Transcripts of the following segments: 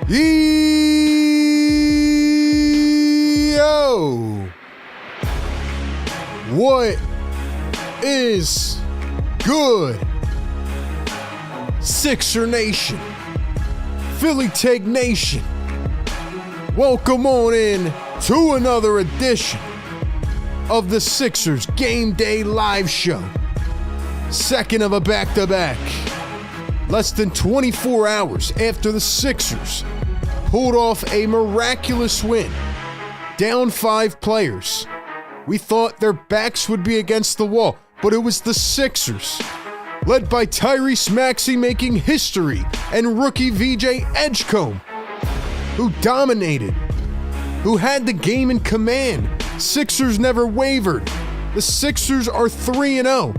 Yo! What is good? Sixer Nation, Philly Take Nation, welcome on in to another edition of the Sixers Game Day Live Show. Second of a back-to-back. Less than 24 hours after the Sixers pulled off a miraculous win, down 5 players. We thought their backs would be against the wall, but it was the Sixers, led by Tyrese Maxey making history and rookie VJ Edgecombe, who dominated, who had the game in command. Sixers never wavered. The Sixers are 3-0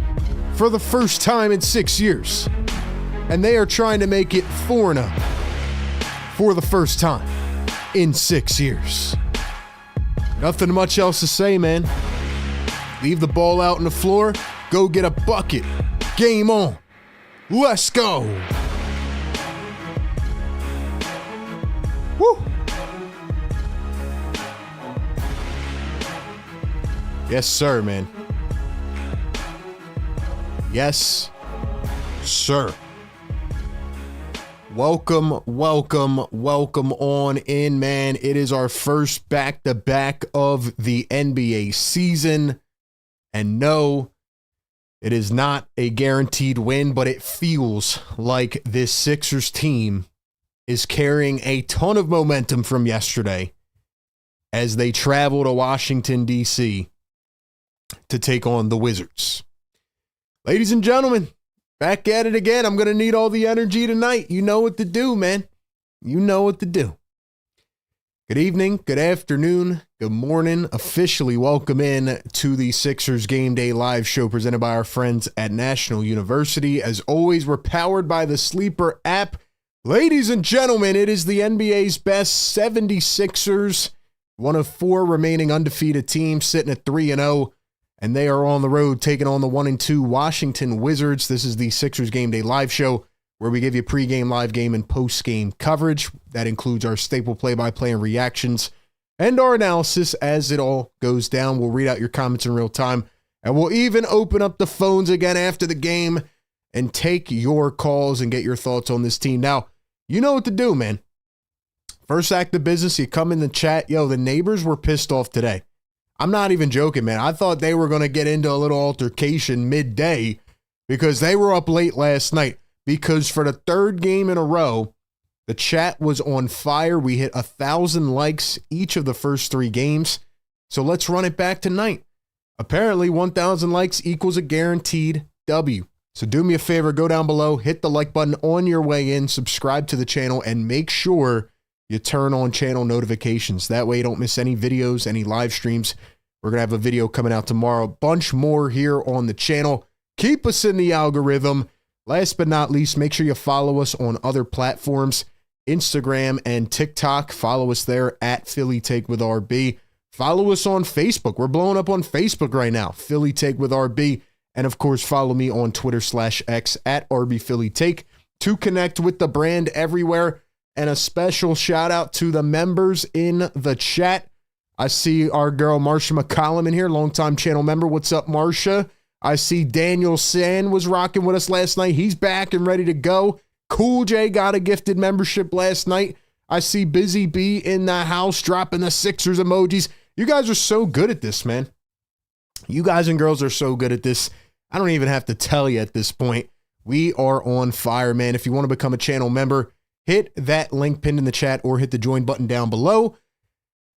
for the first time in 6 years. And they are trying to make it 4-0 for the first time in 6 years. Nothing much else to say, man. Leave the ball out on the floor. Go get a bucket. Game on. Let's go. Woo. Yes, sir, man. Yes, sir. Welcome on in, man. It is our first back-to-back of the NBA season. And no, it is not a guaranteed win, but it feels like this Sixers team is carrying a ton of momentum from yesterday as they travel to Washington, D.C. to take on the Wizards. Ladies and gentlemen, back at it again. I'm going to need all the energy tonight. You know what to do, man. You know what to do. Good evening, good afternoon, good morning. Officially welcome in to the Sixers Game Day Live Show presented by our friends at National University. As always, we're powered by the Sleeper app. Ladies and gentlemen, it is the NBA's best 76ers, one of 4 remaining undefeated teams sitting at 3-0. And they are on the road taking on the 1-2 Washington Wizards. This is the Sixers Game Day Live Show where we give you pregame, live game, and postgame coverage. That includes our staple play-by-play and reactions and our analysis as it all goes down. We'll read out your comments in real time, and we'll even open up the phones again after the game and take your calls and get your thoughts on this team. Now, you know what to do, man. First act of business, you come in the chat. Yo, the neighbors were pissed off today. I'm not even joking, man. I thought they were going to get into a little altercation midday because they were up late last night. Because for the 3rd game in a row, the chat was on fire. We hit 1,000 likes each of the first 3 games. So let's run it back tonight. Apparently, 1,000 likes equals a guaranteed W. So do me a favor, go down below, hit the like button on your way in, subscribe to the channel, and make sure you turn on channel notifications. That way you don't miss any videos, any live streams. We're going to have a video coming out tomorrow. A bunch more here on the channel. Keep us in the algorithm. Last but not least, make sure you follow us on other platforms, Instagram and TikTok. Follow us there at Philly Take with RB. Follow us on Facebook. We're blowing up on Facebook right now, Philly Take with RB. And of course, follow me on Twitter/X at RB Philly Take to connect with the brand everywhere. And a special shout out to the members in the chat. I see our girl Marsha McCollum in here, longtime channel member. What's up, Marsha? I see Daniel San was rocking with us last night. He's back and ready to go. Cool J got a gifted membership last night. I see Busy B in the house dropping the Sixers emojis. You guys are so good at this, man. You guys and girls are so good at this. I don't even have to tell you at this point. We are on fire, man. If you want to become a channel member, hit that link pinned in the chat or hit the join button down below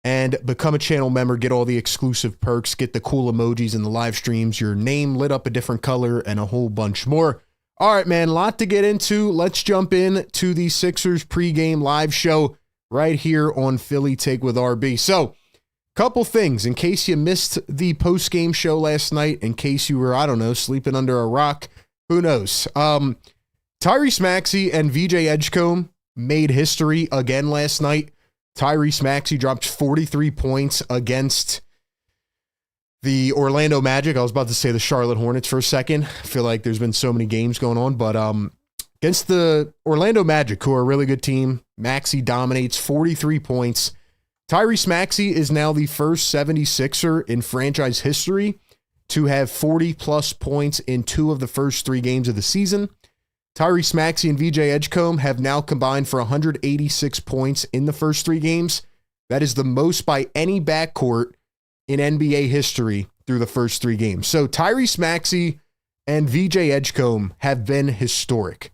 and become a channel member. Get all the exclusive perks, get the cool emojis in the live streams, your name lit up a different color, and a whole bunch more. All right, man, a lot to get into. Let's jump in to the Sixers pregame live show right here on Philly Take with RB. So, couple things in case you missed the postgame show last night, in case you were, I don't know, sleeping under a rock. Who knows? Tyrese Maxey and VJ Edgecombe made history again last night. Tyrese Maxey dropped 43 points against the Orlando Magic. I was about to say the Charlotte Hornets for a second. I feel like there's been so many games going on, but against the Orlando Magic, who are a really good team, Maxey dominates 43 points. Tyrese Maxey is now the first 76er in franchise history to have 40-plus points in 2 of the first 3 games of the season. Tyrese Maxey and VJ Edgecombe have now combined for 186 points in the first 3 games. That is the most by any backcourt in NBA history through the first 3 games. So Tyrese Maxey and VJ Edgecombe have been historic.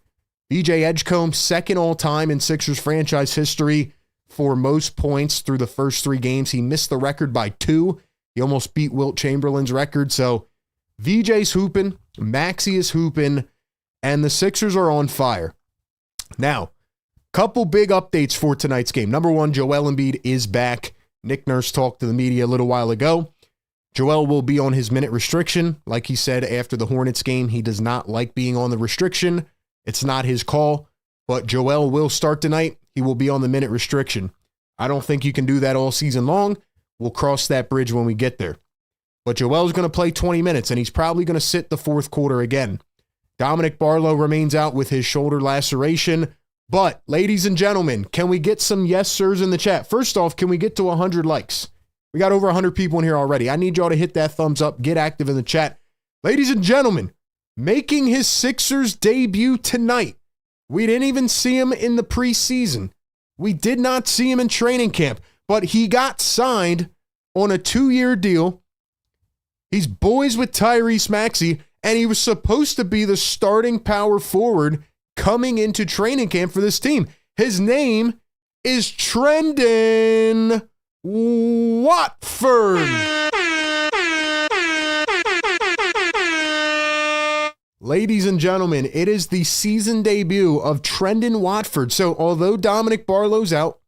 VJ Edgecombe, second all-time in Sixers franchise history for most points through the first 3 games. He missed the record by 2. He almost beat Wilt Chamberlain's record. So VJ's hooping, Maxey is hooping, and the Sixers are on fire. Now, couple big updates for tonight's game. Number 1, Joel Embiid is back. Nick Nurse talked to the media a little while ago. Joel will be on his minute restriction. Like he said after the Hornets game, he does not like being on the restriction. It's not his call, but Joel will start tonight. He will be on the minute restriction. I don't think you can do that all season long. We'll cross that bridge when we get there. But Joel's going to play 20 minutes, and he's probably going to sit the fourth quarter again. Dominic Barlow remains out with his shoulder laceration. But, ladies and gentlemen, can we get some yes sirs in the chat? First off, can we get to 100 likes? We got over 100 people in here already. I need y'all to hit that thumbs up, get active in the chat. Ladies and gentlemen, making his Sixers debut tonight. We didn't even see him in the preseason. We did not see him in training camp, but he got signed on a 2-year deal. He's boys with Tyrese Maxey, and he was supposed to be the starting power forward coming into training camp for this team. His name is Trendon Watford. Ladies and gentlemen, it is the season debut of Trendon Watford. So although Dominic Barlow's out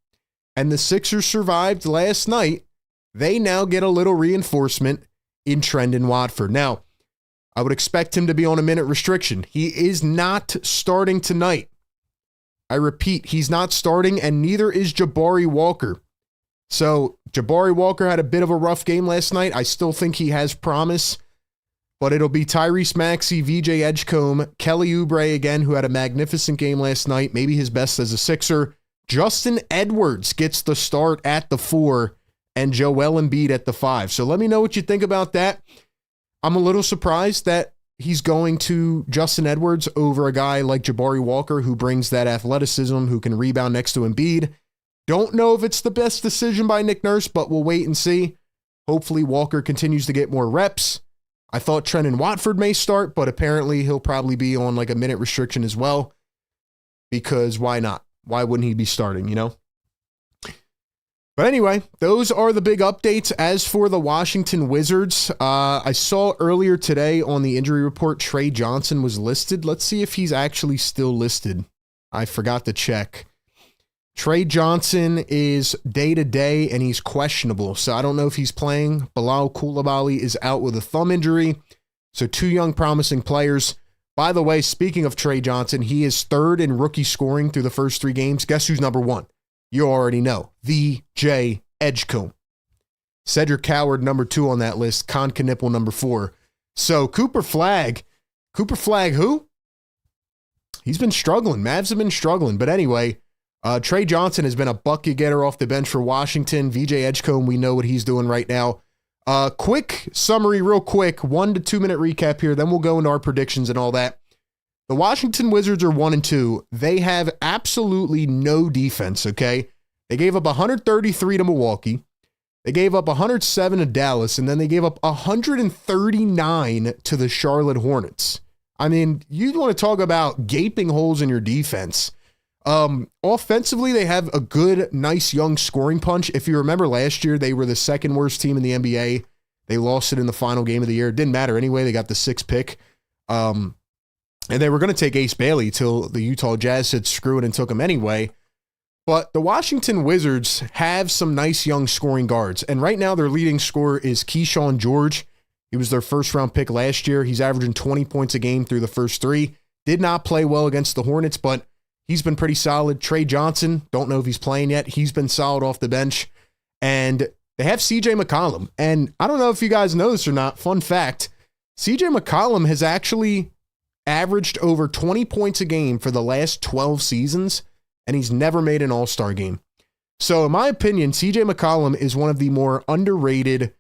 and the Sixers survived last night, they now get a little reinforcement in Trendon Watford. Now, I would expect him to be on a minute restriction. He is not starting tonight. I repeat, he's not starting, and neither is Jabari Walker. So Jabari Walker had a bit of a rough game last night. I still think he has promise, but it'll be Tyrese Maxey, VJ Edgecombe, Kelly Oubre again, who had a magnificent game last night, maybe his best as a Sixer. Justin Edwards gets the start at the 4, and Joel Embiid at the 5. So let me know what you think about that. I'm a little surprised that he's going to Justin Edwards over a guy like Jabari Walker, who brings that athleticism, who can rebound next to Embiid. Don't know if it's the best decision by Nick Nurse, but we'll wait and see. Hopefully Walker continues to get more reps. I thought Trendon Watford may start, but apparently he'll probably be on like a minute restriction as well, because why not? Why wouldn't he be starting, you know? But anyway, those are the big updates. As for the Washington Wizards, I saw earlier today on the injury report, Trey Johnson was listed. Let's see if he's actually still listed. I forgot to check. Trey Johnson is day-to-day, and he's questionable. So I don't know if he's playing. Bilal Coulibaly is out with a thumb injury. So 2 young promising players. By the way, speaking of Trey Johnson, he is 3rd in rookie scoring through the first 3 games. Guess who's number 1? You already know. VJ Edgecombe. Cedric Coward, number 2 on that list. Con Knipple, number 4. So Cooper Flagg who? He's been struggling. Mavs have been struggling. But anyway, Trey Johnson has been a bucket getter off the bench for Washington. VJ Edgecombe, we know what he's doing right now. Quick summary, real quick. 1 to 2 minute recap here. Then we'll go into our predictions and all that. The Washington Wizards are 1-2. They have absolutely no defense, okay? They gave up 133 to Milwaukee. They gave up 107 to Dallas, and then they gave up 139 to the Charlotte Hornets. I mean, you want to talk about gaping holes in your defense. Offensively, they have a good, nice, young scoring punch. If you remember last year, they were the 2nd worst team in the NBA. They lost it in the final game of the year. It didn't matter anyway. They got the 6th pick. And they were going to take Ace Bailey till the Utah Jazz said screw it and took him anyway. But the Washington Wizards have some nice young scoring guards. And right now their leading scorer is Keyshawn George. He was their 1st-round pick last year. He's averaging 20 points a game through the first 3. Did not play well against the Hornets, but he's been pretty solid. Trey Johnson, don't know if he's playing yet. He's been solid off the bench. And they have CJ McCollum. And I don't know if you guys know this or not. Fun fact, CJ McCollum has actually averaged over 20 points a game for the last 12 seasons, and he's never made an all-star game. So in my opinion, CJ McCollum is one of the more underrated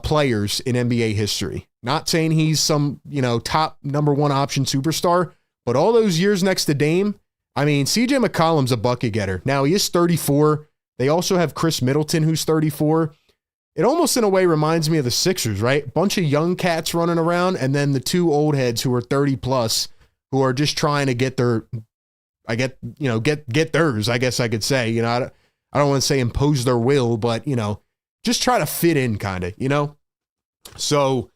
players in NBA history. Not saying he's some, top number one option superstar, but all those years next to Dame, I mean, CJ McCollum's a bucket getter. Now, he is 34. They also have Chris Middleton, who's 34. It almost in a way reminds me of the Sixers, right? Bunch of young cats running around, and then the two old heads who are 30 plus who are just trying to get their, get theirs, I guess I could say. I don't want to say impose their will, but, just try to fit in kind of, So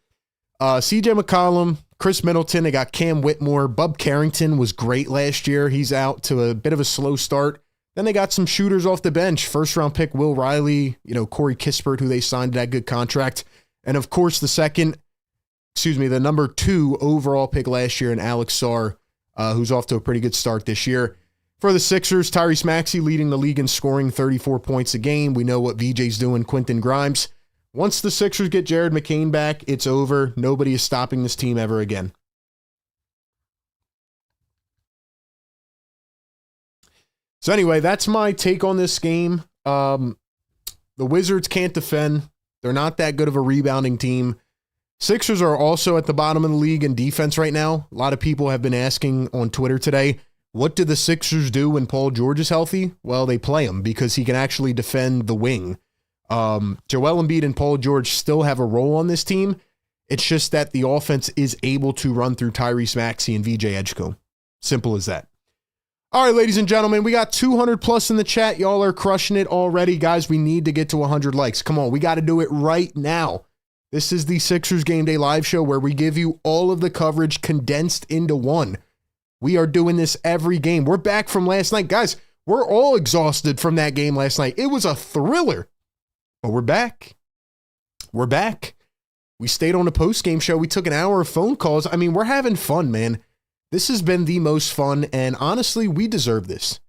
CJ McCollum, Chris Middleton, they got Cam Whitmore. Bub Carrington was great last year. He's out to a bit of a slow start. Then they got some shooters off the bench. First round pick Will Riley, Corey Kispert, who they signed that good contract. And of course, the number 2 overall pick last year in Alex Sarr, who's off to a pretty good start this year. For the Sixers, Tyrese Maxey leading the league in scoring, 34 points a game. We know what VJ's doing, Quentin Grimes. Once the Sixers get Jared McCain back, it's over. Nobody is stopping this team ever again. So anyway, that's my take on this game. The Wizards can't defend. They're not that good of a rebounding team. Sixers are also at the bottom of the league in defense right now. A lot of people have been asking on Twitter today, what do the Sixers do when Paul George is healthy? Well, they play him because he can actually defend the wing. Joel Embiid and Paul George still have a role on this team. It's just that the offense is able to run through Tyrese Maxey and VJ Edgecombe. Simple as that. All right, ladies and gentlemen, we got 200 plus in the chat. Y'all are crushing it already. Guys, we need to get to 100 likes. Come on, we got to do it right now. This is the Sixers Game Day Live Show where we give you all of the coverage condensed into one. We are doing this every game. We're back from last night. Guys, we're all exhausted from that game last night. It was a thriller. But we're back. We're back. We stayed on the post-game show. We took an hour of phone calls. I mean, we're having fun, man. This has been the most fun, and honestly, we deserve this.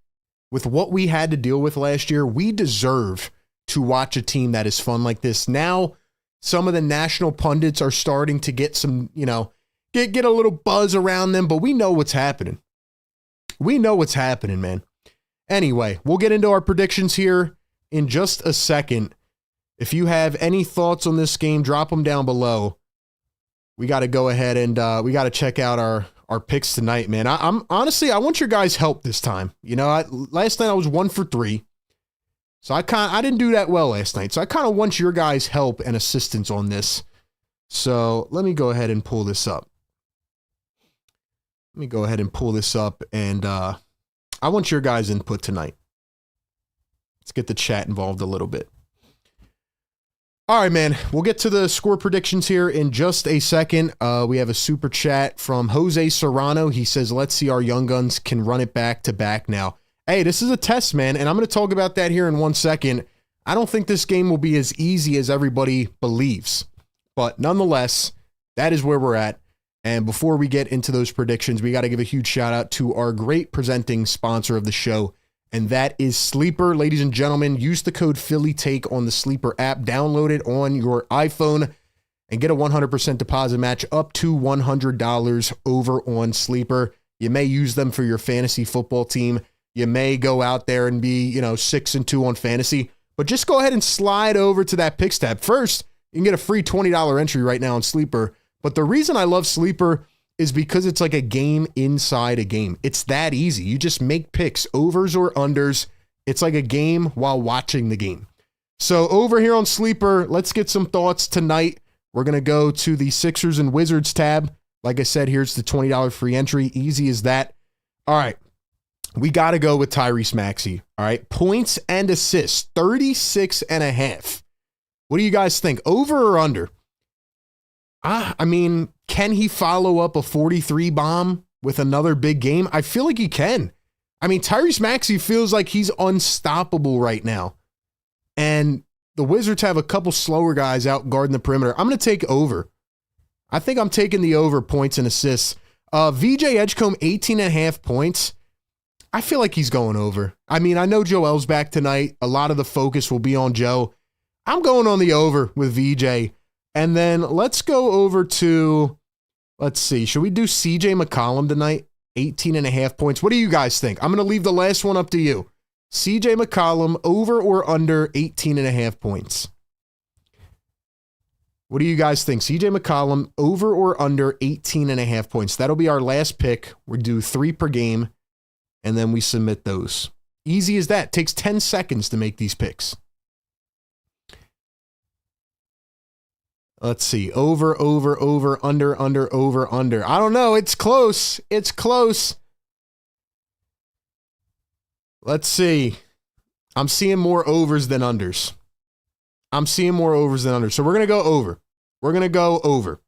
With what we had to deal with last year, we deserve to watch a team that is fun like this. Now, some of the national pundits are starting to get some, get a little buzz around them, but we know what's happening. We know what's happening, man. Anyway, we'll get into our predictions here in just a second. If you have any thoughts on this game, drop them down below. We got to go ahead and we got to check out our picks tonight, man. I'm honestly, I want your guys' help this time. Last night I was 1 for 3. So I didn't do that well last night. So I kind of want your guys' help and assistance on this. So let me go ahead and pull this up. And I want your guys' input tonight. Let's get the chat involved a little bit. All right, man, we'll get to the score predictions here in just a second. We have a super chat from Jose Serrano. He says, let's see our young guns can run it back to back now. Hey, this is a test, man, and I'm going to talk about that here in 1 second. I don't think this game will be as easy as everybody believes, but nonetheless, that is where we're at. And before we get into those predictions, we got to give a huge shout out to our great presenting sponsor of the show, and that is Sleeper. Ladies and gentlemen, use the code PhillyTake on the Sleeper app. Download it on your iPhone and get a 100% deposit match up to $100 over on Sleeper. You may use them for your fantasy football team. You may go out there and be, 6-2 on fantasy, but just go ahead and slide over to that picks tab. First, you can get a free $20 entry right now on Sleeper. But the reason I love Sleeper is because it's like a game inside a game. It's that easy. You just make picks, overs or unders. It's like a game while watching the game. So over here on Sleeper, let's get some thoughts tonight. We're going to go to the Sixers and Wizards tab. Like I said, here's the $20 free entry. Easy as that. All right. We got to go with Tyrese Maxey. All right. Points and assists, 36.5. What do you guys think? Over or under? I mean, can he follow up a 43 bomb with another big game? I feel like he can. I mean, Tyrese Maxey feels like he's unstoppable right now. And the Wizards have a couple slower guys out guarding the perimeter. I'm going to take over. I think I'm taking the over points and assists. VJ Edgecombe, 18.5 points. I feel like he's going over. I mean, I know Joel's back tonight. A lot of the focus will be on Joe. I'm going on the over with VJ. And then let's go over to, let's see, should we do CJ McCollum tonight? 18.5 points. What do you guys think? I'm going to leave the last one up to you. CJ McCollum, over or under 18.5 points? What do you guys think? CJ McCollum, over or under 18.5 points? That'll be our last pick. We'll do 3 per game, and then we submit those. Easy as that. Takes 10 seconds to make these picks. Let's see. Over, under, under. I don't know. It's close. It's close. Let's see. I'm seeing more overs than unders. So we're going to go over.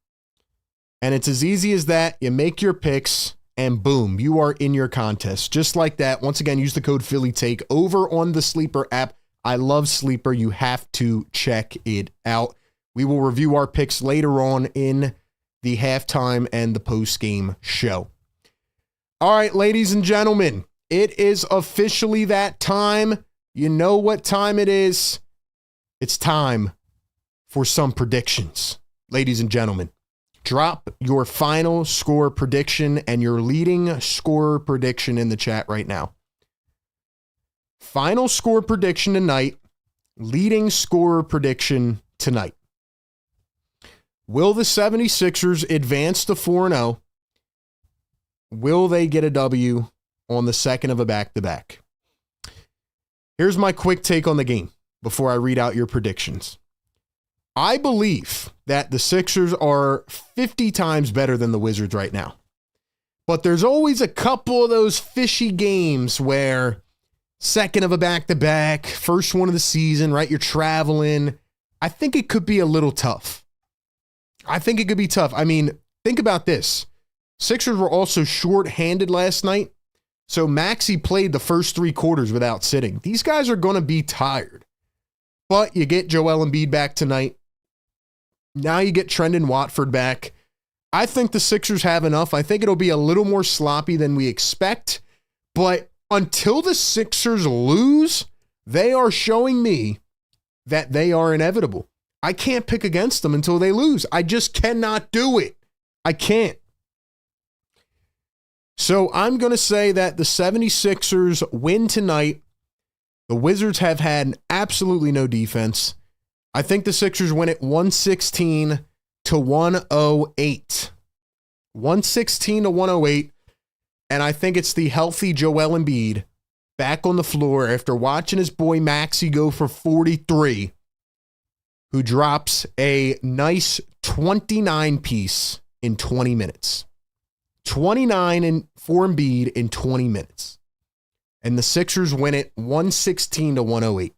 And it's as easy as that. You make your picks and boom, you are in your contest. Just like that. Once again, use the code PhillyTake over on the Sleeper app. I love Sleeper. You have to check it out. We will review our picks later on in the halftime and the post-game show. All right, ladies and gentlemen, it is officially that time. You know what time it is. It's time for some predictions. Ladies and gentlemen, drop your final score prediction and your leading scorer prediction in the chat right now. Final score prediction tonight, leading scorer prediction tonight. Will the 76ers advance to 4-0? Will they get a W on the second of a back-to-back? Here's my quick take on the game before I read out your predictions. I believe that the Sixers are 50 times better than the Wizards right now. But there's always a couple of those fishy games where second of a back-to-back, first one of the season, right? You're traveling. I think it could be a little tough. I mean, think about this. Sixers were also short-handed last night. So Maxey played the first 3 quarters without sitting. These guys are going to be tired. But you get Joel Embiid back tonight. Now you get Trendon Watford back. I think the Sixers have enough. I think it'll be a little more sloppy than we expect. But until the Sixers lose, they are showing me that they are inevitable. I can't pick against them until they lose. I just cannot do it. I can't. So I'm going to say that the 76ers win tonight. The Wizards have had absolutely no defense. I think the Sixers win it 116 to 108. 116 to 108. And I think it's the healthy Joel Embiid back on the floor after watching his boy Maxey go for 43, who drops a nice 29 piece in 20 minutes. 29 for Embiid in 20 minutes. And the Sixers win it 116 to 108.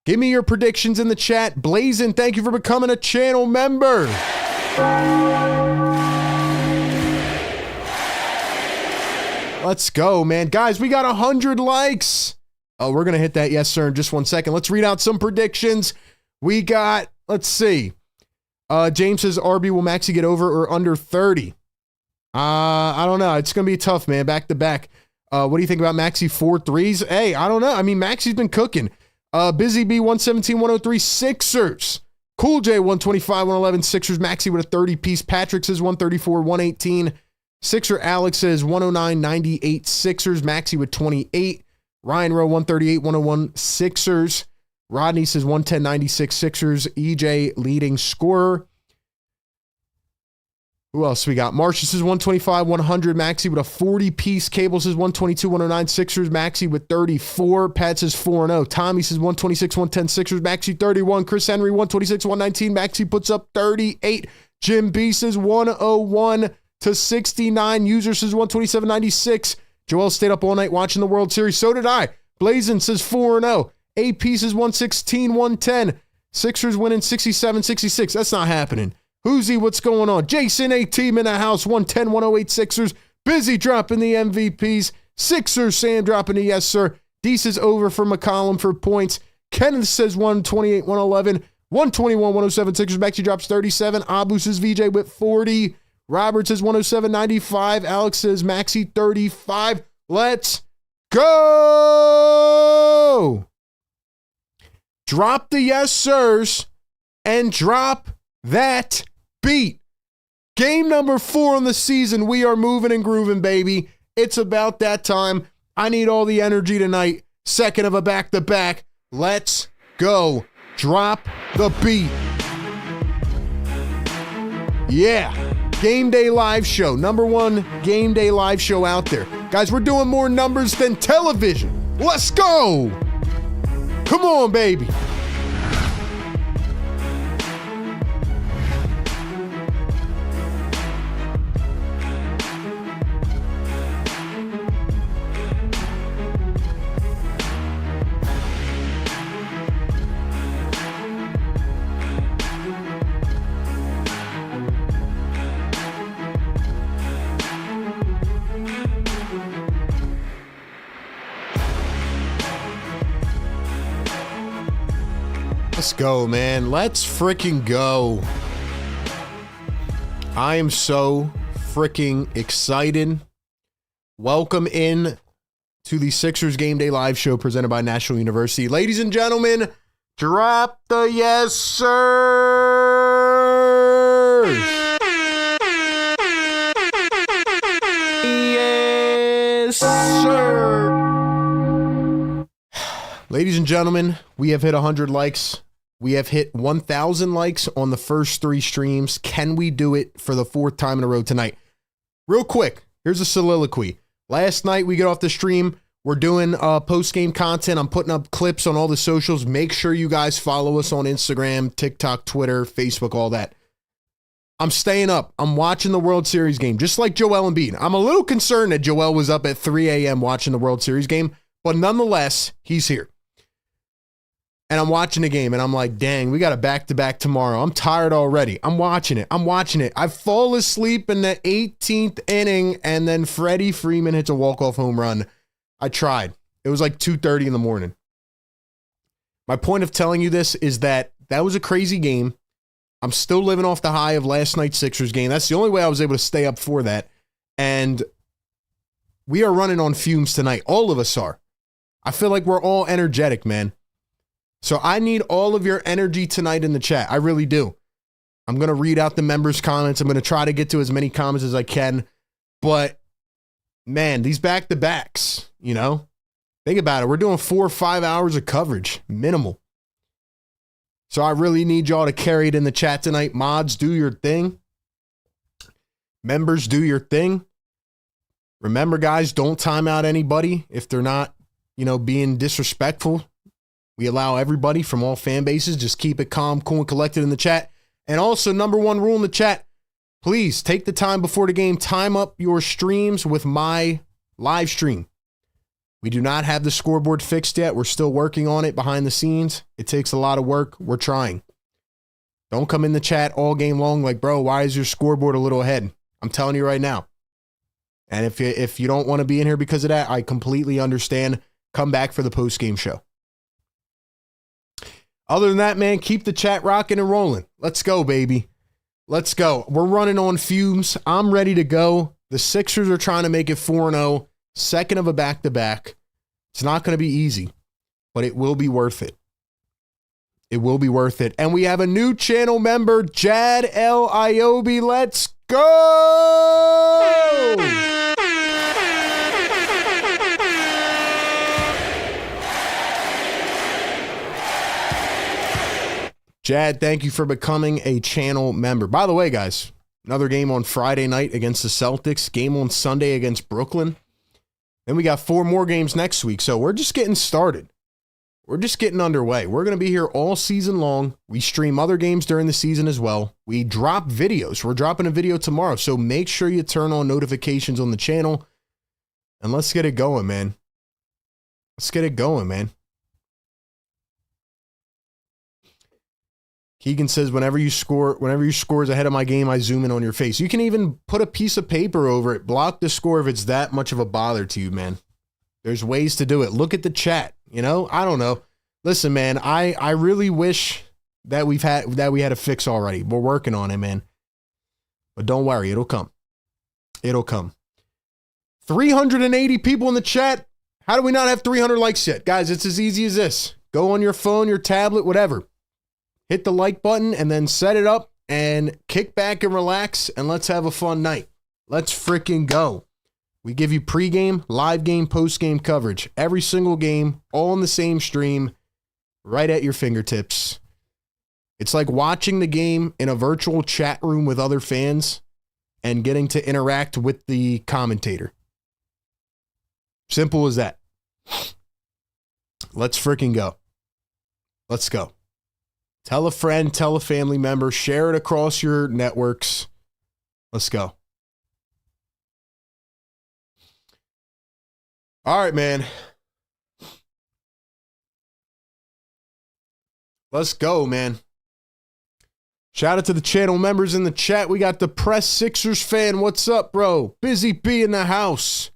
Give me your predictions in the chat. Blazin, thank you for becoming a channel member. Let's go, man. Guys, we got 100 likes. Oh, we're going to hit that yes, sir, in just 1 second. Let's read out some predictions. We got, let's see. James says, RB, will Maxey get over or under 30? I don't know. It's going to be tough, man. Back to back. What do you think about Maxey 4 threes? Hey, I don't know. I mean, Maxey's been cooking. Busy B 117, 103, Sixers. Cool J 125, 111, Sixers. Maxey with a 30 piece. Patrick says 134, 118. Sixer Alex says 109, 98, Sixers. Maxey with 28. Ryan Rowe 138, 101, Sixers. Rodney says 110, 96, Sixers. EJ leading scorer. Who else we got? Marsha says 125, 100. Maxey with a 40-piece. Cable says 122, 109. Sixers. Maxey with 34. Pat says 4-0. Tommy says 126, 110. Sixers. Maxey 31. Chris Henry 126, 119. Maxey puts up 38. Jim B says 101 to 69. User says 127, 96. Joel stayed up all night watching the World Series. So did I. Blazin says 4-0. AP says 116, 110. Sixers winning 67, 66. That's not happening. Whoosy, what's going on? Jason, a team in the house, 110, 108 Sixers. Busy dropping the MVPs. Sixers, Sam dropping the yes, sir. D says over for McCollum for points. Kenneth says 128, 111. 121, 107 Sixers. Maxey drops 37. Abu says VJ with 40. Robert says 107, 95. Alex says Maxey 35. Let's go! Drop the yes, sirs, and drop that beat. Game number 4 on the season. We are moving and grooving, baby. It's about that time. I need all the energy tonight. Second of a back-to-back. Let's go. Drop the beat. Yeah. Game day live show. Number 1 game day live show out there. Guys, we're doing more numbers than television. Let's go. Come on, baby. Let's go, man. Let's freaking go. I am so freaking excited. Welcome in to the Sixers Game Day Live Show presented by National University. Ladies and gentlemen, drop the yes, sir. Yes, sir. Ladies and gentlemen, we have hit 100 likes. We have hit 1,000 likes on the first 3 streams. Can we do it for the 4th time in a row tonight? Real quick, here's a soliloquy. Last night we get off the stream. We're doing post-game content. I'm putting up clips on all the socials. Make sure you guys follow us on Instagram, TikTok, Twitter, Facebook, all that. I'm staying up. I'm watching the World Series game, just like Joel Embiid. I'm a little concerned that Joel was up at 3 a.m. watching the World Series game, but nonetheless, he's here. And I'm watching the game, and I'm like, dang, we got a back-to-back tomorrow. I'm tired already. I'm watching it. I fall asleep in the 18th inning, and then Freddie Freeman hits a walk-off home run. I tried. It was like 2:30 in the morning. My point of telling you this is that was a crazy game. I'm still living off the high of last night's Sixers game. That's the only way I was able to stay up for that. And we are running on fumes tonight. All of us are. I feel like we're all energetic, man. So I need all of your energy tonight in the chat. I really do. I'm going to read out the members' comments. I'm going to try to get to as many comments as I can. But, man, these back-to-backs, you know, think about it. We're doing 4 or 5 hours of coverage, minimal. So I really need y'all to carry it in the chat tonight. Mods, do your thing. Members, do your thing. Remember, guys, don't time out anybody if they're not, you know, being disrespectful. We allow everybody from all fan bases. Just keep it calm, cool, and collected in the chat. And also, number 1 rule in the chat, please take the time before the game. Time up your streams with my live stream. We do not have the scoreboard fixed yet. We're still working on it behind the scenes. It takes a lot of work. We're trying. Don't come in the chat all game long like, bro, why is your scoreboard a little ahead? I'm telling you right now. And if you don't want to be in here because of that, I completely understand. Come back for the post-game show. Other than that, man, keep the chat rocking and rolling. Let's go, baby. Let's go. We're running on fumes. I'm ready to go. The Sixers are trying to make it 4-0, second of a back-to-back. It's not going to be easy, but it will be worth it. It will be worth it. And we have a new channel member, Jad L. Iobi. Let's go! Jad, thank you for becoming a channel member. By the way, guys, another game on Friday night against the Celtics, game on Sunday against Brooklyn. Then we got 4 more games next week, so we're just getting started. We're just getting underway. We're going to be here all season long. We stream other games during the season as well. We drop videos. We're dropping a video tomorrow, so make sure you turn on notifications on the channel, and let's get it going, man. Let's get it going, man. Keegan says, whenever you score is ahead of my game, I zoom in on your face. You can even put a piece of paper over it. Block the score if it's that much of a bother to you, man. There's ways to do it. Look at the chat. You know, I don't know. Listen, man, I really wish that we had a fix already. We're working on it, man. But don't worry, it'll come. It'll come. 380 people in the chat. How do we not have 300 likes yet? Guys, it's as easy as this. Go on your phone, your tablet, whatever. Hit the like button and then set it up and kick back and relax, and let's have a fun night. Let's freaking go. We give you pregame, live game, postgame coverage. Every single game, all in the same stream, right at your fingertips. It's like watching the game in a virtual chat room with other fans and getting to interact with the commentator. Simple as that. Let's freaking go. Let's go. Tell a friend, tell a family member, share it across your networks. Let's go. All right, man. Let's go, man. Shout out to the channel members in the chat. We got the Press Sixers fan. What's up, bro? Busy B in the house.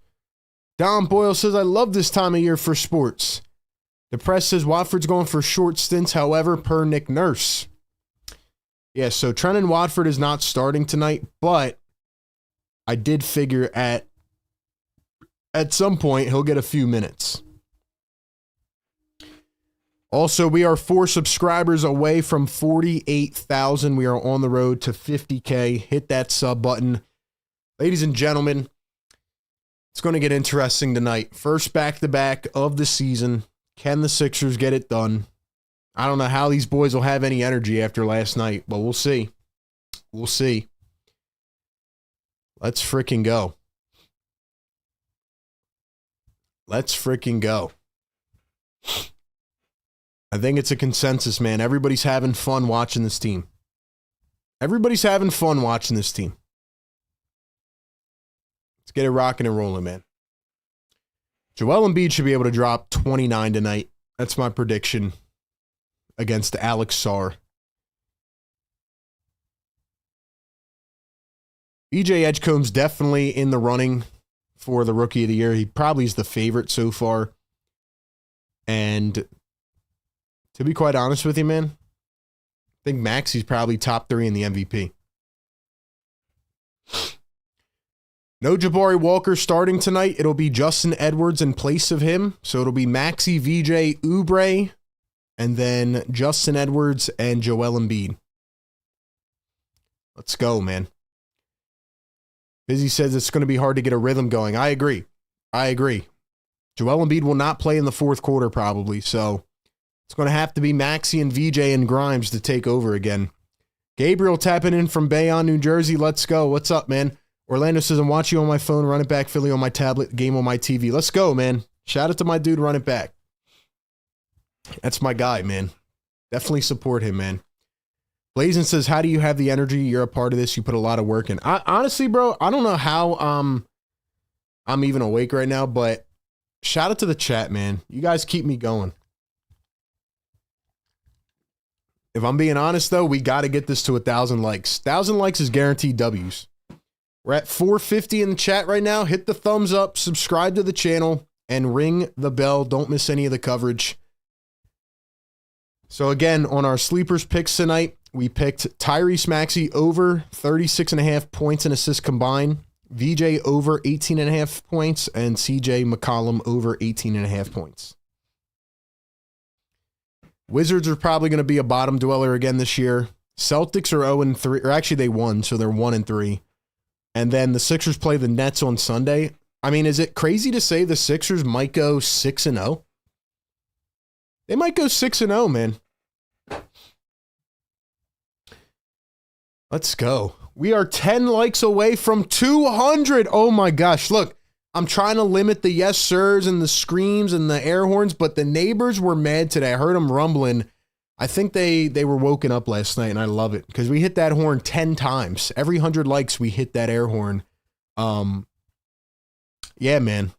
Don Boyle says, I love this time of year for sports. The Press says Watford's going for short stints, however, per Nick Nurse. Yeah, so Trenton Watford is not starting tonight, but I did figure at some point he'll get a few minutes. Also, we are 4 subscribers away from 48,000. We are on the road to 50K. Hit that sub button. Ladies and gentlemen, it's going to get interesting tonight. First back-to-back of the season. Can the Sixers get it done? I don't know how these boys will have any energy after last night, but we'll see. We'll see. Let's freaking go. Let's freaking go. I think it's a consensus, man. Everybody's having fun watching this team. Everybody's having fun watching this team. Let's get it rocking and rolling, man. Joel Embiid should be able to drop 29 tonight. That's my prediction against Alex Sarr. BJ Edgecombe's definitely in the running for the Rookie of the Year. He probably is the favorite so far. And to be quite honest with you, man, I think Maxi's probably top 3 in the MVP. No Jabari Walker starting tonight. It'll be Justin Edwards in place of him. So it'll be Maxey, VJ, Oubre, and then Justin Edwards and Joel Embiid. Let's go, man. Busy says it's going to be hard to get a rhythm going. I agree. I agree. Joel Embiid will not play in the fourth quarter probably, so it's going to have to be Maxey and VJ and Grimes to take over again. Gabriel tapping in from Bayonne, New Jersey. Let's go. What's up, man? Orlando says, I'm watching you on my phone, run it back, Philly on my tablet, game on my TV. Let's go, man. Shout out to my dude, run it back. That's my guy, man. Definitely support him, man. Blazin says, how do you have the energy? You're a part of this. You put a lot of work in. Honestly, bro, I don't know how I'm even awake right now, but shout out to the chat, man. You guys keep me going. If I'm being honest, though, we got to get this to 1,000 likes. 1,000 likes is guaranteed W's. We're at 450 in the chat right now. Hit the thumbs up, subscribe to the channel, and ring the bell. Don't miss any of the coverage. So again, on our sleepers picks tonight, we picked Tyrese Maxey over 36.5 points and assists combined, VJ over 18.5 points, and CJ McCollum over 18.5 points. Wizards are probably going to be a bottom dweller again this year. Celtics are 0-3, or actually they won, so they're 1-3. And then the Sixers play the Nets on Sunday. I mean, is it crazy to say the Sixers might go 6-0? They might go 6-0, man. Let's go. We are 10 likes away from 200. Oh my gosh. Look, I'm trying to limit the yes sirs and the screams and the air horns, but the neighbors were mad today. I heard them rumbling. I think they were woken up last night, and I love it because we hit that horn 10 times. Every 100 likes, we hit that air horn. Yeah, man.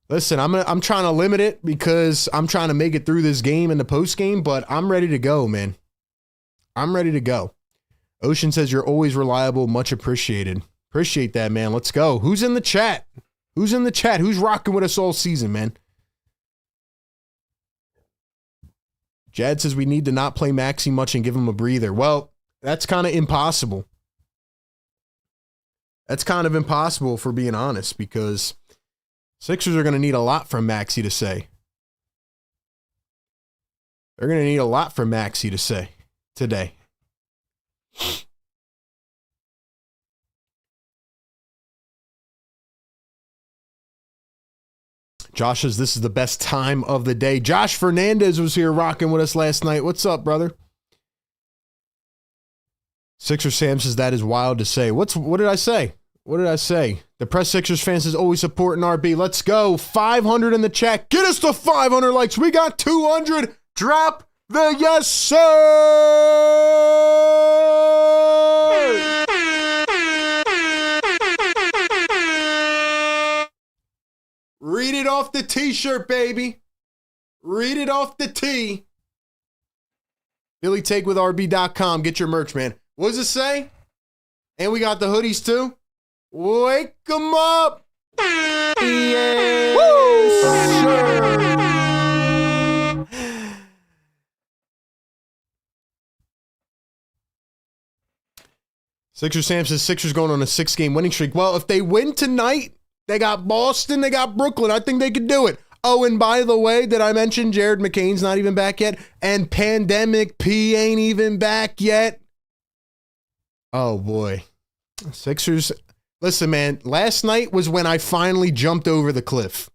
Listen, I'm trying to limit it because I'm trying to make it through this game and the post game, but I'm ready to go, man. I'm ready to go. Ocean says you're always reliable, much appreciated. Appreciate that, man. Let's go. Who's in the chat? Who's in the chat? Who's rocking with us all season, man? Jad says we need to not play Maxey much and give him a breather. Well, that's kind of impossible. That's kind of impossible, for being honest, because Sixers are going to need a lot from Maxey to say. They're going to need a lot from Maxey to say today. Josh says this is the best time of the day. Josh Fernandez was here rocking with us last night. What's up, brother? Sixer Sam says that is wild to say. What did I say? What did I say? The Press Sixers fans is always supporting RB. Let's go. 500 in the chat. Get us to 500 likes. We got 200. Drop the yes, sir. Read it off the t-shirt, baby. Read it off the tee. BillyTakeWithRB.com. Get your merch, man. What does it say? And we got the hoodies, too. Wake them up. Yeah. Woo! Sure. Sixer Sam says Sixers going on a 6-game winning streak. Well, if they win tonight, they got Boston, they got Brooklyn. I think they could do it. Oh, and by the way, did I mention Jared McCain's not even back yet? And Pandemic P ain't even back yet. Oh, boy. Sixers. Listen, man, last night was when I finally jumped over the cliff.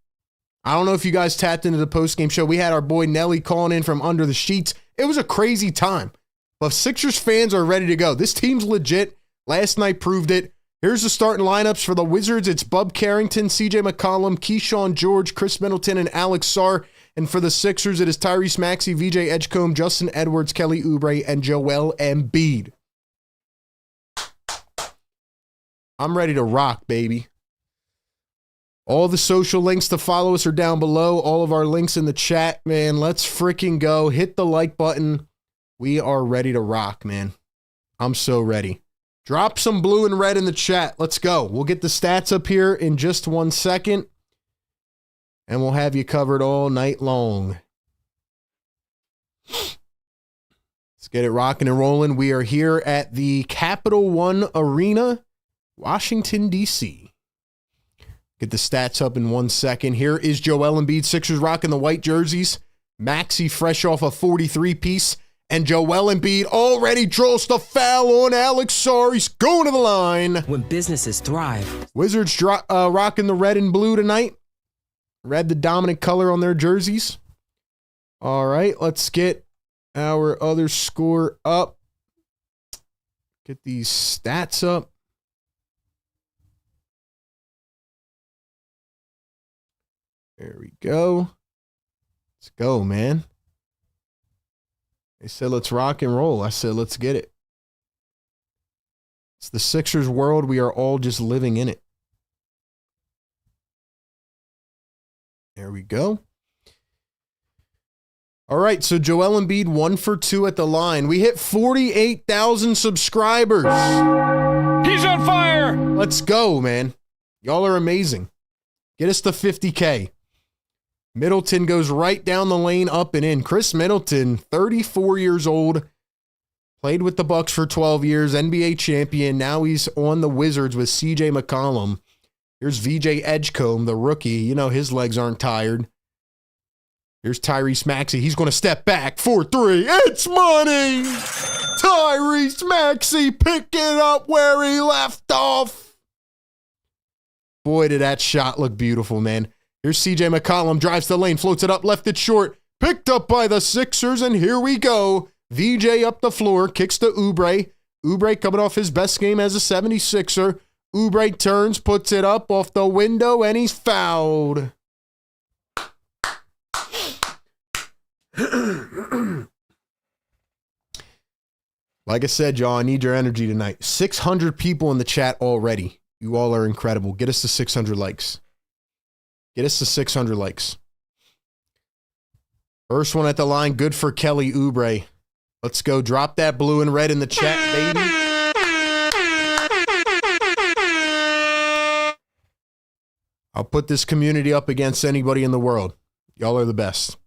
I don't know if you guys tapped into the postgame show. We had our boy Nelly calling in from under the sheets. It was a crazy time. But Sixers fans are ready to go. This team's legit. Last night proved it. Here's the starting lineups for the Wizards. It's Bub Carrington, CJ McCollum, Keyshawn George, Chris Middleton, and Alex Sarr. And for the Sixers, it is Tyrese Maxey, VJ Edgecombe, Justin Edwards, Kelly Oubre, and Joel Embiid. I'm ready to rock, baby. All the social links to follow us are down below. All of our links in the chat, man. Let's freaking go. Hit the like button. We are ready to rock, man. I'm so ready. Drop some blue and red in the chat. Let's go. We'll get the stats up here in just 1 second. And we'll have you covered all night long. Let's get it rocking and rolling. We are here at the Capital One Arena, Washington, D.C. Get the stats up in 1 second. Here is Joel Embiid. Sixers rocking the white jerseys. Maxey fresh off a 43-piece. And Joel Embiid already draws the foul on Alex Sarr. He's going to the line. When businesses thrive. Wizards rocking the red and blue tonight. Red, the dominant color on their jerseys. All right, let's get our other score up. Get these stats up. There we go. Let's go, man. They said, let's rock and roll. I said, let's get it. It's the Sixers world. We are all just living in it. There we go. All right, so Joel Embiid 1 for 2 at the line. We hit 48,000 subscribers. He's on fire. Let's go, man. Y'all are amazing. Get us to 50K. Middleton goes right down the lane, up and in. Chris Middleton, 34 years old, played with the Bucks for 12 years, NBA champion. Now he's on the Wizards with CJ McCollum. Here's VJ Edgecombe, the rookie. You know his legs aren't tired. Here's Tyrese Maxey. He's going to step back for 3. It's money! Tyrese Maxey picking up where he left off. Boy, did that shot look beautiful, man. Here's CJ McCollum, drives the lane, floats it up, left it short, picked up by the Sixers, and here we go. VJ up the floor, kicks to Oubre. Oubre coming off his best game as a 76er. Oubre turns, puts it up off the window, and he's fouled. Like I said, y'all, I need your energy tonight. 600 people in the chat already. You all are incredible. Get us to 600 likes. Get us to 600 likes. First one at the line, good for Kelly Oubre. Let's go. Drop that blue and red in the chat, baby. I'll put this community up against anybody in the world. Y'all are the best.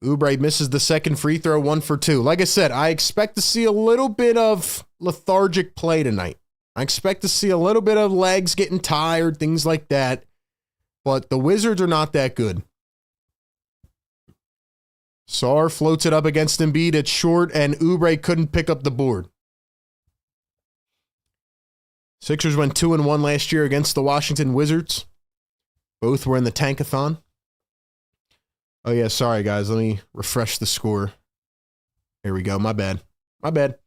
Oubre misses the second free throw, 1 for 2. Like I said, I expect to see a little bit of lethargic play tonight. I expect to see a little bit of legs getting tired, things like that. But the Wizards are not that good. Sarr floats it up against Embiid. It's short, and Oubre couldn't pick up the board. Sixers went 2-1 last year against the Washington Wizards. Both were in the tankathon. Oh, yeah, sorry, guys. Let me refresh the score. Here we go. My bad. My bad.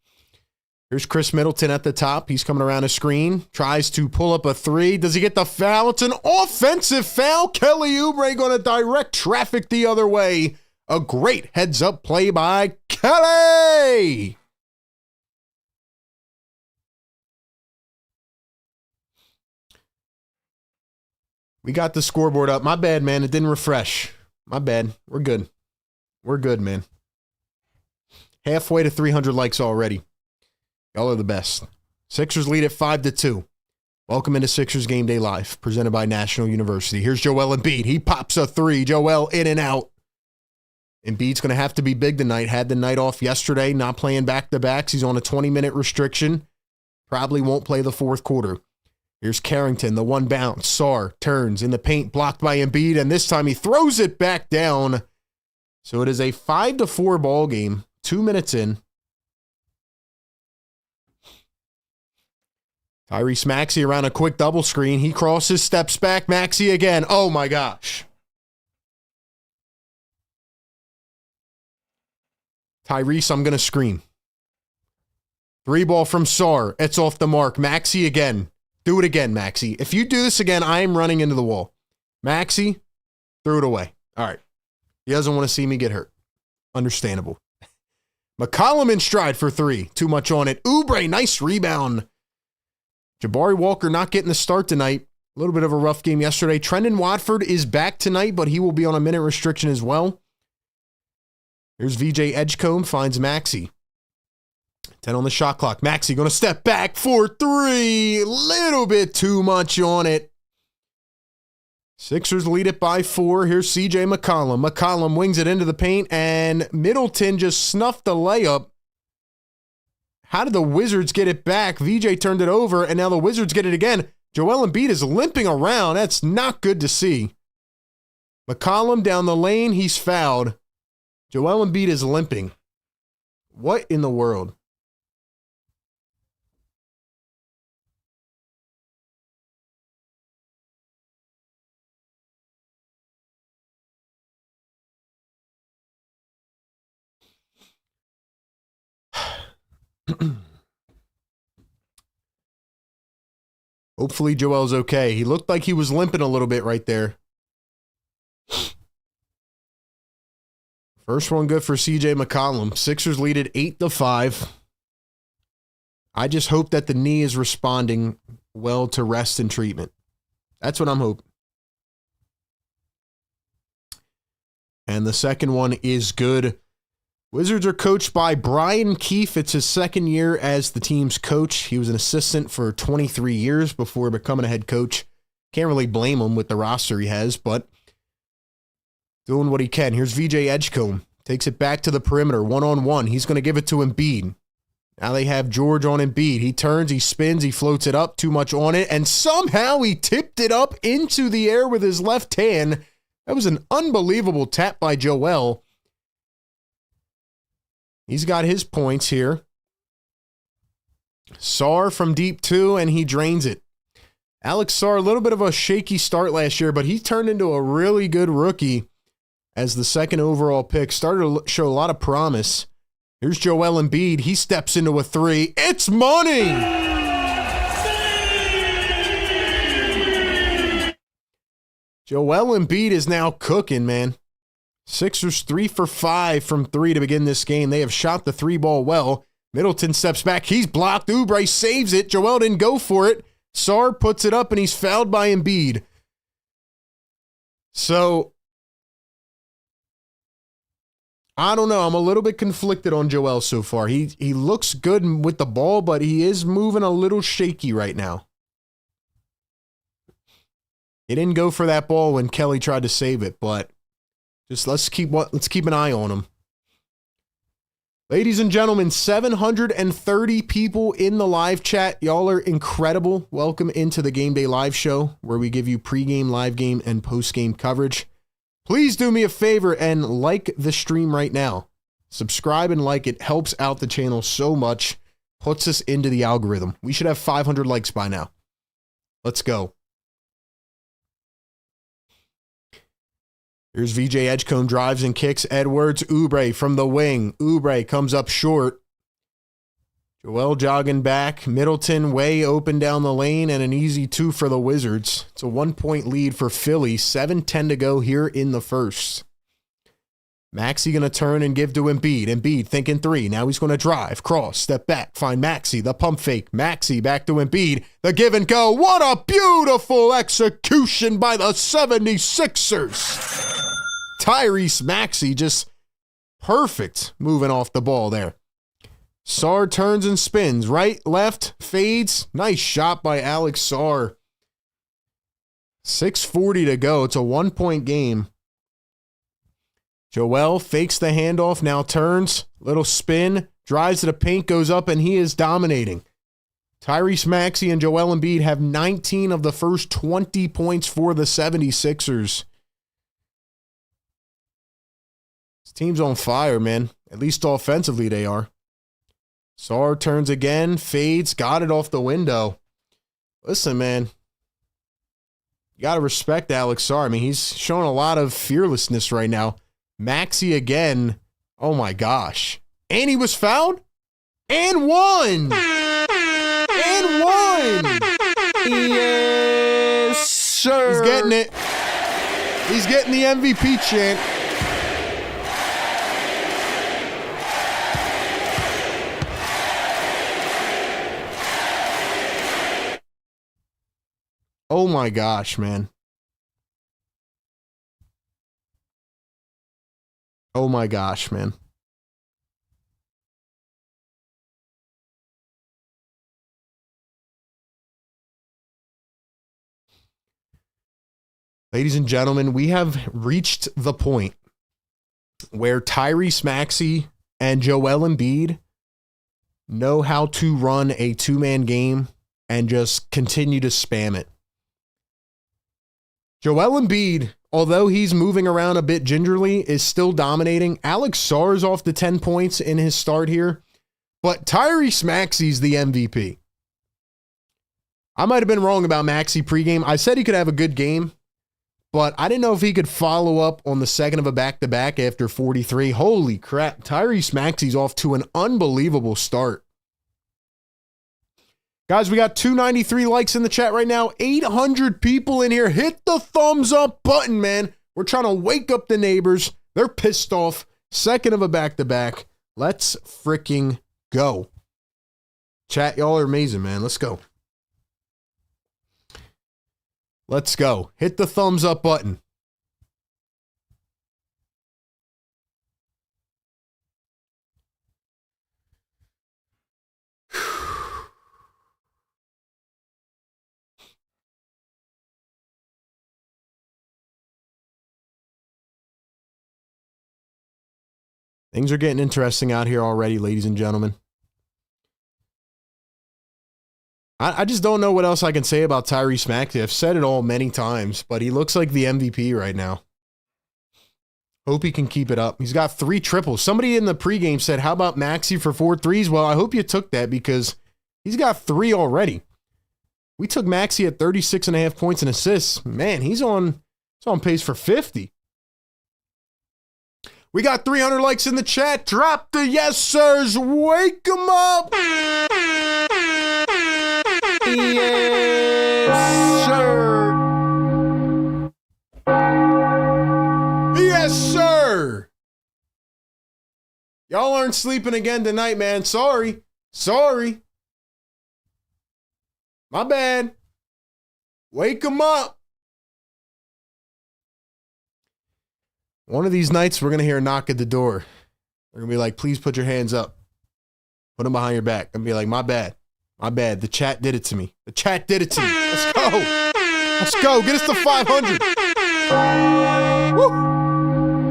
Here's Chris Middleton at the top. He's coming around the screen. Tries to pull up a three. Does he get the foul? It's an offensive foul. Kelly Oubre going to direct traffic the other way. A great heads-up play by Kelly. We got the scoreboard up. My bad, man. It didn't refresh. My bad. We're good. We're good, man. Halfway to 300 likes already. Y'all are the best. Sixers lead at 5-2. Welcome into Sixers Game Day Live, presented by National University. Here's Joel Embiid. He pops a three. Joel in and out. Embiid's going to have to be big tonight. Had the night off yesterday, not playing back-to-backs. He's on a 20-minute restriction. Probably won't play the fourth quarter. Here's Carrington, the one bounce. Sarr turns in the paint, blocked by Embiid, and this time he throws it back down. So it is a 5-4 ball game, 2 minutes in. Tyrese Maxey around a quick double screen. He crosses, steps back. Maxey again. Oh, my gosh. Tyrese, I'm going to scream. Three ball from Sarr. It's off the mark. Maxey again. Do it again, Maxey. If you do this again, I am running into the wall. Maxey, threw it away. All right. He doesn't want to see me get hurt. Understandable. McCollum in stride for three. Too much on it. Oubre, nice rebound. Jabari Walker not getting the start tonight. A little bit of a rough game yesterday. Trendon Watford is back tonight, but he will be on a minute restriction as well. Here's VJ Edgecombe, finds Maxey. 10 on the shot clock. Maxey going to step back for three. Little bit too much on it. Sixers lead it by 4. Here's CJ McCollum. McCollum wings it into the paint, and Middleton just snuffed the layup. How did the Wizards get it back? VJ turned it over, and now the Wizards get it again. Joel Embiid is limping around. That's not good to see. McCollum down the lane. He's fouled. Joel Embiid is limping. What in the world? Hopefully Joel's okay. He looked like he was limping a little bit right there. First one good for CJ McCollum. Sixers lead at 8-5. I just hope that the knee is responding well to rest and treatment. That's what I'm hoping. And the second one is good. Wizards are coached by Brian Keefe. It's his second year as the team's coach. He was an assistant for 23 years before becoming a head coach. Can't really blame him with the roster he has, but doing what he can. Here's VJ Edgecombe. Takes it back to the perimeter, one-on-one. He's going to give it to Embiid. Now they have George on Embiid. He turns, he spins, he floats it up. Too much on it, and somehow he tipped it up into the air with his left hand. That was an unbelievable tap by Joel. He's got his points here. Sarr from deep 2, and he drains it. Alex Sarr, a little bit of a shaky start last year, but he turned into a really good rookie as the second overall pick. Started to show a lot of promise. Here's Joel Embiid. He steps into a three. It's money! Joel Embiid is now cooking, man. Sixers 3 for 5 from 3 to begin this game. They have shot the three ball well. Middleton steps back. He's blocked. Oubre saves it. Joel didn't go for it. Sarr puts it up, and he's fouled by Embiid. So, I don't know. I'm a little bit conflicted on Joel so far. He looks good with the ball, but he is moving a little shaky right now. He didn't go for that ball when Kelly tried to save it, but just let's keep an eye on him. Ladies and gentlemen, 730 people in the live chat. Y'all are incredible. Welcome into the Game Day Live Show, where we give you pregame, live game, and postgame coverage. Please do me a favor and like the stream right now. Subscribe and like it. Helps out the channel so much. Puts us into the algorithm. We should have 500 likes by now. Let's go. Here's VJ Edgecombe, drives and kicks. Edwards, Oubre from the wing. Oubre comes up short. Joel jogging back. Middleton way open down the lane and an easy 2 for the Wizards. It's a 1-point lead for Philly. 7:10 to go here in the first. Maxey going to turn and give to Embiid. Embiid thinking 3. Now he's going to drive, cross, step back, find Maxey. The pump fake. Maxey back to Embiid. The give and go. What a beautiful execution by the 76ers. Tyrese Maxey just perfect moving off the ball there. Sarr turns and spins. Right, left, fades. Nice shot by Alex Sarr. 6:40 to go. It's a 1-point game. Joel fakes the handoff, now turns. Little spin. Drives to the paint, goes up, and he is dominating. Tyrese Maxey and Joel Embiid have 19 of the first 20 points for the 76ers. This team's on fire, man. At least offensively they are. Sarr turns again, fades, got it off the window. Listen, man. You got to respect Alex Sarr. I mean, he's showing a lot of fearlessness right now. Maxey again. Oh, my gosh. And he was fouled? And won! And won! Yes, sir. He's getting it. He's getting the MVP chant. Oh my gosh, man. Oh my gosh, man. Ladies and gentlemen, we have reached the point where Tyrese Maxey and Joel Embiid know how to run a two-man game and just continue to spam it. Joel Embiid, although he's moving around a bit gingerly, is still dominating. Alex Sarr's off the 10 points in his start here, but Tyrese Maxey's the MVP. I might have been wrong about Maxey pregame. I said he could have a good game, but I didn't know if he could follow up on the second of a back-to-back after 43. Holy crap, Tyrese Maxey's off to an unbelievable start. Guys, we got 293 likes in the chat right now. 800 people in here. Hit the thumbs up button, man. We're trying to wake up the neighbors. They're pissed off. Second of a back-to-back. Let's freaking go. Chat, y'all are amazing, man. Let's go. Let's go. Hit the thumbs up button. Things are getting interesting out here already, ladies and gentlemen. I just don't know what else I can say about Tyrese Maxey. I've said it all many times, but he looks like the MVP right now. Hope he can keep it up. He's got 3 triples. Somebody in the pregame said, how about Maxey for 4 threes? Well, I hope you took that because he's got 3 already. We took Maxey at 36.5 points and assists. Man, he's on pace for 50. We got 300 likes in the chat. Drop the yes, sirs. Wake them up. Yes, sir. Yes, sir. Y'all aren't sleeping again tonight, man. Sorry. My bad. Wake them up. One of these nights, we're going to hear a knock at the door. They're going to be like, please put your hands up. Put them behind your back. And be like, my bad. The chat did it to me. Let's go. Get us to 500. Woo.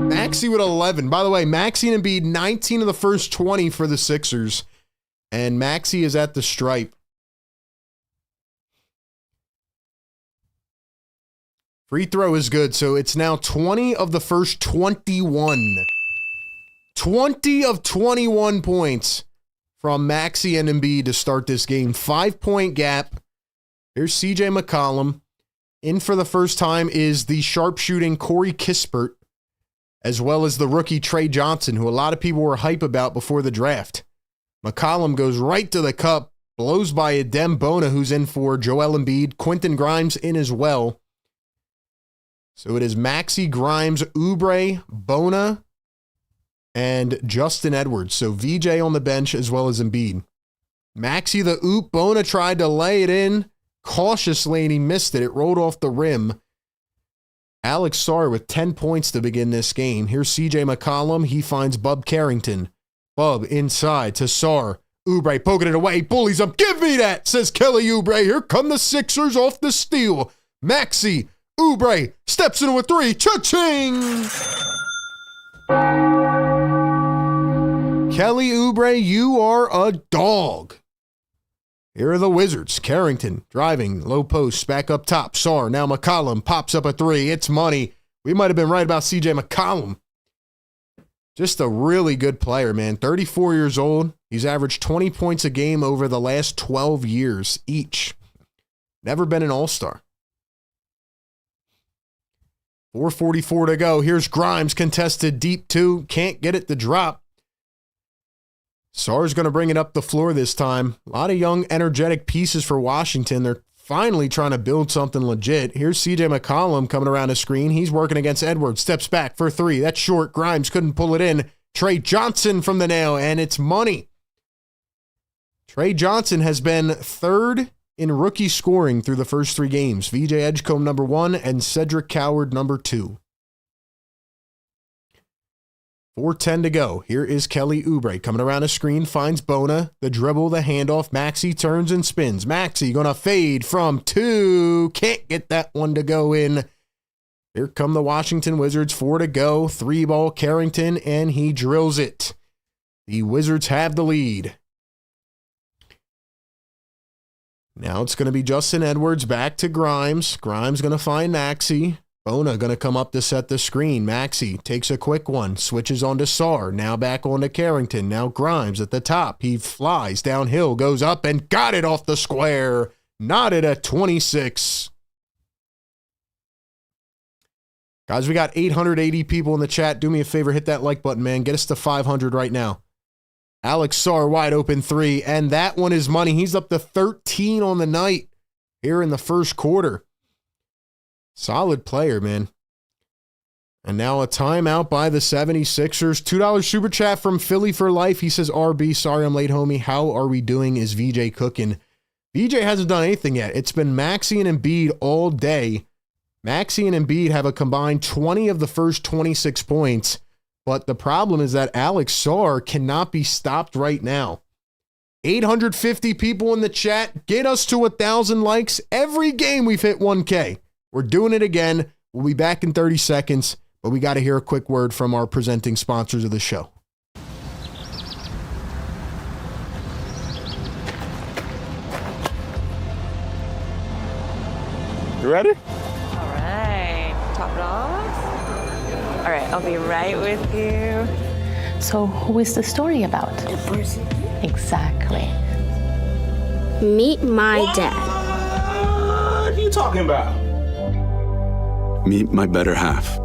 Maxey with 11. By the way, Maxey and Embiid, 19 of the first 20 for the Sixers. And Maxey is at the stripe. Free throw is good, so it's now 20 of the first 21. 20 of 21 points from Maxey and Embiid to start this game. 5-point gap. Here's CJ McCollum. In for the first time is the sharpshooting Corey Kispert. as well as the rookie Trey Johnson, who a lot of people were hype about before the draft. McCollum goes right to the cup, blows by Adem Bona, who's in for Joel Embiid. Quentin Grimes in as well. So it is Maxey, Grimes, Oubre, Bona, and Justin Edwards. So VJ on the bench as well as Embiid. Maxey the oop. Bona tried to lay it in cautiously and he missed it. It rolled off the rim. Alex Sarr with 10 points to begin this game. Here's CJ McCollum. He finds Bub Carrington. Bub inside to Sarr. Oubre poking it away. Bullies up. Give me that, says Kelly Oubre. Here come the Sixers off the steal. Maxey. Oubre steps into a three. Cha-ching! Kelly Oubre, you are a dog. Here are the Wizards. Carrington driving, low post, back up top. Sarr, now McCollum pops up a three. It's money. We might have been right about CJ McCollum. Just a really good player, man. 34 years old. He's averaged 20 points a game over the last 12 years each. Never been an all-star. 4:44 to go. Here's Grimes contested deep two. Can't get it to drop. Sarr's going to bring it up the floor this time. A lot of young, energetic pieces for Washington. They're finally trying to build something legit. Here's CJ McCollum coming around the screen. He's working against Edwards. Steps back for three. That's short. Grimes couldn't pull it in. Trey Johnson from the nail, and it's money. Trey Johnson has been third in rookie scoring through the first three games. VJ Edgecombe number 1 and Cedric Coward number 2. 4:10 to go. Here is Kelly Oubre coming around a screen, finds Bona, the dribble, the handoff. Maxey turns and spins. Maxey gonna fade from 2. Can't get that one to go in. Here come the Washington Wizards. 4 to go. 3-ball Carrington, and he drills it. The Wizards have the lead. Now it's going to be Justin Edwards back to Grimes. Grimes going to find Maxey. Bona going to come up to set the screen. Maxey takes a quick one, switches on to Sarr. Now back on to Carrington. Now Grimes at the top. He flies downhill, goes up, and got it off the square. Knotted at 26. Guys, we got 880 people in the chat. Do me a favor, hit that like button, man. Get us to 500 right now. Alex Sarr, wide open three, and that one is money. He's up to 13 on the night here in the first quarter. Solid player, man. And now a timeout by the 76ers. $2 super chat from Philly for Life. He says, RB, sorry I'm late, homie. How are we doing? Is VJ cooking? VJ hasn't done anything yet. It's been Maxey and Embiid all day. Maxey and Embiid have a combined 20 of the first 26 points. But the problem is that Alex Sarr cannot be stopped right now. 850 people in the chat. Get us to 1,000 likes. Every game we've hit 1K. We're doing it again. We'll be back in 30 seconds, but we got to hear a quick word from our presenting sponsors of the show. You ready? All right. Top it off. All right, I'll be right with you. So who is the story about? The person. Exactly. Meet my dad. What are you talking about? Meet my better half.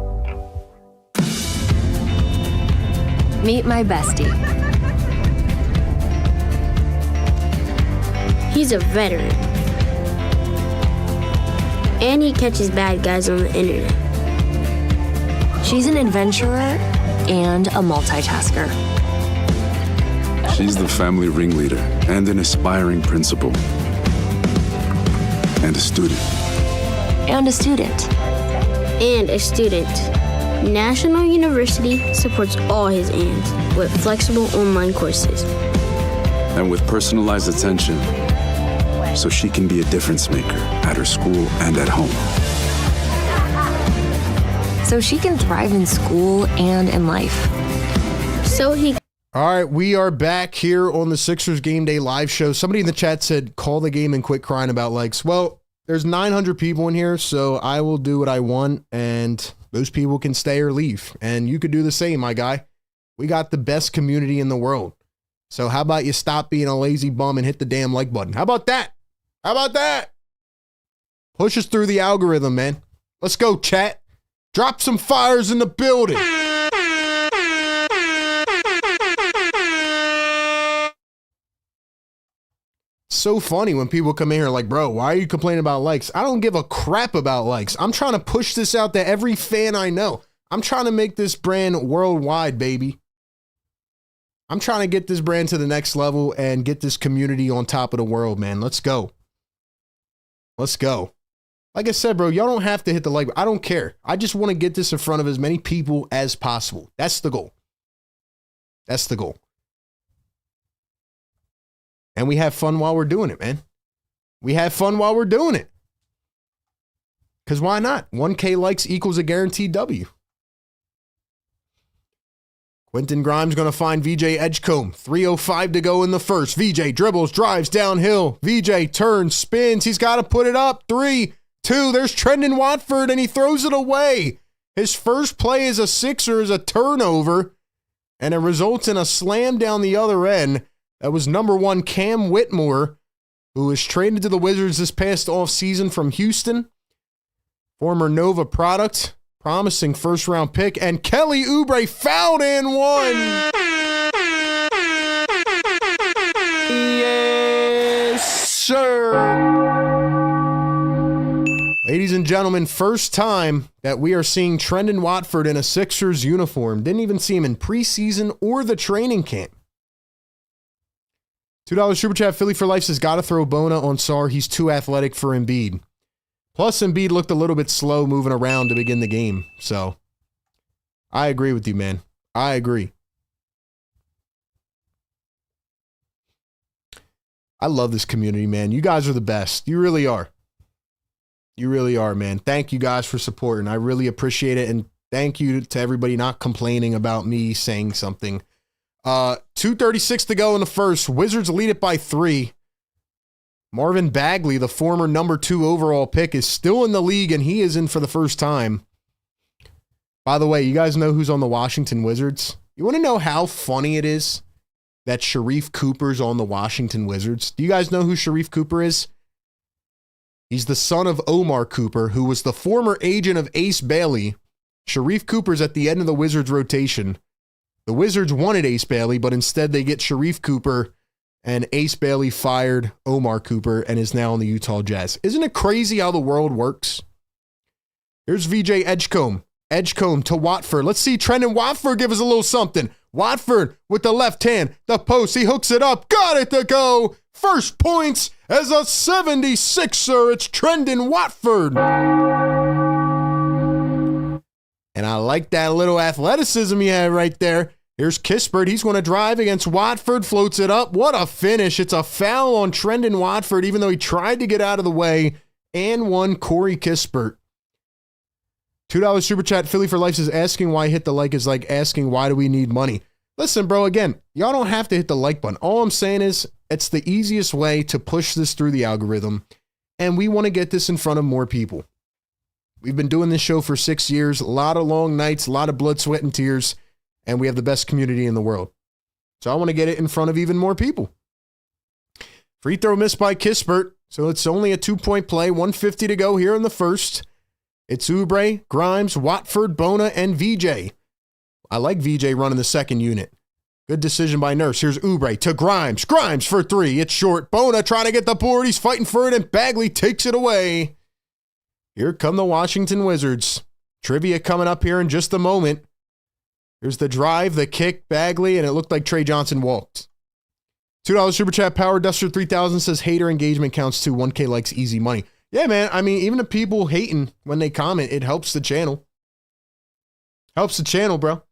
Meet my bestie. He's a veteran. And he catches bad guys on the internet. She's an adventurer and a multitasker. She's the family ringleader and an aspiring principal. And a student. And a student. And a student. National University supports all his ands with flexible online courses. And with personalized attention, so she can be a difference maker at her school and at home. So she can thrive in school and in life. So he... All right, we are back here on the Sixers Game Day live show. Somebody in the chat said, call the game and quit crying about likes. Well, there's 900 people in here, so I will do what I want, and those people can stay or leave. And you could do the same, my guy. We got the best community in the world. So how about you stop being a lazy bum and hit the damn like button? How about that? How about that? Push us through the algorithm, man. Let's go, chat. Drop some fires in the building. so funny when people come in here like, bro, why are you complaining about likes? I don't give a crap about likes. I'm trying to push this out to every fan I know. I'm trying to make this brand worldwide, baby. I'm trying to get this brand to the next level and get this community on top of the world, man. Let's go. Let's go. Like I said, bro, y'all don't have to hit the like. I don't care. I just want to get this in front of as many people as possible. That's the goal. That's the goal. And we have fun while we're doing it, man. We have fun while we're doing it. Because why not? 1K likes equals a guaranteed W. Quentin Grimes going to find VJ Edgecombe. 3:05 to go in the first. VJ dribbles, drives downhill. VJ turns, spins. He's got to put it up. 3, 2. There's Trendon Watford, and he throws it away. His first play as a Sixer is a turnover, and it results in a slam down the other end. That was number 1 Cam Whitmore, who was traded to the Wizards this past offseason from Houston. Former Nova product. Promising first-round pick, and Kelly Oubre fouled and one. Yes, sir. Ladies and gentlemen, first time that we are seeing Trendon Watford in a Sixers uniform. Didn't even see him in preseason or the training camp. $2 Super Chat. Philly for Life says, gotta throw Bona on Sarr. He's too athletic for Embiid. Plus, Embiid looked a little bit slow moving around to begin the game. So, I agree with you, man. I agree. I love this community, man. You guys are the best. You really are. You really are, man. Thank you guys for supporting. I really appreciate it. And thank you to everybody not complaining about me saying something. 2:36 to go in the first. Wizards lead it by 3. Marvin Bagley, the former number 2 overall pick, is still in the league, and he is in for the first time. By the way, you guys know who's on the Washington Wizards? You want to know how funny it is that Sharif Cooper's on the Washington Wizards? Do you guys know who Sharif Cooper is? He's the son of Omar Cooper, who was the former agent of Ace Bailey. Sharif Cooper's at the end of the Wizards rotation. The Wizards wanted Ace Bailey, but instead they get Sharif Cooper, and Ace Bailey fired Omar Cooper and is now on the Utah Jazz. Isn't it crazy how the world works? Here's VJ Edgecombe. Edgecombe to Watford. Let's see Trendon Watford give us a little something. Watford with the left hand. The post. He hooks it up. Got it to go. First points as a 76er. It's Trendon Watford. And I like that little athleticism he had right there. Here's Kispert. He's going to drive against Watford. Floats it up. What a finish. It's a foul on Trendon Watford, even though he tried to get out of the way, and won Corey Kispert. $2 Super Chat. Philly for Life is asking why hit the like is like asking why do we need money. Listen, bro, again, y'all don't have to hit the like button. All I'm saying is it's the easiest way to push this through the algorithm, and we want to get this in front of more people. We've been doing this show for 6 years, a lot of long nights, a lot of blood, sweat, and tears, and we have the best community in the world. So I want to get it in front of even more people. Free throw missed by Kispert, so it's only a 2-point play, 1:50 to go here in the first. It's Oubre, Grimes, Watford, Bona, and VJ. I like VJ running the second unit. Good decision by Nurse. Here's Oubre to Grimes. Grimes for 3. It's short. Bona trying to get the board. He's fighting for it, and Bagley takes it away. Here come the Washington Wizards. Trivia coming up here in just a moment. Here's the drive, the kick, Bagley, and it looked like Trey Johnson walked. $2 Super Chat. Power Duster 3000 says hater engagement counts too. 1K likes easy money. Yeah, man. I mean, even the people hating when they comment, it helps the channel. Helps the channel, bro.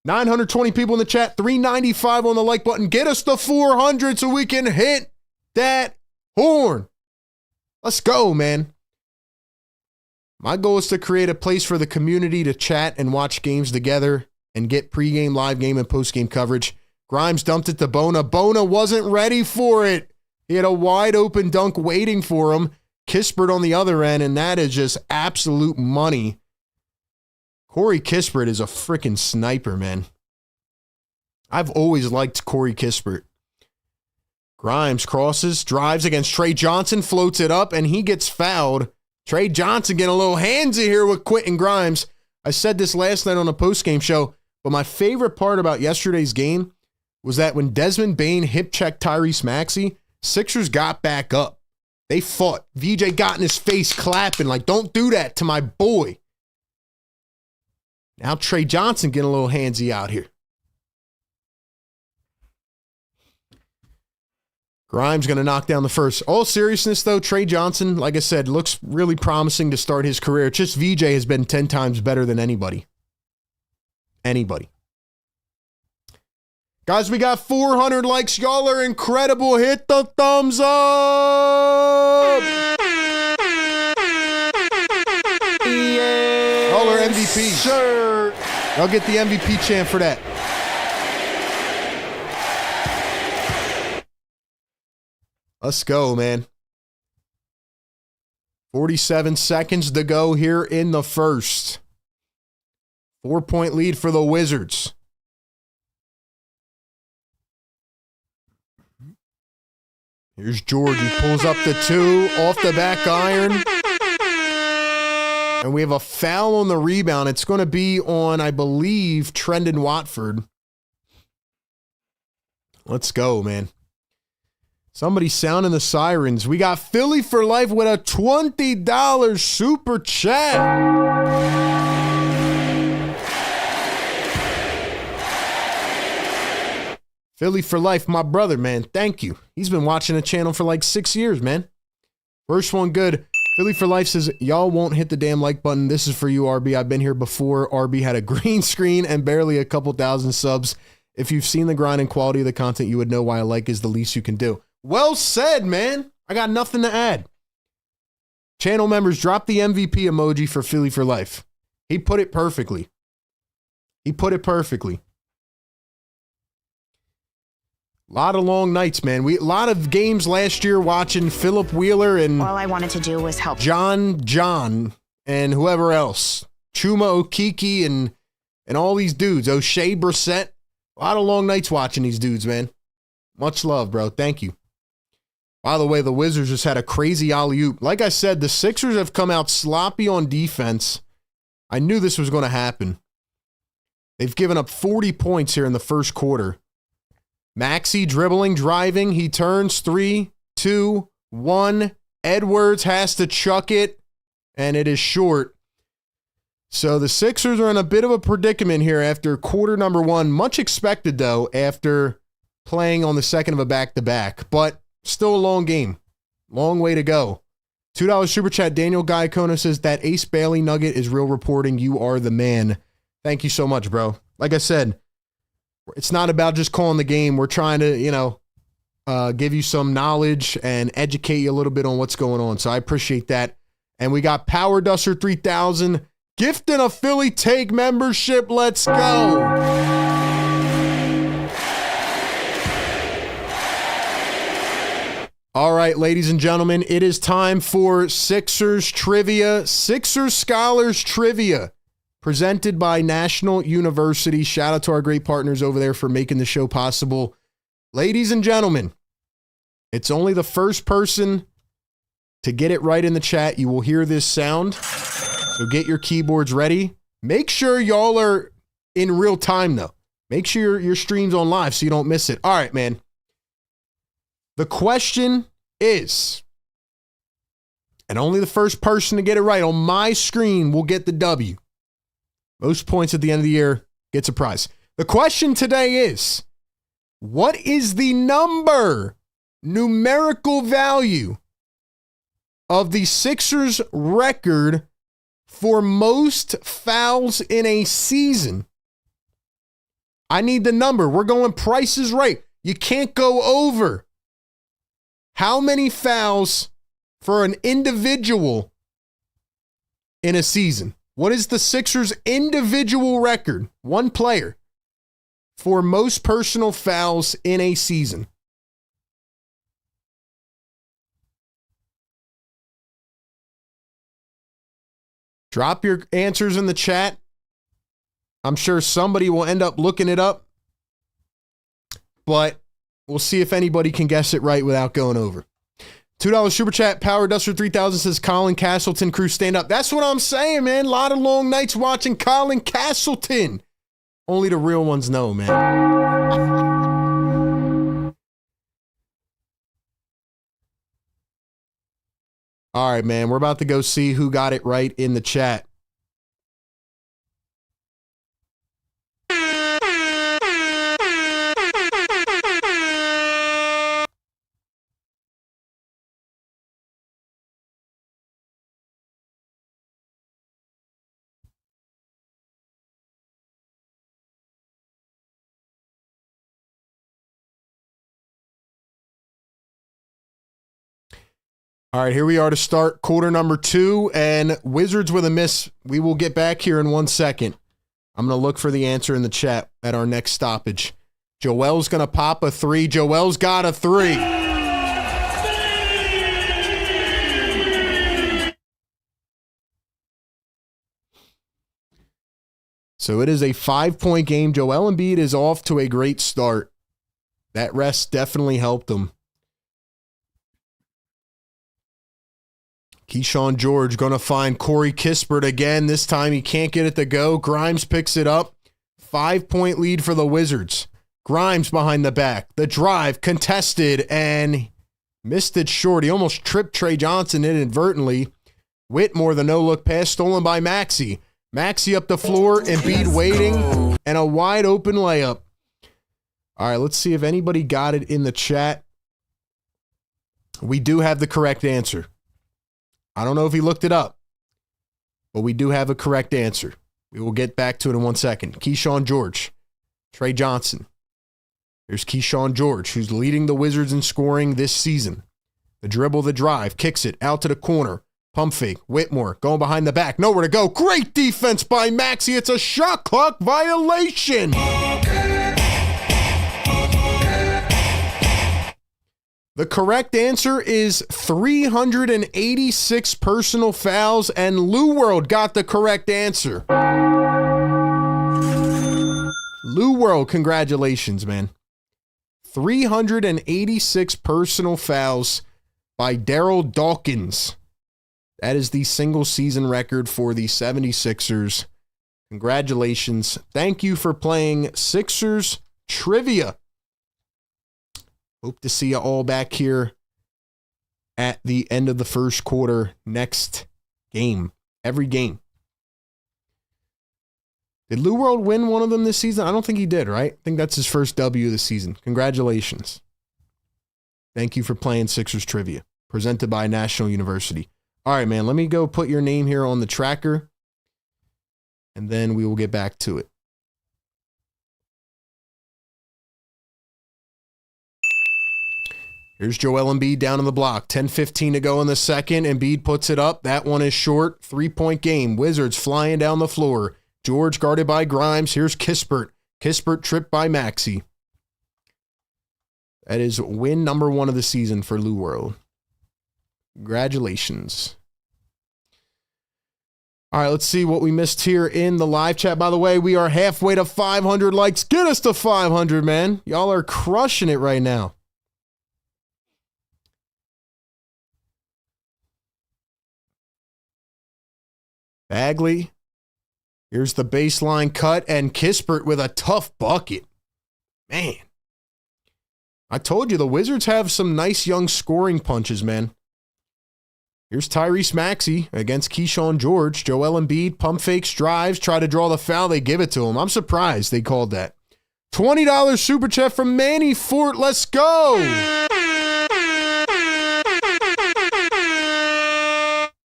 920 people in the chat. 395 on the like button. Get us to 400 so we can hit that horn. Let's go, man. My goal is to create a place for the community to chat and watch games together and get pregame, live game, and postgame coverage. Grimes dumped it to Bona. Bona wasn't ready for it. He had a wide open dunk waiting for him. Kispert on the other end, and that is just absolute money. Corey Kispert is a freaking sniper, man. I've always liked Corey Kispert. Grimes crosses, drives against Trey Johnson, floats it up, and he gets fouled. Trey Johnson getting a little handsy here with Quentin Grimes. I said this last night on a postgame show, but my favorite part about yesterday's game was that when Desmond Bane hip-checked Tyrese Maxey, Sixers got back up. They fought. VJ got in his face clapping like, don't do that to my boy. Now Trey Johnson getting a little handsy out here. Grimes going to knock down the first. All seriousness, though, Trey Johnson, like I said, looks really promising to start his career. It's just VJ has been 10 times better than anybody. Anybody. Guys, we got 400 likes. Y'all are incredible. Hit the thumbs up. Yes, Y'all are MVP. sir. Y'all get the MVP chant for that. Let's go, man. 47 seconds to go here in the first. 4-point lead for the Wizards. Here's George. He pulls up the 2 off the back iron. And we have a foul on the rebound. It's going to be on, I believe, Trendon Watford. Let's go, man. Somebody sounding the sirens. We got Philly for life with a $20 super chat. Philly for life, my brother, man. Thank you. He's been watching the channel for like 6 years, man. First one good. Philly for life says, y'all won't hit the damn like button. This is for you, RB. I've been here before. RB had a green screen and barely a couple thousand subs. If you've seen the grind and quality of the content, you would know why a like is the least you can do. Well said, man. I got nothing to add. Channel members, drop the MVP emoji for Philly for life. He put it perfectly. He put it perfectly. A lot of long nights, man. A lot of games last year watching Philip Wheeler and all I wanted to do was help John and whoever else. Chuma Okiki and all these dudes. O'Shea Brissett. A lot of long nights watching these dudes, man. Much love, bro. Thank you. By the way, the Wizards just had a crazy alley-oop. Like I said, the Sixers have come out sloppy on defense. I knew this was going to happen. They've given up 40 points here in the first quarter. Maxey dribbling, driving. He turns 3, 2, 1. Edwards has to chuck it, and it is short. So the Sixers are in a bit of a predicament here after quarter number 1. Much expected, though, after playing on the second of a back-to-back. But still a long game. Long way to go. $2 super chat. Daniel Gaikona says that Ace Bailey nugget is real reporting. You are the man. Thank you so much, bro. Like I said, it's not about just calling the game. We're trying to, give you some knowledge and educate you a little bit on what's going on. So I appreciate that. And we got Power Duster 3000 gifting a Philly Take membership. Let's go. All right, ladies and gentlemen, it is time for Sixers Trivia, Sixers Scholars Trivia, presented by National University. Shout out to our great partners over there for making the show possible. Ladies and gentlemen, it's only the first person to get it right in the chat. You will hear this sound, so get your keyboards ready. Make sure y'all are in real time, though. Make sure your stream's on live so you don't miss it. All right, man. The question is, and only the first person to get it right on my screen will get the W. Most points at the end of the year gets a prize. The question today is, what is the numerical value of the Sixers record for most fouls in a season? I need the number. We're going Price is Right. You can't go over. How many fouls for an individual in a season? What is the Sixers' individual record, one player, for most personal fouls in a season? Drop your answers in the chat. I'm sure somebody will end up looking it up, but we'll see if anybody can guess it right without going over. $2 super chat. Power Duster 3000 says Colin Castleton crew stand up. That's what I'm saying, man. A lot of long nights watching Colin Castleton. Only the real ones know, man. All right, man. We're about to go see who got it right in the chat. All right, here we are to start quarter number 2, and Wizards with a miss. We will get back here in 1 second. I'm going to look for the answer in the chat at our next stoppage. Joel's going to pop a 3. Joel's got a 3. So it is a 5-point game. Joel Embiid is off to a great start. That rest definitely helped him. Keyshawn George going to find Corey Kispert again. This time he can't get it to go. Grimes picks it up. 5-point lead for the Wizards. Grimes behind the back. The drive contested and missed it short. He almost tripped Trey Johnson inadvertently. Whitmore, the no-look pass stolen by Maxey. Maxey up the floor, Embiid waiting, and a wide open layup. All right, let's see if anybody got it in the chat. We do have the correct answer. I don't know if he looked it up, but we do have a correct answer. We will get back to it in 1 second. Keyshawn George, Trey Johnson. Here's Keyshawn George, who's leading the Wizards in scoring this season. The dribble, the drive, kicks it out to the corner. Pump fake, Whitmore going behind the back. Nowhere to go. Great defense by Maxey. It's a shot clock violation. The correct answer is 386 personal fouls, and Lou World got the correct answer. Lou World, congratulations, man. 386 personal fouls by Daryl Dawkins. That is the single season record for the 76ers. Congratulations. Thank you for playing Sixers Trivia. Hope to see you all back here at the end of the first quarter next game. Every game. Did Lou World win one of them this season? I don't think he did, right? I think that's his first W of the season. Congratulations. Thank you for playing Sixers Trivia. Presented by National University. All right, man, let me go put your name here on the tracker, and then we will get back to it. Here's Joel Embiid down on the block. 10:15 to go in the second. Embiid puts it up. That one is short. 3-point game. Wizards flying down the floor. George guarded by Grimes. Here's Kispert. Kispert tripped by Maxey. That is win number 1 of the season for Lou World. Congratulations. All right, let's see what we missed here in the live chat. By the way, we are halfway to 500 likes. Get us to 500, man. Y'all are crushing it right now. Bagley. Here's the baseline cut, and Kispert with a tough bucket. Man. I told you, the Wizards have some nice young scoring punches, man. Here's Tyrese Maxey against Keyshawn George. Joel Embiid, pump fakes, drives, try to draw the foul. They give it to him. I'm surprised they called that. $20 super chat from Manny Fort. Let's go.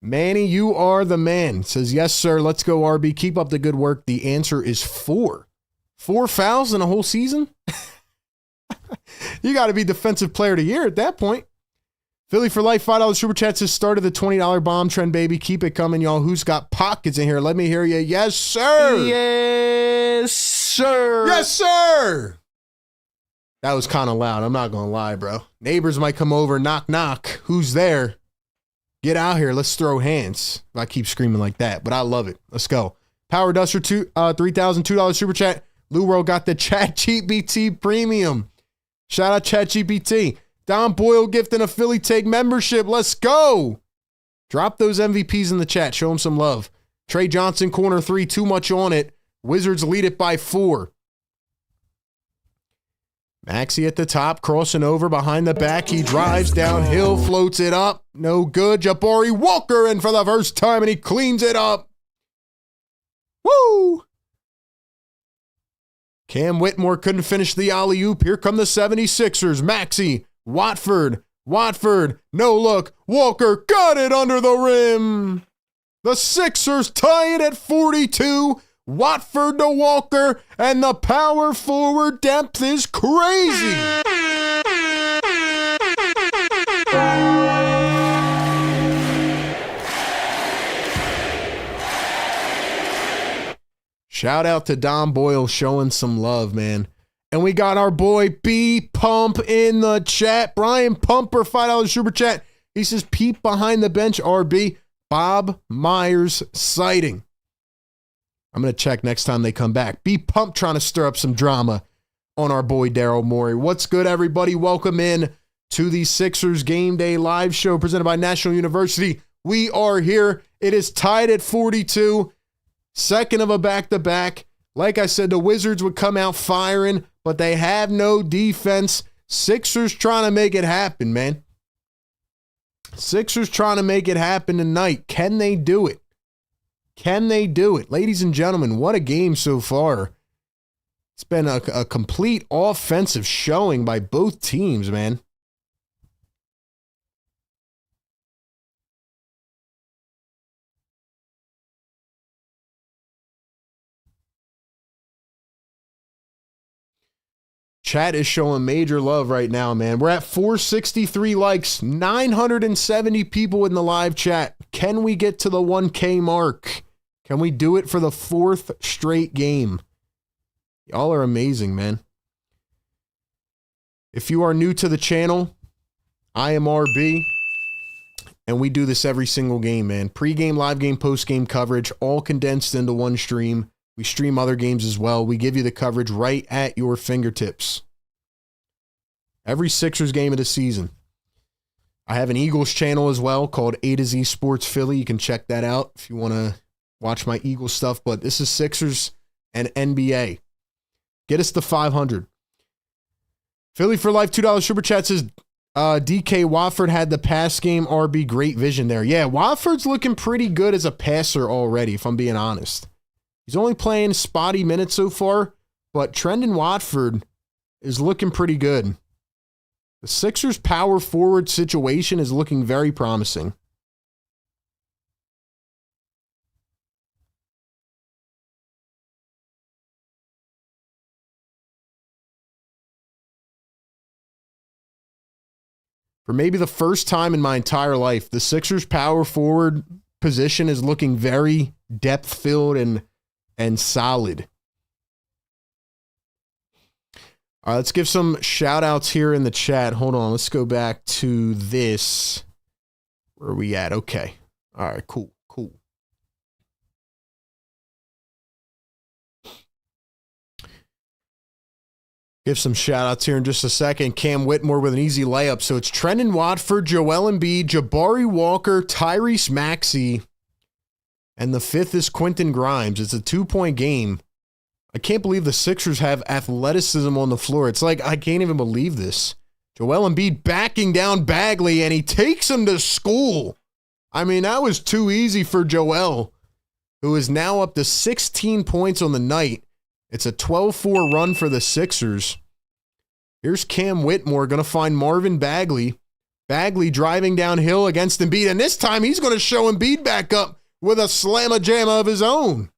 Manny, you are the man. Says, yes, sir. Let's go, RB. Keep up the good work. The answer is 4. 4 fouls in a whole season? You got to be defensive player of the year at that point. Philly for life, $5 super chats has started the $20 bomb trend, baby. Keep it coming, y'all. Who's got pockets in here? Let me hear you. Yes, sir. Yes, sir. Yes, sir. That was kind of loud. I'm not going to lie, bro. Neighbors might come over. Knock, knock. Who's there? Get out here. Let's throw hands. I keep screaming like that, but I love it. Let's go. Power Duster, $3,002 super chat. Lou World got the ChatGPT premium. Shout out ChatGPT. Don Boyle gifting a Philly Take membership. Let's go. Drop those MVPs in the chat. Show them some love. Trey Johnson, corner 3, too much on it. Wizards lead it by 4. Maxey at the top, crossing over behind the back. He drives downhill, floats it up. No good. Jabari Walker in for the first time, and he cleans it up. Woo! Cam Whitmore couldn't finish the alley-oop. Here come the 76ers. Maxey, Watford, no look. Walker got it under the rim. The Sixers tie it at 42. Watford to Walker, and the power forward depth is crazy. Shout out to Don Boyle showing some love, man. And we got our boy B Pump in the chat. Brian Pumper, $5 super chat. He says, peep behind the bench, RB. Bob Myers sighting. I'm going to check next time they come back. B Pump trying to stir up some drama on our boy Daryl Morey. What's good, everybody? Welcome in to the Sixers Game Day live show presented by National University. We are here. It is tied at 42. Second of a back-to-back. Like I said, the Wizards would come out firing, but they have no defense. Sixers trying to make it happen, man. Sixers trying to make it happen tonight. Can they do it? Can they do it? Ladies and gentlemen, what a game so far. It's been a complete offensive showing by both teams, man. Chat is showing major love right now, man. We're at 463 likes, 970 people in the live chat. Can we get to the 1K mark? Can we do it for the fourth straight game? Y'all are amazing, man. If you are new to the channel, I am RB, and we do this every single game, man. Pre-game, live game, post-game coverage, all condensed into one stream. We stream other games as well. We give you the coverage right at your fingertips. Every Sixers game of the season. I have an Eagles channel as well called A to Z Sports Philly. You can check that out if you want to watch my Eagles stuff. But this is Sixers and NBA. Get us to 500. Philly for Life, $2 super chat says, DK Watford had the pass game. RB, great vision there. Yeah, Watford's looking pretty good as a passer already, if I'm being honest. He's only playing spotty minutes so far, but Trendon Watford is looking pretty good. The Sixers' power forward situation is looking very promising. For maybe the first time in my entire life, the Sixers' power forward position is looking very depth-filled and solid. All right, let's give some shout-outs here in the chat. Hold on, let's go back to this. Where are we at? Okay. All right, cool. Give some shout-outs here in just a second. Cam Whitmore with an easy layup. So it's Trendon Watford, Joel Embiid, Jabari Walker, Tyrese Maxey, and the fifth is Quentin Grimes. It's a 2-point game. I can't believe the Sixers have athleticism on the floor. It's like, I can't even believe this. Joel Embiid backing down Bagley, and he takes him to school. I mean, that was too easy for Joel, who is now up to 16 points on the night. It's a 12-4 run for the Sixers. Here's Cam Whitmore going to find Marvin Bagley. Bagley driving downhill against Embiid, and this time he's going to show Embiid back up with a slamma-jamma of his own.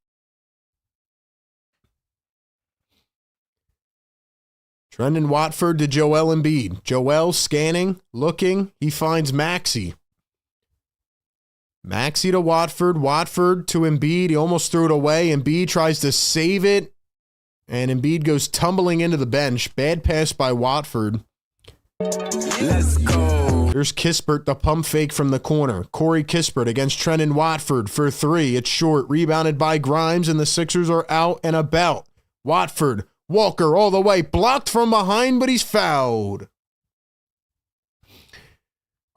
Trendon Watford to Joel Embiid. Joel scanning, looking. He finds Maxey. Maxey to Watford. Watford to Embiid. He almost threw it away. Embiid tries to save it. And Embiid goes tumbling into the bench. Bad pass by Watford. Let's go. There's Kispert, the pump fake from the corner. Corey Kispert against Trendon Watford for three. It's short. Rebounded by Grimes, and the Sixers are out and about. Watford. Walker all the way. Blocked from behind, but he's fouled.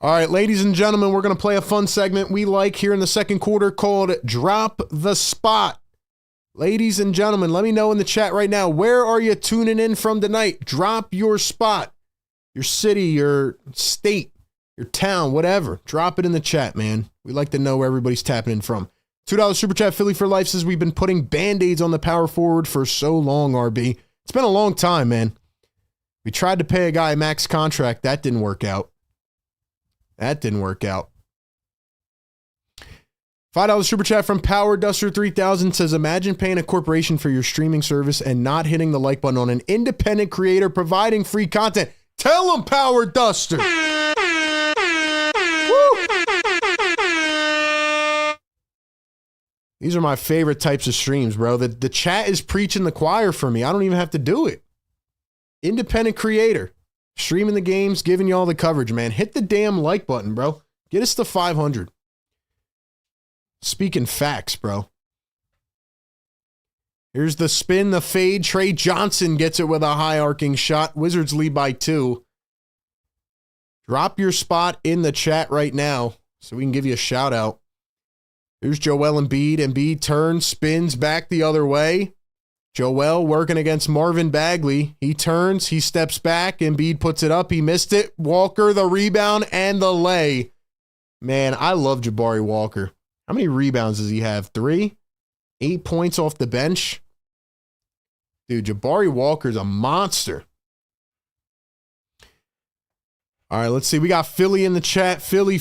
All right, ladies and gentlemen, we're going to play a fun segment we like here in the second quarter called Drop the Spot. Ladies and gentlemen, let me know in the chat right now, where are you tuning in from tonight? Drop your spot, your city, your state, your town, whatever. Drop it in the chat, man. We like to know where everybody's tapping in from. $2 Super Chat Philly for Life says, we've been putting Band-Aids on the power forward for so long, RB. It's been a long time, man. We tried to pay a guy a max contract. That didn't work out. That didn't work out. $5 Super Chat from Power Duster 3000 says, imagine paying a corporation for your streaming service and not hitting the like button on an independent creator providing free content. Tell them, Power Duster. Woo! These are my favorite types of streams, bro. The chat is preaching the choir for me. I don't even have to do it. Independent creator. Streaming the games, giving you all the coverage, man. Hit the damn like button, bro. Get us to 500. Speaking facts, bro. Here's the spin, the fade. Trey Johnson gets it with a high arcing shot. Wizards lead by 2. Drop your spot in the chat right now so we can give you a shout out. Here's Joel Embiid. Embiid turns, spins back the other way. Joel working against Marvin Bagley. He turns, he steps back. Embiid puts it up. He missed it. Walker, the rebound and the lay. Man, I love Jabari Walker. How many rebounds does he have? 3? 8 points off the bench. Dude, Jabari Walker's a monster. All right, let's see. We got Philly in the chat. Philly,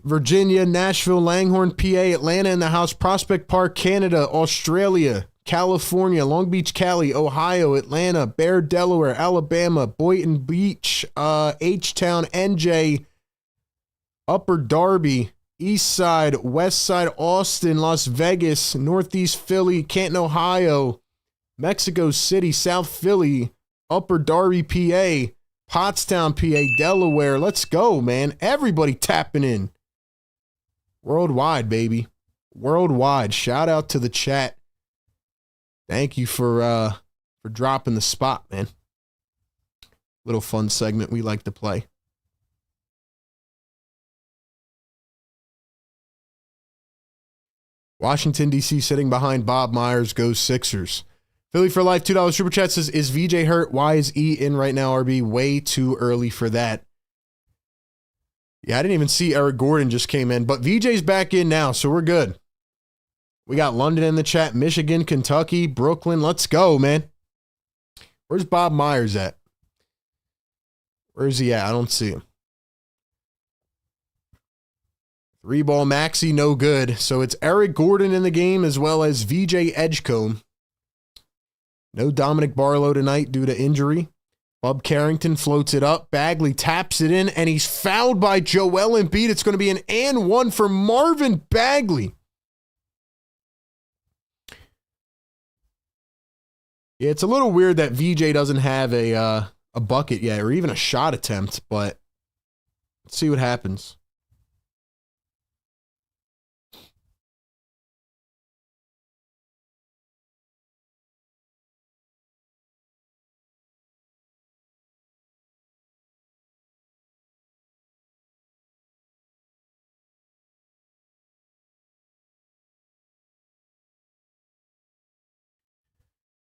Virginia, Nashville, Langhorne, PA, Atlanta in the house, Prospect Park, Canada, Australia, California, Long Beach, Cali, Ohio, Atlanta, Bear, Delaware, Alabama, Boynton Beach, H-Town, NJ, Upper Darby, East Side, West Side, Austin, Las Vegas, Northeast Philly, Canton, Ohio, Mexico City, South Philly, Upper Darby, PA, Pottstown, PA, Delaware. Let's go, man. Everybody tapping in. Worldwide, baby. Worldwide. Shout out to the chat. Thank you for dropping the spot, man. Little fun segment we like to play. Washington, D.C. sitting behind Bob Myers. Goes Sixers. Philly for Life, $2 Super Chat says, is VJ hurt? Why is E in right now, RB? Way too early for that. Yeah, I didn't even see Eric Gordon just came in, but VJ's back in now, so we're good. We got London in the chat, Michigan, Kentucky, Brooklyn. Let's go, man. Where's Bob Myers at? Where's he at? I don't see him. 3-ball maxi, no good. So it's Eric Gordon in the game as well as VJ Edgecombe. No Dominic Barlow tonight due to injury. Bub Carrington floats it up. Bagley taps it in, and he's fouled by Joel Embiid. It's going to be an and one for Marvin Bagley. Yeah, it's a little weird that VJ doesn't have a bucket yet or even a shot attempt, but let's see what happens.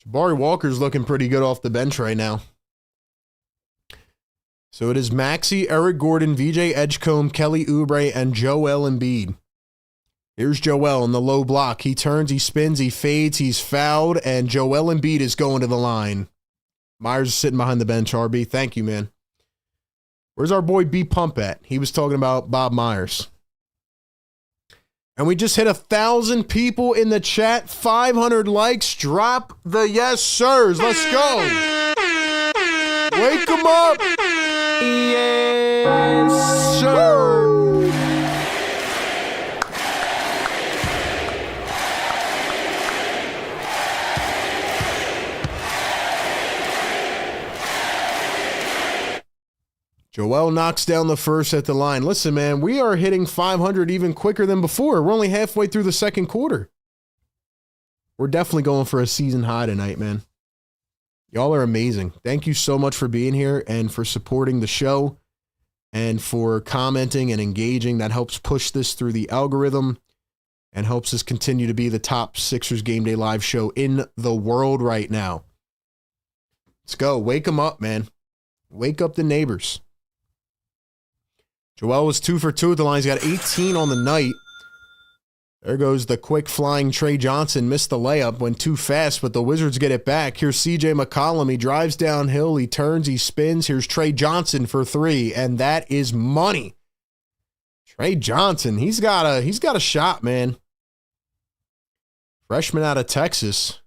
Jabari Walker's looking pretty good off the bench right now. So it is Maxey, Eric Gordon, VJ Edgecombe, Kelly Oubre, and Joel Embiid. Here's Joel in the low block. He turns, he spins, he fades, he's fouled, and Joel Embiid is going to the line. Myers is sitting behind the bench, RB. Thank you, man. Where's our boy B Pump at? He was talking about Bob Myers. And we just hit 1,000 people in the chat. 500 likes. Drop the yes, sirs. Let's go. Wake them up. Yes, sir. Joel knocks down the first at the line. Listen, man, we are hitting 500 even quicker than before. We're only halfway through the second quarter. We're definitely going for a season high tonight, man. Y'all are amazing. Thank you so much for being here and for supporting the show and for commenting and engaging. That helps push this through the algorithm. and helps us continue to be the top Sixers Game Day Live show in the world right now. Let's go. Wake them up, man. Wake up the neighbors. Joel was 2 for 2 at the line. He's got 18 on the night. There goes the quick flying Trey Johnson. Missed the layup, went too fast, but the Wizards get it back. Here's CJ McCollum. He drives downhill. He turns. He spins. Here's Trey Johnson for 3, and that is money. Trey Johnson, he's got a shot, man. Freshman out of Texas,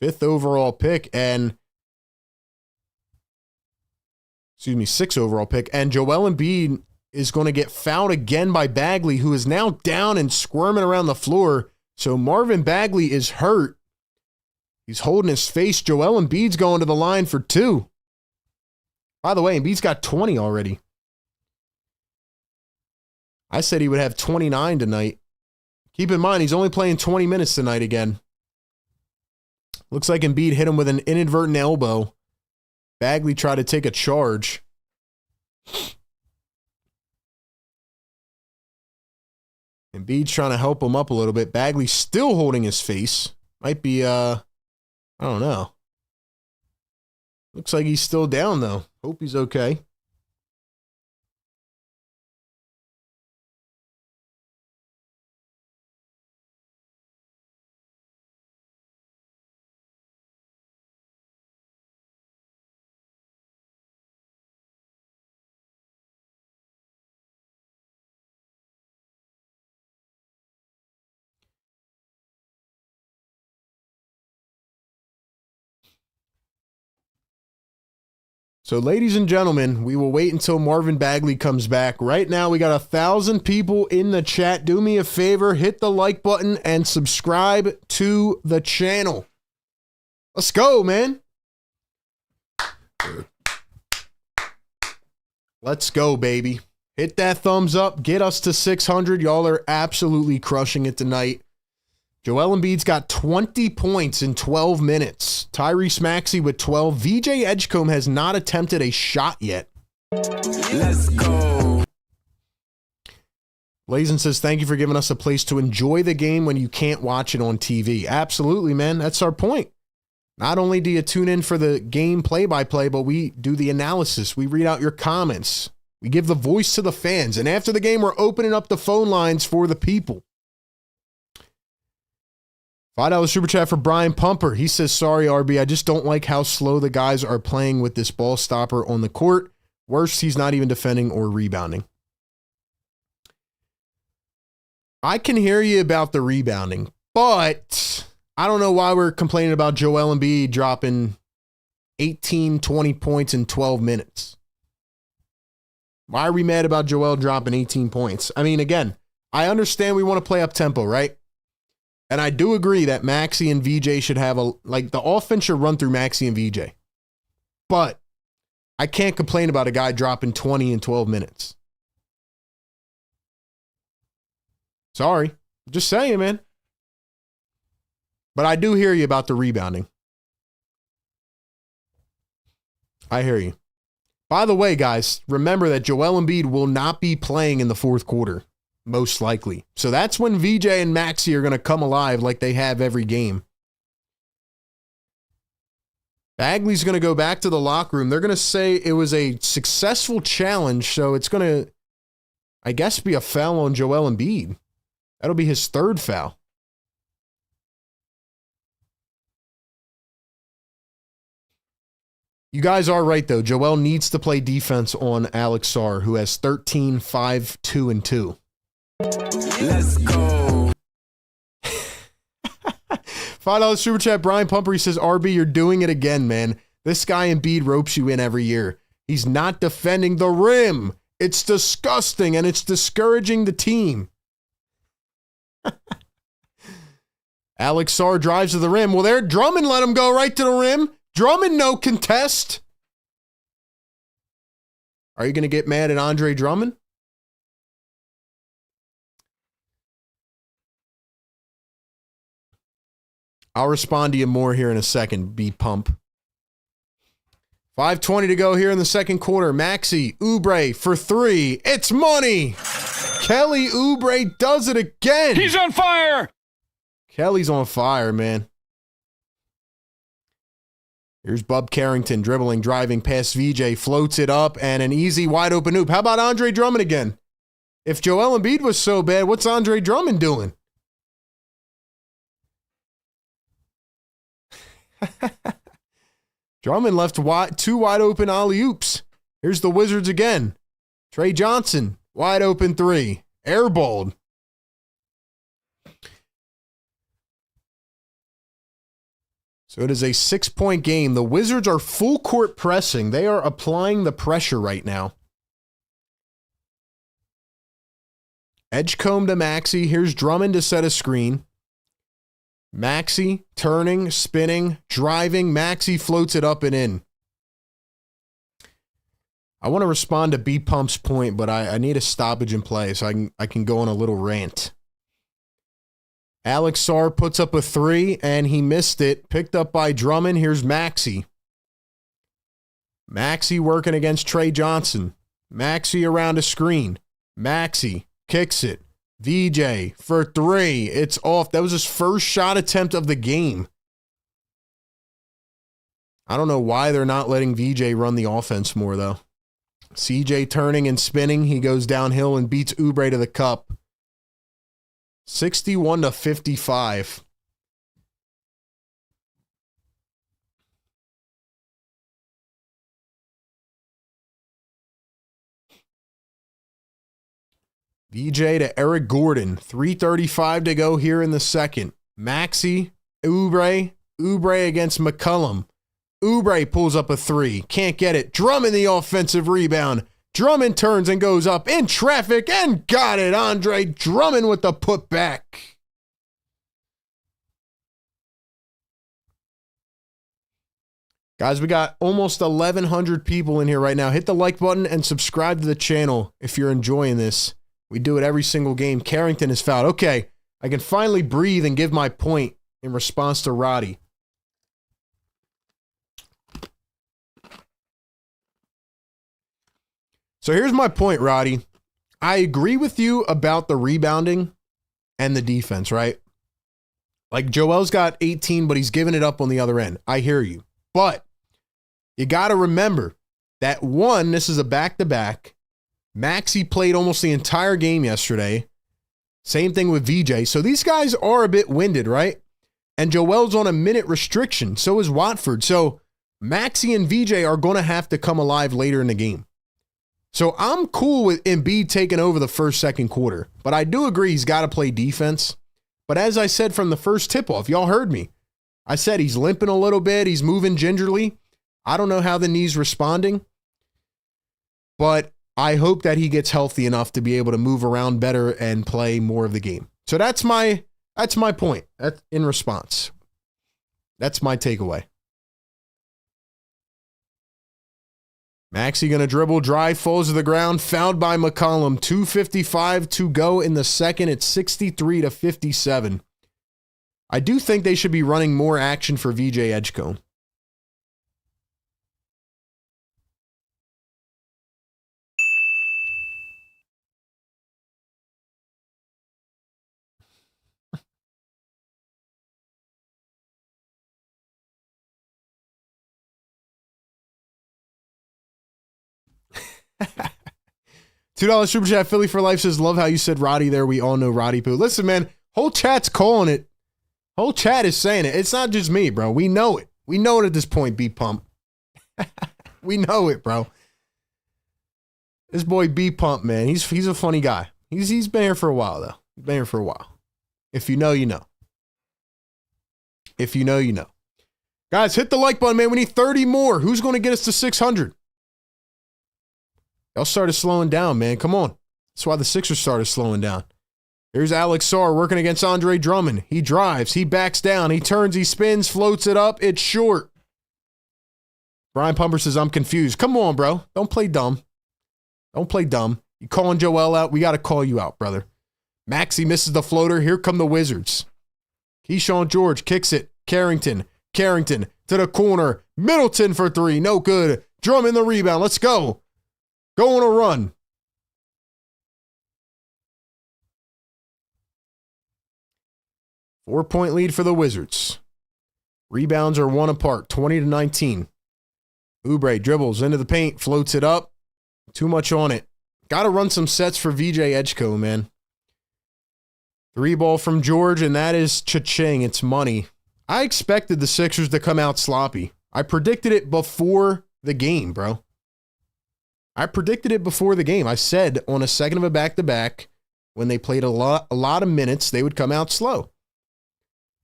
5th overall pick, and 6th overall pick. And Joel Embiid is going to get fouled again by Bagley, who is now down and squirming around the floor. So Marvin Bagley is hurt. He's holding his face. Joel Embiid's going to the line for 2. By the way, Embiid's got 20 already. I said he would have 29 tonight. Keep in mind, he's only playing 20 minutes tonight again. Looks like Embiid hit him with an inadvertent elbow. Bagley tried to take a charge. Embiid's trying to help him up a little bit. Bagley still holding his face. Might be, I don't know. Looks like he's still down, though. Hope he's okay. So, ladies and gentlemen, we will wait until Marvin Bagley comes back. Right now, we got 1,000 people in the chat. Do me a favor, hit the like button and subscribe to the channel. Let's go, man. Let's go, baby. Hit that thumbs up. Get us to 600. Y'all are absolutely crushing it tonight. Joel Embiid's got 20 points in 12 minutes. Tyrese Maxey with 12. VJ Edgecombe has not attempted a shot yet. Let's go. Blazin says, thank you for giving us a place to enjoy the game when you can't watch it on TV. Absolutely, man. That's our point. Not only do you tune in for the game play-by-play, but we do the analysis. We read out your comments. We give the voice to the fans. And after the game, we're opening up the phone lines for the people. $5 super chat for Brian Pumper. He says, sorry, RB, I just don't like how slow the guys are playing with this ball stopper on the court. Worse, he's not even defending or rebounding. I can hear you about the rebounding, but I don't know why we're complaining about Joel Embiid dropping 18, 20 points in 12 minutes. Why are we mad about Joel dropping 18 points? I mean, again, I understand we want to play up tempo, right? And I do agree that Maxey and VJ should have the offense should run through Maxey and VJ. But I can't complain about a guy dropping 20 in 12 minutes. Sorry. Just saying, man. But I do hear you about the rebounding. I hear you. By the way, guys, remember that Joel Embiid will not be playing in the fourth quarter. Most likely. So that's when VJ and Maxey are going to come alive like they have every game. Bagley's going to go back to the locker room. They're going to say it was a successful challenge, so it's going to, I guess, be a foul on Joel Embiid. That'll be his 3rd foul. You guys are right, though. Joel needs to play defense on Alex Sarr, who has 13, 5, 2, and 2. Let's go. $5 super chat. Brian Pumper, he says, RB, you're doing it again, man. This guy Embiid ropes you in every year. He's not defending the rim. It's disgusting, and it's discouraging the team. Alex Sarr drives to the rim. Well, there, Drummond let him go right to the rim. Drummond, no contest. Are you going to get mad at Andre Drummond? I'll respond to you more here in a second, B-Pump. 5:20 to go here in the second quarter. Maxey, Oubre for 3. It's money. Kelly Oubre does it again. He's on fire. Kelly's on fire, man. Here's Bub Carrington dribbling, driving past VJ, floats it up, and an easy wide open oop. How about Andre Drummond again? If Joel Embiid was so bad, what's Andre Drummond doing? Drummond left two wide open alley-oops. Here's the Wizards again. Trey Johnson, wide open three. Airballed. So it is a 6-point game. The Wizards are full court pressing. They are applying the pressure right now. Edgecombe to Maxey. Here's Drummond to set a screen. Maxey turning, spinning, driving. Maxey floats it up and in. I want to respond to B Pump's point, but I need a stoppage in play so I can go on a little rant. Alex Sarr puts up a three, and he missed it. Picked up by Drummond. Here's Maxey. Maxey working against Trey Johnson. Maxey around a screen. Maxey kicks it. VJ for three. It's off. That was his first shot attempt of the game. I don't know why they're not letting VJ run the offense more, though. CJ turning and spinning. He goes downhill and beats Oubre to the cup. 61-55. VJ to Eric Gordon. 3:35 to go here in the second. Maxey, Oubre against McCollum. Oubre pulls up a three. Can't get it. Drummond the offensive rebound. Drummond turns and goes up in traffic and got it. Andre Drummond with the putback. Guys, we got almost 1,100 people in here right now. Hit the like button and subscribe to the channel if you're enjoying this. We do it every single game. Carrington is fouled. Okay, I can finally breathe and give my point in response to Roddy. So here's my point, Roddy. I agree with you about the rebounding and the defense, right? Like Joel's got 18, but he's giving it up on the other end. I hear you. But you got to remember that one, this is a back-to-back. Maxey played almost the entire game yesterday. Same thing with VJ. So these guys are a bit winded, right? And Joel's on a minute restriction. So is Watford. So Maxey and VJ are going to have to come alive later in the game. So I'm cool with Embiid taking over the first, second quarter. But I do agree he's got to play defense. But as I said from the first tip-off, y'all heard me. I said he's limping a little bit. He's moving gingerly. I don't know how the knee's responding. But I hope that he gets healthy enough to be able to move around better and play more of the game. So that's my point in response. That's my takeaway. Maxey going to dribble, drive, falls to the ground, fouled by McCollum. 2:55 to go in the second. It's 63-57. I do think they should be running more action for VJ Edgecombe. $2 super chat. Philly for life says, love how you said Roddy there. We all know Roddy Poo. Listen, man, whole chat's calling it. Whole chat is saying it. It's not just me, bro. We know it. We know it at this point, B Pump. We know it, bro. This boy B Pump, man, he's a funny guy. He's been here for a while, though. He's been here for a while. If you know, you know. If you know, you know. Guys, hit the like button, man. We need 30 more. Who's going to get us to 600? Y'all started slowing down, man. Come on. That's why the Sixers started slowing down. Here's Alex Sarr working against Andre Drummond. He drives. He backs down. He turns. He spins. Floats it up. It's short. Brian Pumper says, I'm confused. Come on, bro. Don't play dumb. Don't play dumb. You calling Joel out? We got to call you out, brother. Maxey misses the floater. Here come the Wizards. Keyshawn George kicks it. Carrington to the corner. Middleton for three. No good. Drummond the rebound. Let's go. Go on a run. 4-point lead for the Wizards. Rebounds are 1 apart, 20-19. Oubre dribbles into the paint, floats it up. Too much on it. Got to run some sets for VJ Edgecombe, man. 3-ball from George, and that is cha-ching. It's money. I expected the Sixers to come out sloppy. I predicted it before the game, bro. I predicted it before the game. I said on a second of a back-to-back, when they played a lot of minutes, they would come out slow.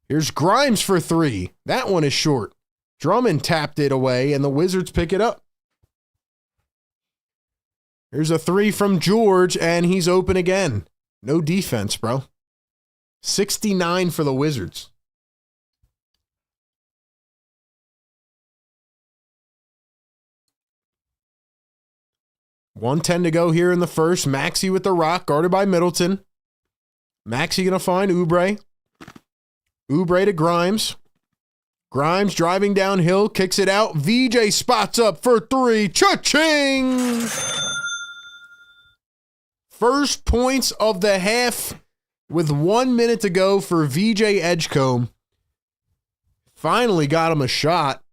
Here's Grimes for 3. That one is short. Drummond tapped it away, and the Wizards pick it up. Here's a 3 from George, and he's open again. No defense, bro. 69 for the Wizards. .110 to go here in the first. Maxey with the rock, guarded by Middleton. Maxey going to find Oubre. Oubre to Grimes. Grimes driving downhill, kicks it out. VJ spots up for 3. Cha-ching! First points of the half with 1 minute to go for VJ Edgecombe. Finally got him a shot.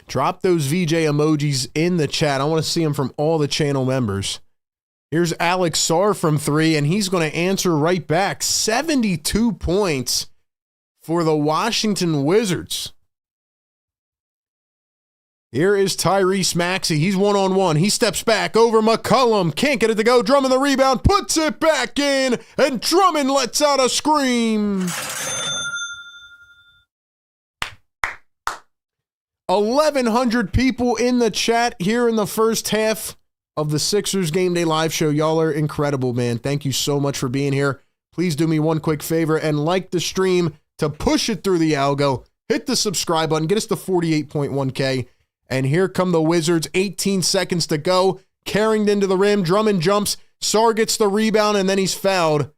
Drop those VJ emojis in the chat. I want to see them from all the channel members. Here's Alex Sarr from 3, and he's going to answer right back. 72 points for the Washington Wizards. Here is Tyrese Maxey. He's one-on-one. He steps back over McCollum. Can't get it to go. Drummond the rebound. Puts it back in. And Drummond lets out a scream. 1,100 people in the chat here in the first half of the Sixers Game Day Live Show. Y'all are incredible, man. Thank you so much for being here. Please do me one quick favor and like the stream to push it through the algo. Hit the subscribe button. Get us to 48.1K. And here come the Wizards. 18 seconds to go. Carrington to the rim. Drummond jumps. Sarr gets the rebound, and then he's fouled.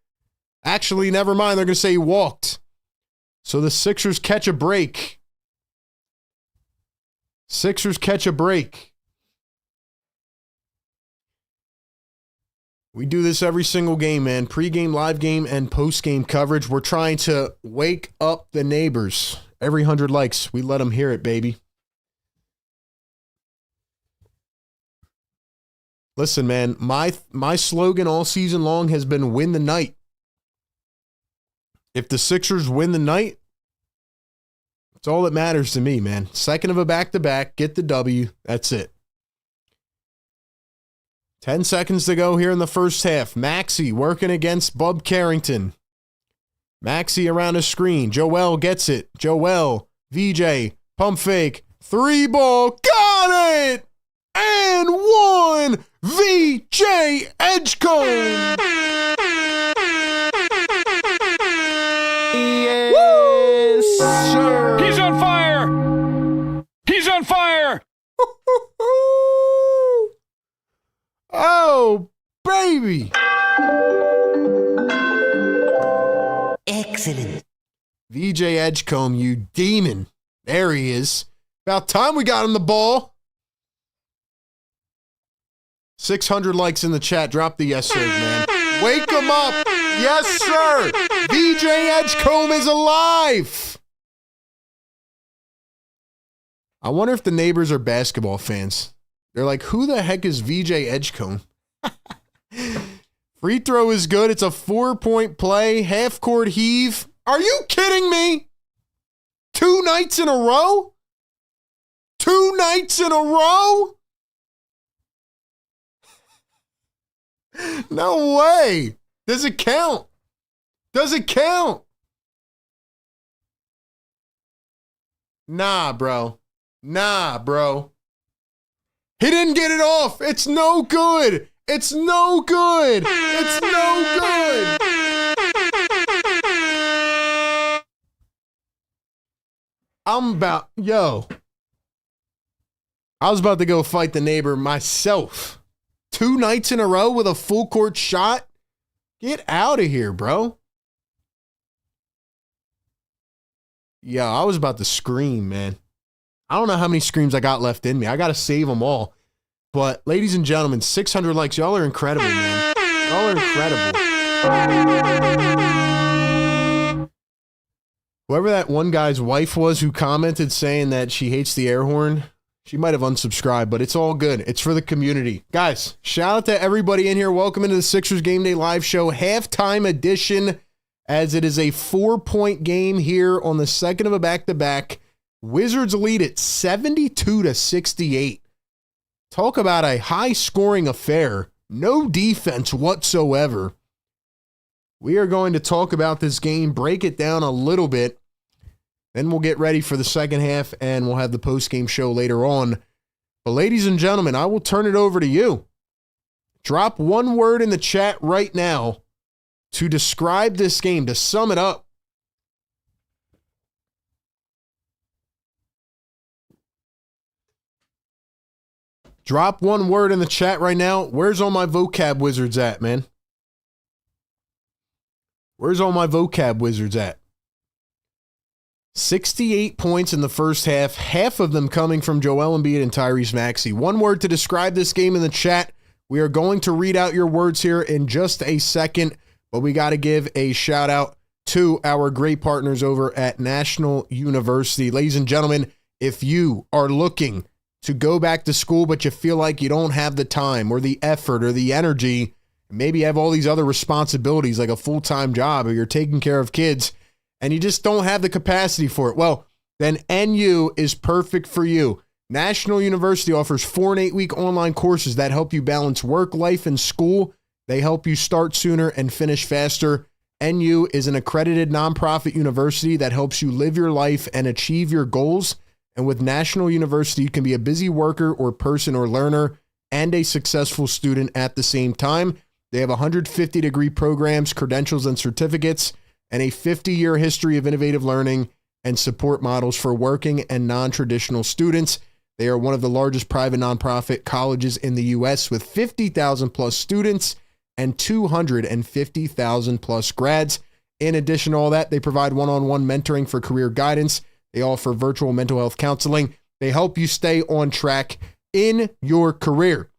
Actually, never mind. They're going to say he walked. So the Sixers catch a break. Sixers catch a break. We do this every single game, man. Pre-game, live game, and post-game coverage. We're trying to wake up the neighbors. Every 100 likes, we let them hear it, baby. Listen, man, my slogan all season long has been win the night. If the Sixers win the night, it's all that matters to me, man. Second of a back-to-back, get the W. That's it. 10 seconds to go here in the first half. Maxey working against Bub Carrington. Maxey around a screen. Joel gets it. Joel, VJ, pump fake, 3-ball, got it! And 1, VJ Edgecombe! Yes, sir. He's on fire! He's on fire! Oh, baby! Excellent. VJ Edgecombe, you demon. There he is. About time we got him the ball. 600 likes in the chat. Drop the yes, sir, man. Wake him up. Yes, sir. VJ Edgecombe is alive. I wonder if the neighbors are basketball fans. They're like, who the heck is VJ Edgecombe? Free throw is good. It's a 4-point play. Half-court heave. Are you kidding me? 2 nights in a row? 2 nights in a row? No way. Does it count? Does it count? Nah, bro. Nah, bro. He didn't get it off. It's no good. It's no good. It's no good. I was about to go fight the neighbor myself. 2 nights in a row with a full court shot? Get out of here, bro. Yeah, I was about to scream, man. I don't know how many screams I got left in me. I got to save them all. But, ladies and gentlemen, 600 likes. Y'all are incredible, man. Y'all are incredible. Whoever that one guy's wife was who commented saying that she hates the air horn, she might have unsubscribed, but it's all good. It's for the community. Guys, shout out to everybody in here. Welcome into the Sixers Game Day Live Show, halftime edition, as it is a 4-point game here on the second of a back-to-back. Wizards lead it 72-68. Talk about a high-scoring affair. No defense whatsoever. We are going to talk about this game, break it down a little bit. Then we'll get ready for the second half, and we'll have the post-game show later on. But ladies and gentlemen, I will turn it over to you. Drop one word in the chat right now to describe this game, to sum it up. Drop one word in the chat right now. Where's all my vocab wizards at, man? Where's all my vocab wizards at? 68 points in the first half, half of them coming from Joel Embiid and Tyrese Maxey. One word to describe this game in the chat. We are going to read out your words here in just a second, but we got to give a shout out to our great partners over at National University. Ladies and gentlemen, if you are looking to go back to school, but you feel like you don't have the time or the effort or the energy, maybe you have all these other responsibilities like a full-time job or you're taking care of kids, and you just don't have the capacity for it, well, then NU is perfect for you. National University offers 4 and 8-week online courses that help you balance work, life, and school. They help you start sooner and finish faster. NU is an accredited nonprofit university that helps you live your life and achieve your goals. And with National University, you can be a busy worker or person or learner and a successful student at the same time. They have 150-degree programs, credentials, and certificates, and a 50-year history of innovative learning and support models for working and non-traditional students. They are one of the largest private nonprofit colleges in the U.S. with 50,000 plus students and 250,000 plus grads. In addition to all that, they provide one-on-one mentoring for career guidance. They offer virtual mental health counseling. They help you stay on track in your career.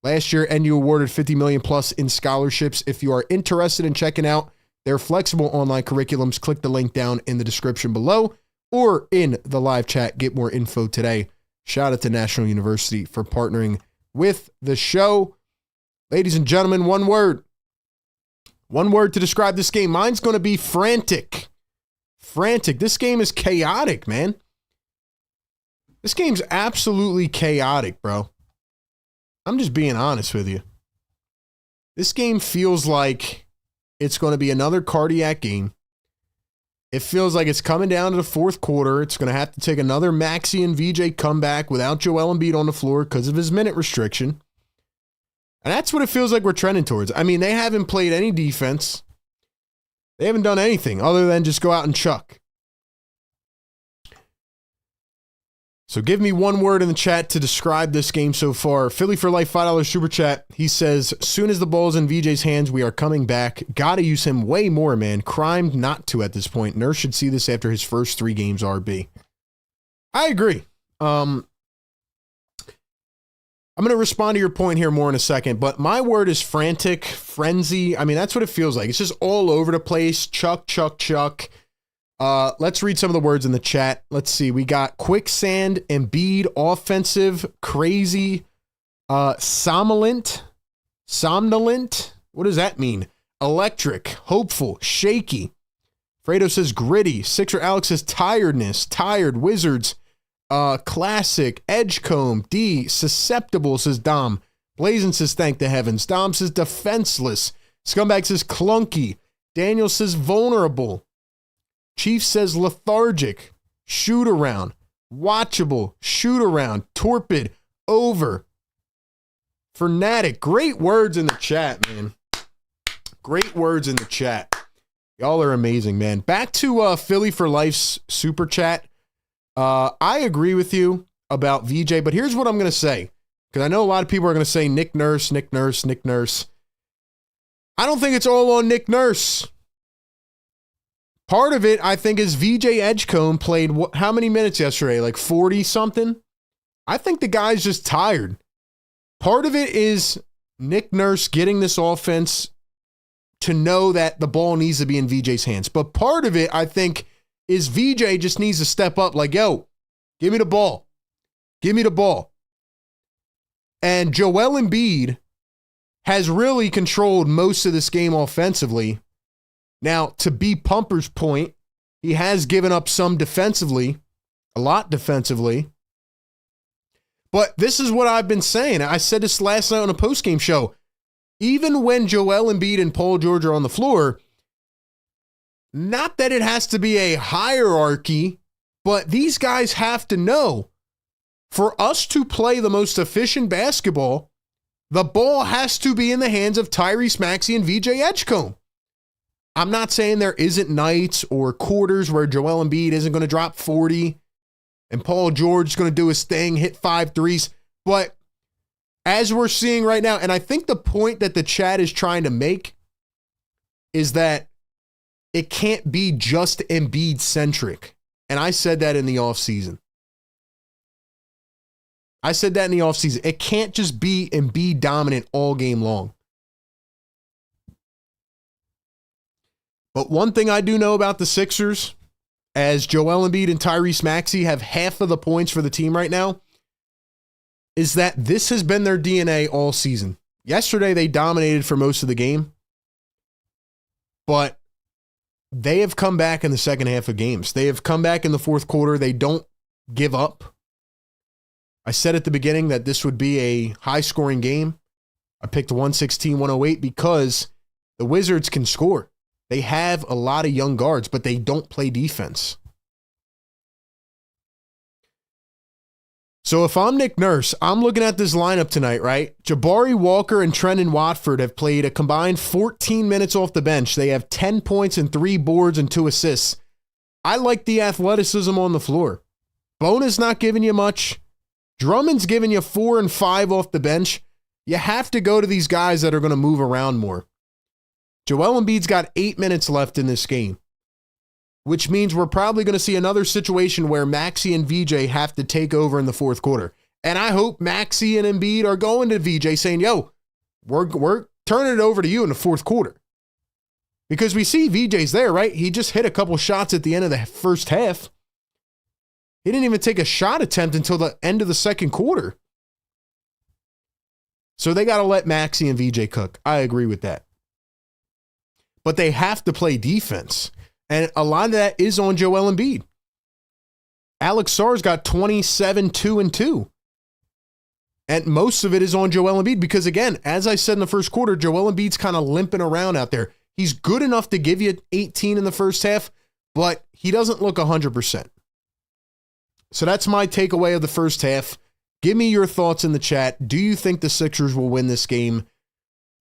Last year, NU awarded $50 million plus in scholarships. If you are interested in checking out their flexible online curriculums, click the link down in the description below or in the live chat. Get more info today. Shout out to National University for partnering with the show. Ladies and gentlemen, one word. One word to describe this game. Mine's going to be frantic. Frantic. This game is chaotic, man. This game's absolutely chaotic, bro. I'm just being honest with you. This game feels like it's going to be another cardiac game. It feels like it's coming down to the fourth quarter. It's going to have to take another Maxey and VJ comeback without Joel Embiid on the floor because of his minute restriction. And that's what it feels like we're trending towards. I mean, they haven't played any defense. They haven't done anything other than just go out and chuck. So give me one word in the chat to describe this game so far. Philly for Life, $5 super chat. He says, soon as the ball's in VJ's hands, we are coming back. Got to use him way more, man. Crime not to at this point. Nurse should see this after his first 3 games, RB. I agree. I'm going to respond to your point here more in a second, but my word is frantic, frenzy. I mean, that's what it feels like. It's just all over the place. Chuck, chuck, chuck. Let's read some of the words in the chat. Let's see. We got quicksand, Embiid, offensive, crazy, somnolent. What does that mean? Electric, hopeful, shaky. Fredo says gritty. Sixer Alex says tiredness, tired, Wizards. Classic, Edgecomb, D, susceptible, says Dom. Blazin says thank the heavens. Dom says defenseless. Scumbag says clunky. Daniel says vulnerable. Chief says lethargic. Shoot around. Watchable. Shoot around. Torpid. Over. Fanatic. Great words in the chat, man. Great words in the chat. Y'all are amazing, man. Back to Philly for Life's super chat. I agree with you about VJ, but here's what I'm going to say, because I know a lot of people are going to say Nick Nurse, Nick Nurse, Nick Nurse. I don't think it's all on Nick Nurse. Part of it, I think, is VJ Edgecomb played how many minutes yesterday? Like 40-something? I think the guy's just tired. Part of it is Nick Nurse getting this offense to know that the ball needs to be in VJ's hands. But part of it, I think, is VJ just needs to step up like, yo, give me the ball. Give me the ball. And Joel Embiid has really controlled most of this game offensively. Now, to be Pumper's point, he has given up some defensively, a lot defensively. But this is what I've been saying. I said this last night on a postgame show. Even when Joel Embiid and Paul George are on the floor, not that it has to be a hierarchy, but these guys have to know, for us to play the most efficient basketball, the ball has to be in the hands of Tyrese Maxey and VJ Edgecombe. I'm not saying there isn't nights or quarters where Joel Embiid isn't going to drop 40 and Paul George is going to do his thing, hit 5 threes. But as we're seeing right now, and I think the point that the chat is trying to make is that it can't be just Embiid-centric. And I said that in the offseason. It can't just be Embiid dominant all game long. But one thing I do know about the Sixers, as Joel Embiid and Tyrese Maxey have half of the points for the team right now, is that this has been their DNA all season. Yesterday, they dominated for most of the game, but they have come back in the second half of games. They have come back in the fourth quarter. They don't give up. I said at the beginning that this would be a high-scoring game. I picked 116-108 because the Wizards can score. They have a lot of young guards, but they don't play defense. So if I'm Nick Nurse, I'm looking at this lineup tonight, right? Jabari Walker and Trendon Watford have played a combined 14 minutes off the bench. They have 10 points and 3 boards and 2 assists. I like the athleticism on the floor. Bona's not giving you much. Drummond's giving you 4 and 5 off the bench. You have to go to these guys that are going to move around more. Joel Embiid's got 8 minutes left in this game, which means we're probably going to see another situation where Maxey and VJ have to take over in the fourth quarter. And I hope Maxey and Embiid are going to VJ saying, yo, we're turning it over to you in the fourth quarter. Because we see VJ's there, right? He just hit a couple shots at the end of the first half. He didn't even take a shot attempt until the end of the second quarter. So they got to let Maxey and VJ cook. I agree with that. But they have to play defense. And a lot of that is on Joel Embiid. Alex Sarr's got 27, 2, and 2. And most of it is on Joel Embiid because, again, as I said in the first quarter, Joel Embiid's kind of limping around out there. He's good enough to give you 18 in the first half, but he doesn't look 100%. So that's my takeaway of the first half. Give me your thoughts in the chat. Do you think the Sixers will win this game?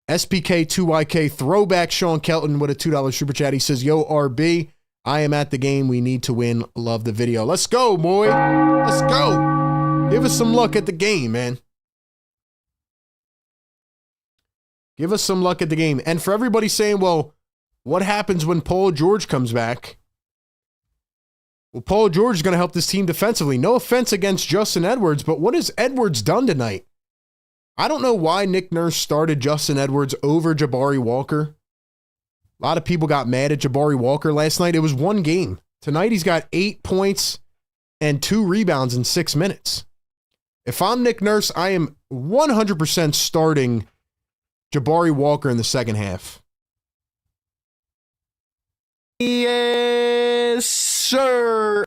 SPK2YK throwback Sean Kelton with a $2 super chat. He says, yo, RB, I am at the game. We need to win. Love the video. Let's go, boy. Let's go. Give us some luck at the game, man. Give us some luck at the game. And for everybody saying, well, what happens when Paul George comes back? Well, Paul George is going to help this team defensively. No offense against Justin Edwards, but what has Edwards done tonight? I don't know why Nick Nurse started Justin Edwards over Jabari Walker. A lot of people got mad at Jabari Walker last night. It was one game. Tonight he's got 8 points and 2 rebounds in 6 minutes. If I'm Nick Nurse, I am 100% starting Jabari Walker in the second half. Yes, sir.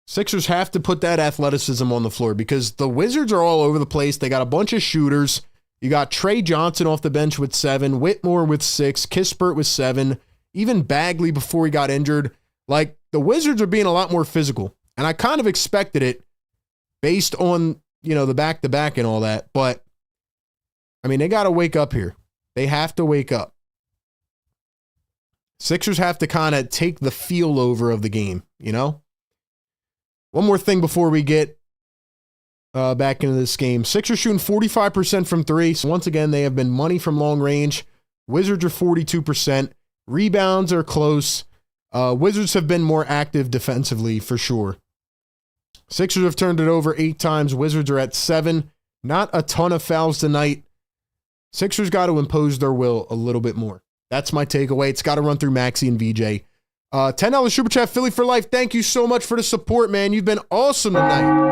Sixers have to put that athleticism on the floor because the Wizards are all over the place. They got a bunch of shooters. You got Trey Johnson off the bench with 7, Whitmore with 6, Kispert with 7, even Bagley before he got injured. Like, the Wizards are being a lot more physical, and I kind of expected it based on, you know, the back-to-back and all that. But, I mean, they got to wake up here. They have to wake up. Sixers have to kind of take the feel over of the game, you know? One more thing before we get back into this game. Sixers shooting 45% from 3. So once again, they have been money from long range. Wizards are 42%. Rebounds are close. Wizards have been more active defensively for sure. Sixers have turned it over 8 times. Wizards are at 7. Not a ton of fouls tonight. Sixers got to impose their will a little bit more. That's my takeaway. It's got to run through Maxey and VJ. $10 Super Chat, Philly for life. Thank you so much for the support, man. You've been awesome tonight.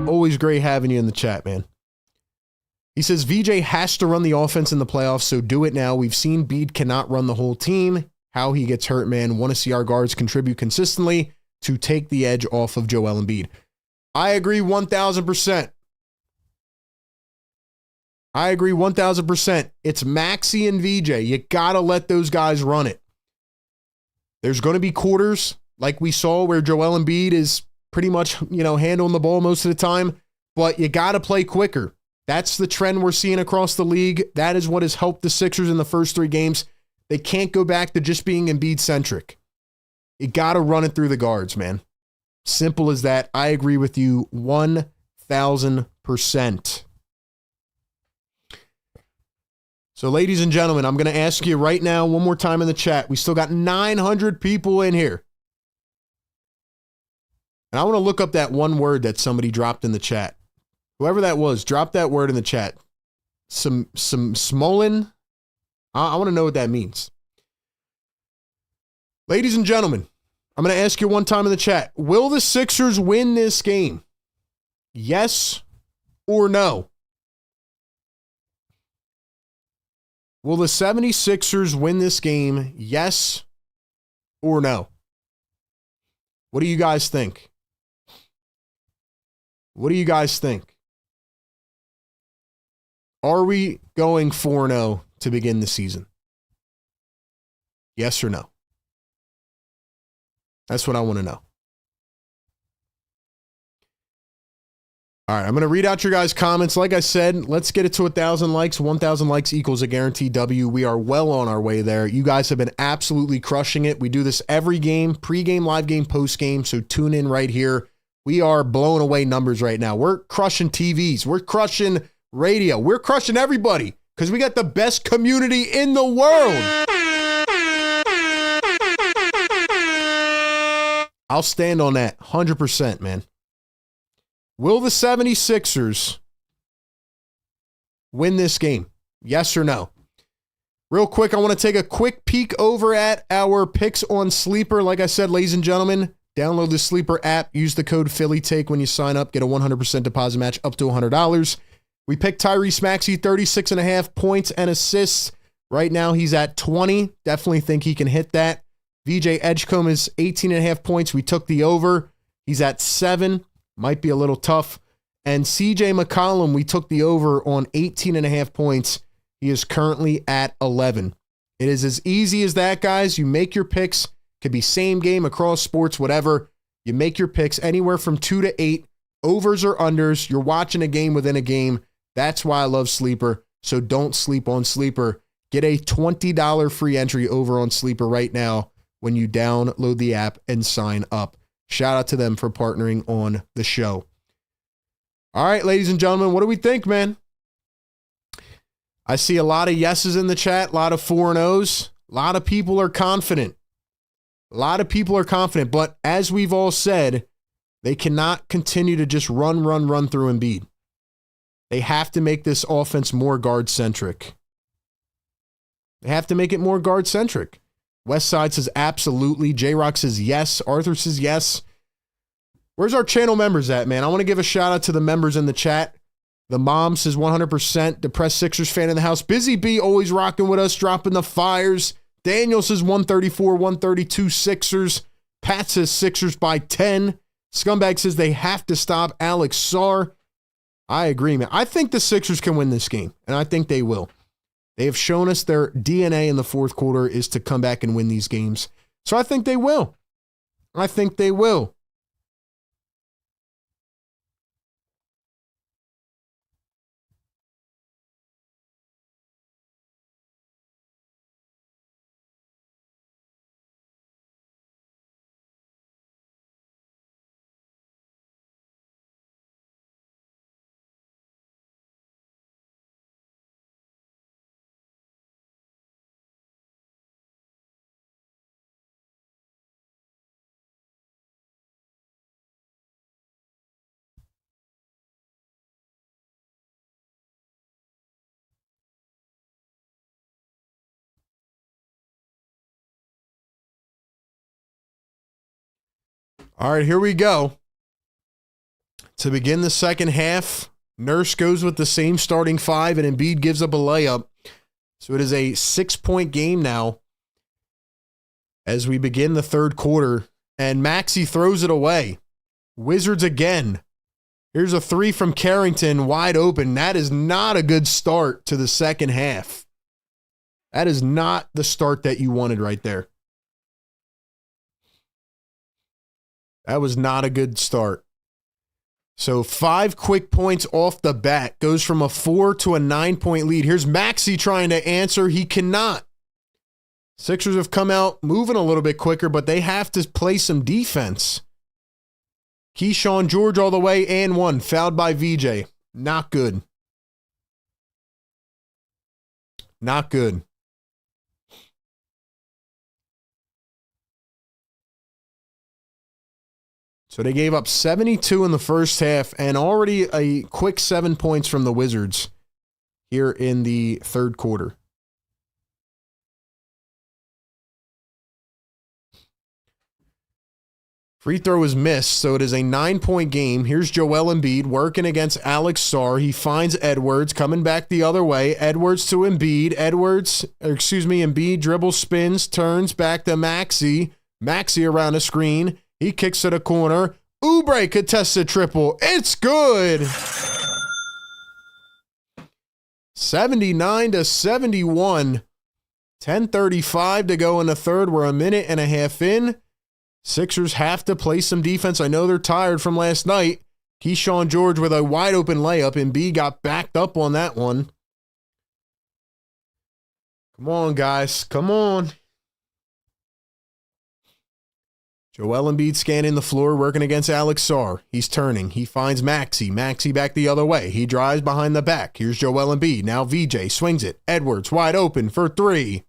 Always great having you in the chat, man. He says, VJ has to run the offense in the playoffs, so do it now. We've seen Bede cannot run the whole team. How he gets hurt, man. Want to see our guards contribute consistently to take the edge off of Joel Embiid. I agree 1,000%. I agree 1,000%. It's Maxey and VJ. You got to let those guys run it. There's going to be quarters like we saw where Joel Embiid is pretty much, handling the ball most of the time, but you got to play quicker. That's the trend we're seeing across the league. That is what has helped the Sixers in the first 3 games. They can't go back to just being Embiid-centric. You got to run it through the guards, man. Simple as that. I agree with you 1,000%. So, ladies and gentlemen, I'm going to ask you right now one more time in the chat. We still got 900 people in here. And I want to look up that one word that somebody dropped in the chat. Whoever that was, drop that word in the chat. Some Smolin. I want to know what that means. Ladies and gentlemen, I'm going to ask you one time in the chat. Will the Sixers win this game? Yes or no? Will the 76ers win this game? Yes or no? What do you guys think? What do you guys think? Are we going 4-0 to begin the season? Yes or no? That's what I want to know. All right, I'm going to read out your guys' comments. Like I said, let's get it to 1,000 likes. 1,000 likes equals a guaranteed W. We are well on our way there. You guys have been absolutely crushing it. We do this every game, pregame, live game, postgame, so tune in right here. We are blowing away numbers right now. We're crushing TVs. We're crushing radio. We're crushing everybody because we got the best community in the world. I'll stand on that 100%, man. Will the 76ers win this game? Yes or no? Real quick, I want to take a quick peek over at our picks on Sleeper. Like I said, ladies and gentlemen, download the Sleeper app. Use the code PhillyTake when you sign up. Get a 100% deposit match up to $100. We picked Tyrese Maxey, 36.5 points and assists. Right now, he's at 20. Definitely think he can hit that. VJ Edgecombe is 18.5 points. We took the over. He's at 7. Might be a little tough. And CJ McCollum, we took the over on 18.5 points. He is currently at 11. It is as easy as that, guys. You make your picks. Could be same game, across sports, whatever. You make your picks anywhere from 2 to 8. Overs or unders. You're watching a game within a game. That's why I love Sleeper. So don't sleep on Sleeper. Get a $20 free entry over on Sleeper right now when you download the app and sign up. Shout out to them for partnering on the show. All right, ladies and gentlemen, what do we think, man? I see a lot of yeses in the chat, a lot of 4-0s. A lot of people are confident. But as we've all said, they cannot continue to just run through Embiid. They have to make this offense more guard-centric. Westside says absolutely. J-Rock says yes. Arthur says yes. Where's our channel members at, man? I want to give a shout out to the members in the chat. The mom says 100%. Depressed Sixers fan in the house. Busy B always rocking with us, dropping the fires. Daniel says 134, 132 Sixers. Pat says Sixers by 10. Scumbag says they have to stop Alex Sarr. I agree, man. I think the Sixers can win this game, and I think they will. They have shown us their DNA in the fourth quarter is to come back and win these games. So I think they will. All right, here we go. To begin the second half, Nurse goes with the same starting five, and Embiid gives up a layup. So it is a 6-point game now as we begin the third quarter, and Maxey throws it away. Wizards again. Here's a three from Carrington, wide open. That is not a good start to the second half. That is not the start that you wanted right there. That was not a good start. So 5 quick points off the bat. Goes from a 4 to a 9-point lead. Here's Maxey trying to answer. He cannot. Sixers have come out moving a little bit quicker, but they have to play some defense. Keyshawn George all the way and one. Fouled by VJ. Not good. Not good. So they gave up 72 in the first half and already a quick 7 points from the Wizards here in the third quarter. Free throw is missed, so it is a 9-point game. Here's Joel Embiid working against Alex Sarr. He finds Edwards coming back the other way. Edwards to Embiid. Embiid dribbles, spins, turns back to Maxey. Maxey around the screen. He kicks to the corner. Oubre contested triple. It's good. 79-71. 10:35 to go in the third. We're a minute and a half in. Sixers have to play some defense. I know they're tired from last night. Keyshawn George with a wide open layup. Embiid got backed up on that one. Come on, guys. Come on. Joel Embiid scanning the floor, working against Alex Sarr. He's turning. He finds Maxey. Maxey back the other way. He drives behind the back. Here's Joel Embiid. Now VJ swings it. Edwards wide open for three.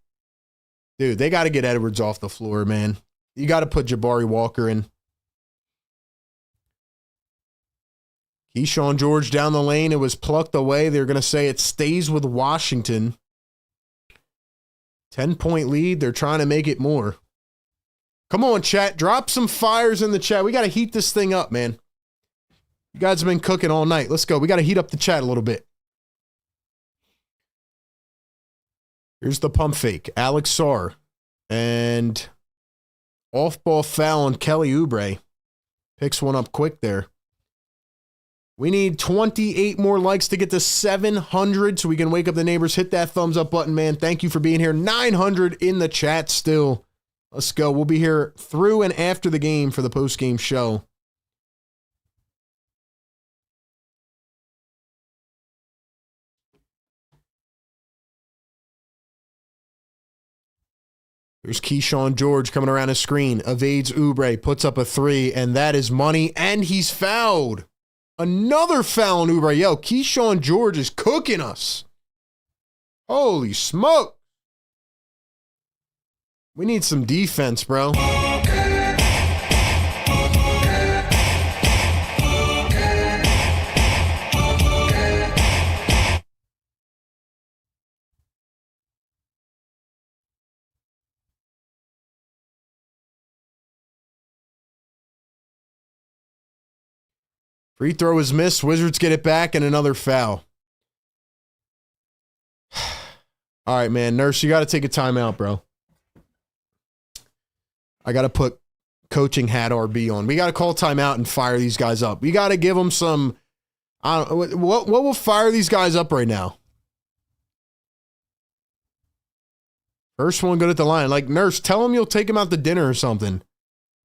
Dude, they got to get Edwards off the floor, man. You got to put Jabari Walker in. Keyshawn George down the lane. It was plucked away. They're going to say it stays with Washington. 10-point lead. They're trying to make it more. Come on, chat. Drop some fires in the chat. We got to heat this thing up, man. You guys have been cooking all night. Let's go. We got to heat up the chat a little bit. Here's the pump fake. Alex Sarr. And off-ball foul on Kelly Oubre. Picks one up quick there. We need 28 more likes to get to 700 so we can wake up the neighbors. Hit that thumbs up button, man. Thank you for being here. 900 in the chat still. Let's go. We'll be here through and after the game for the post-game show. Here's Keyshawn George coming around the screen. Evades Oubre. Puts up a three, and that is money, and he's fouled. Another foul on Oubre. Yo, Keyshawn George is cooking us. Holy smoke. We need some defense, bro. Free throw is missed. Wizards get it back and another foul. All right, man. Nurse, you got to take a timeout, bro. I got to put coaching hat RB on. We got to call timeout and fire these guys up. We got to give them some, I don't know, what will fire these guys up right now? First one good at the line. Like, Nurse, tell them you'll take him out to dinner or something.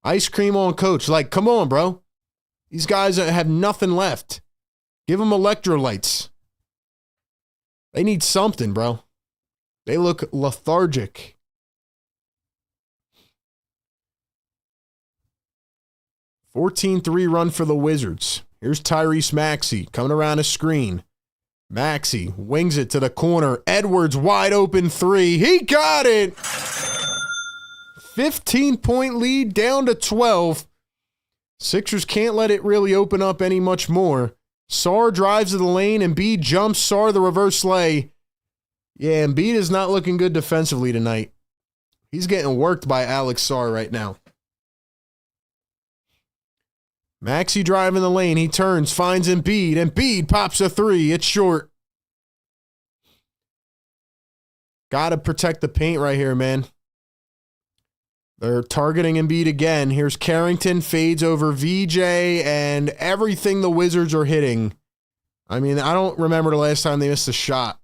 Ice cream on coach. Like, come on, bro. These guys have nothing left. Give them electrolytes. They need something, bro. They look lethargic. A 14-3 run for the Wizards. Here's Tyrese Maxey coming around a screen. Maxey wings it to the corner. Edwards wide open three. He got it. 15-point lead down to 12. Sixers can't let it really open up any much more. Sarr drives to the lane. Embiid jumps. Sarr the reverse lay. Yeah, Embiid is not looking good defensively tonight. He's getting worked by Alex Sarr right now. Maxey driving the lane. He turns, finds Embiid. Embiid pops a three. It's short. Got to protect the paint right here, man. They're targeting Embiid again. Here's Carrington, fades over VJ, and everything the Wizards are hitting. I mean, I don't remember the last time they missed a shot.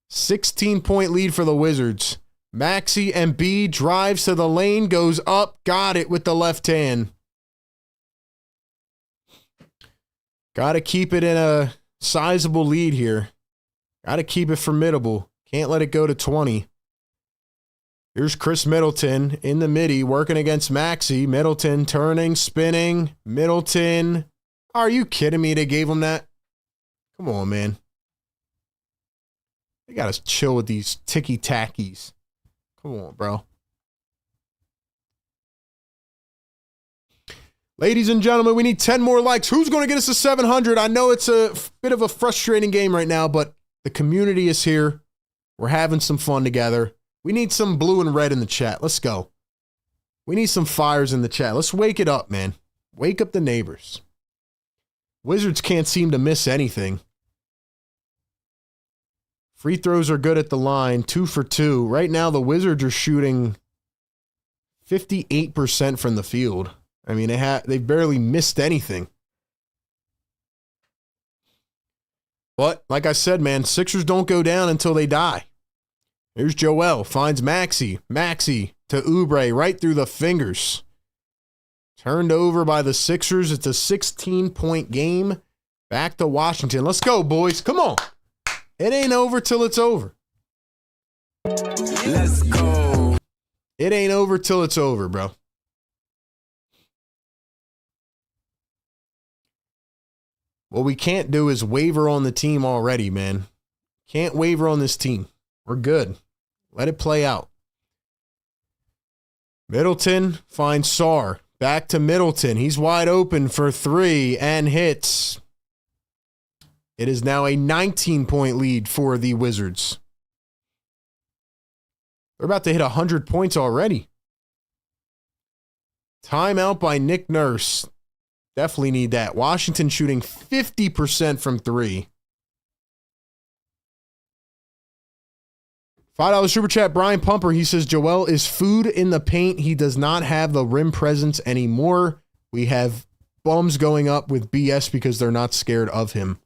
16-point lead for the Wizards. Maxey Embiid drives to the lane, goes up, got it with the left hand. Got to keep it in a sizable lead here. Got to keep it formidable. Can't let it go to 20. Here's Chris Middleton in the midi working against Maxey. Middleton turning, spinning. Middleton. Are you kidding me? They gave him that? Come on, man. They got to chill with these ticky-tackies. Come on, bro. Ladies and gentlemen, we need 10 more likes. Who's going to get us to 700? I know it's a bit of a frustrating game right now, but the community is here. We're having some fun together. We need some blue and red in the chat. Let's go. We need some fires in the chat. Let's wake it up, man. Wake up the neighbors. Wizards can't seem to miss anything. Free throws are good at the line. 2 for 2. Right now, the Wizards are shooting 58% from the field. I mean, they've barely missed anything. But, like I said, man, Sixers don't go down until they die. Here's Joel, finds Maxey. Maxey to Oubre, right through the fingers. Turned over by the Sixers. It's a 16-point game. Back to Washington. Let's go, boys. Come on. It ain't over till it's over. Let's go. It ain't over till it's over, bro. What we can't do is waver on the team already, man. Can't waver on this team. We're good. Let it play out. Middleton finds Sarr. Back to Middleton. He's wide open for 3 and hits. It is now a 19-point lead for the Wizards. They're about to hit 100 points already. Timeout by Nick Nurse. Definitely need that. Washington shooting 50% from 3. $5 super chat. Brian Pumper. He says, Joel is food in the paint. He does not have the rim presence anymore. We have bums going up with BS because they're not scared of him.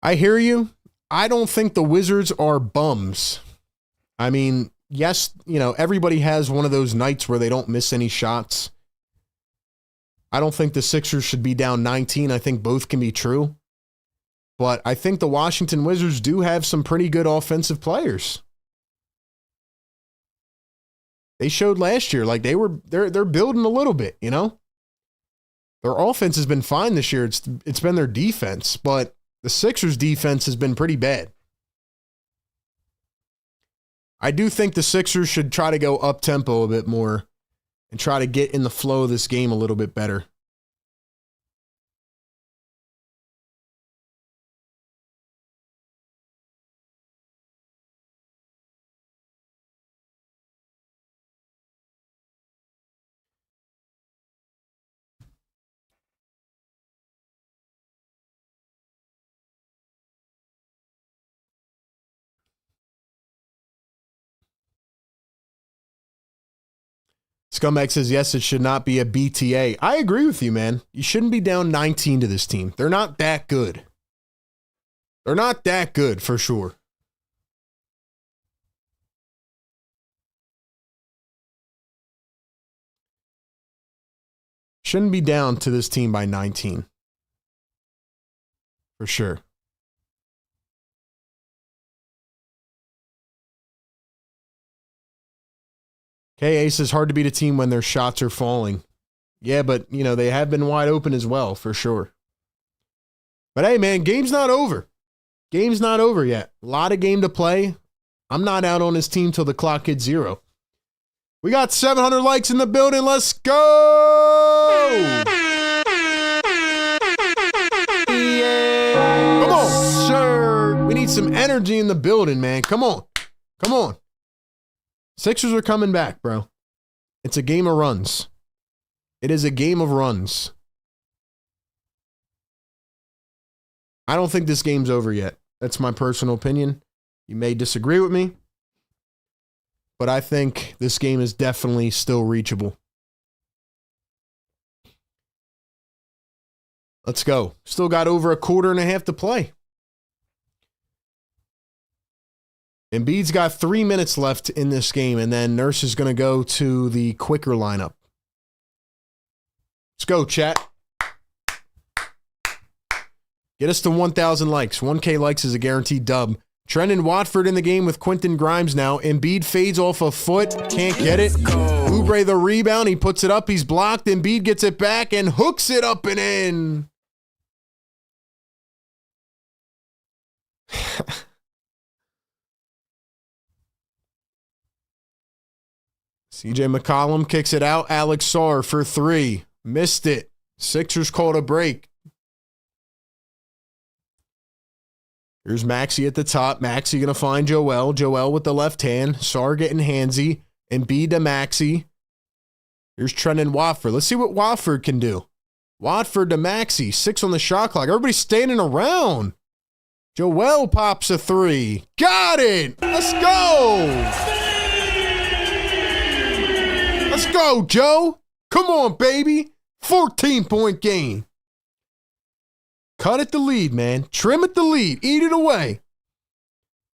I hear you. I don't think the Wizards are bums. I mean, yes, everybody has one of those nights where they don't miss any shots. I don't think the Sixers should be down 19. I think both can be true. But I think the Washington Wizards do have some pretty good offensive players. They showed last year, like they're building a little bit, Their offense has been fine this year. It's been their defense, but the Sixers defense has been pretty bad. I do think the Sixers should try to go up tempo a bit more and try to get in the flow of this game a little bit better. Scumbag says, yes, it should not be a BTA. I agree with you, man. You shouldn't be down 19 to this team. They're not that good. They're not that good, for sure. Shouldn't be down to this team by 19. For sure. Ace is hard to beat a team when their shots are falling. Yeah, but, they have been wide open as well, for sure. But hey, man, game's not over. Game's not over yet. A lot of game to play. I'm not out on this team till the clock hits 0. We got 700 likes in the building. Let's go! Yeah, come on, sir. We need some energy in the building, man. Come on. Come on. Sixers are coming back, bro. It's a game of runs. It is a game of runs. I don't think this game's over yet. That's my personal opinion. You may disagree with me, but I think this game is definitely still reachable. Let's go. Still got over a quarter and a half to play. Embiid's got 3 minutes left in this game, and then Nurse is going to go to the quicker lineup. Let's go, chat. Get us to 1,000 likes. 1K likes is a guaranteed dub. Trendon Watford in the game with Quentin Grimes now. Embiid fades off a foot. Can't get it. Oubre the rebound. He puts it up. He's blocked. Embiid gets it back and hooks it up and in. CJ McCollum kicks it out. Alex Sarr for 3. Missed it. Sixers called a break. Here's Maxey at the top. Maxey going to find Joel. Joel with the left hand. Sarr getting handsy. Embiid to Maxey. Here's Trendon Watford. Let's see what Watford can do. Watford to Maxey. 6 on the shot clock. Everybody's standing around. Joel pops a 3. Got it. Let's go. Let's go, Joe. Come on, baby. 14-point game. Cut at the lead, man. Trim at the lead. Eat it away.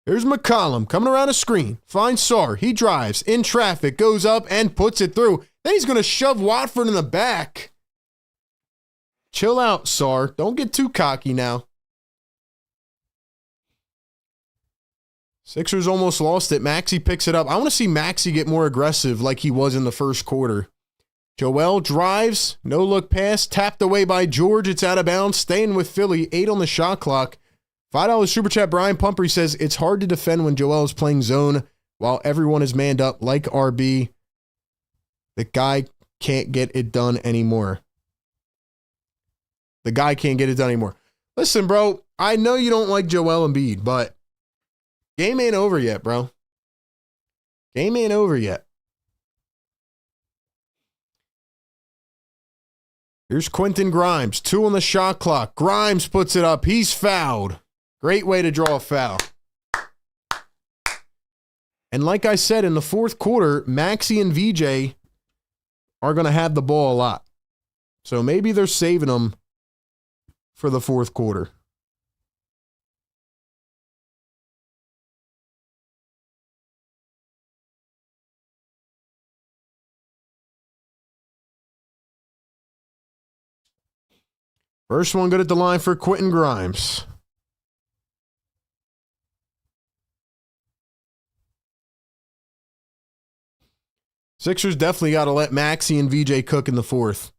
Here's McCollum coming around a screen. Finds Sarr. He drives in traffic, goes up and puts it through. Then he's going to shove Watford in the back. Chill out, Sarr. Don't get too cocky now. Sixers almost lost it. Maxey picks it up. I want to see Maxey get more aggressive like he was in the first quarter. Joel drives. No look pass. Tapped away by George. It's out of bounds. Staying with Philly. 8 on the shot clock. $5 super chat. Brian Pumphrey says, it's hard to defend when Joel is playing zone while everyone is manned up like RB. The guy can't get it done anymore. The guy can't get it done anymore. Listen, bro, I know you don't like Joel Embiid, but game ain't over yet, bro. Game ain't over yet. Here's Quentin Grimes. 2 on the shot clock. Grimes puts it up. He's fouled. Great way to draw a foul. And like I said, in the fourth quarter, Maxey and VJ are going to have the ball a lot. So maybe they're saving them for the fourth quarter. First one good at the line for Quentin Grimes. Sixers definitely got to let Maxey and VJ cook in the fourth.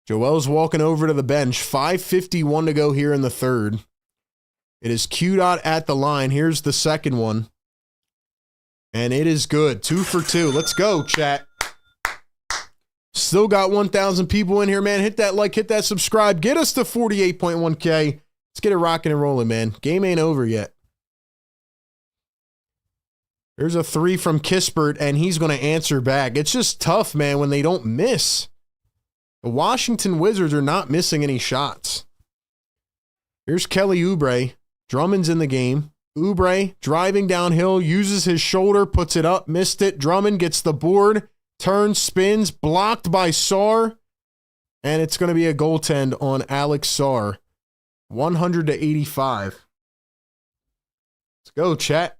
Joel's walking over to the bench. 5:51 to go here in the third. It is Q-Dot at the line. Here's the second one. And it is good. 2 for 2. Let's go, chat. Still got 1,000 people in here, man. Hit that like, hit that subscribe. Get us to 48.1K. Let's get it rocking and rolling, man. Game ain't over yet. There's a 3 from Kispert, and he's going to answer back. It's just tough, man, when they don't miss. The Washington Wizards are not missing any shots. Here's Kelly Oubre. Drummond's in the game. Oubre driving downhill, uses his shoulder, puts it up, missed it. Drummond gets the board. Turns, spins, blocked by Sarr, and it's going to be a goaltend on Alex Sarr. 100-85. Let's go, chat.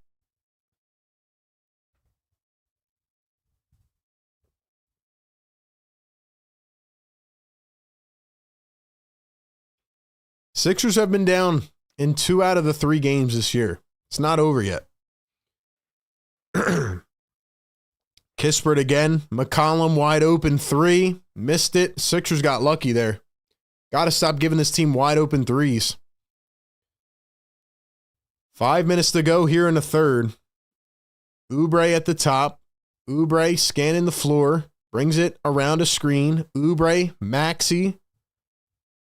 Sixers have been down in 2 out of the 3 games this year. It's not over yet. Kispert again. McCollum wide open 3. Missed it. Sixers got lucky there. Got to stop giving this team wide open threes. 5 minutes to go here in the third. Oubre at the top. Oubre scanning the floor. Brings it around a screen. Oubre, Maxey.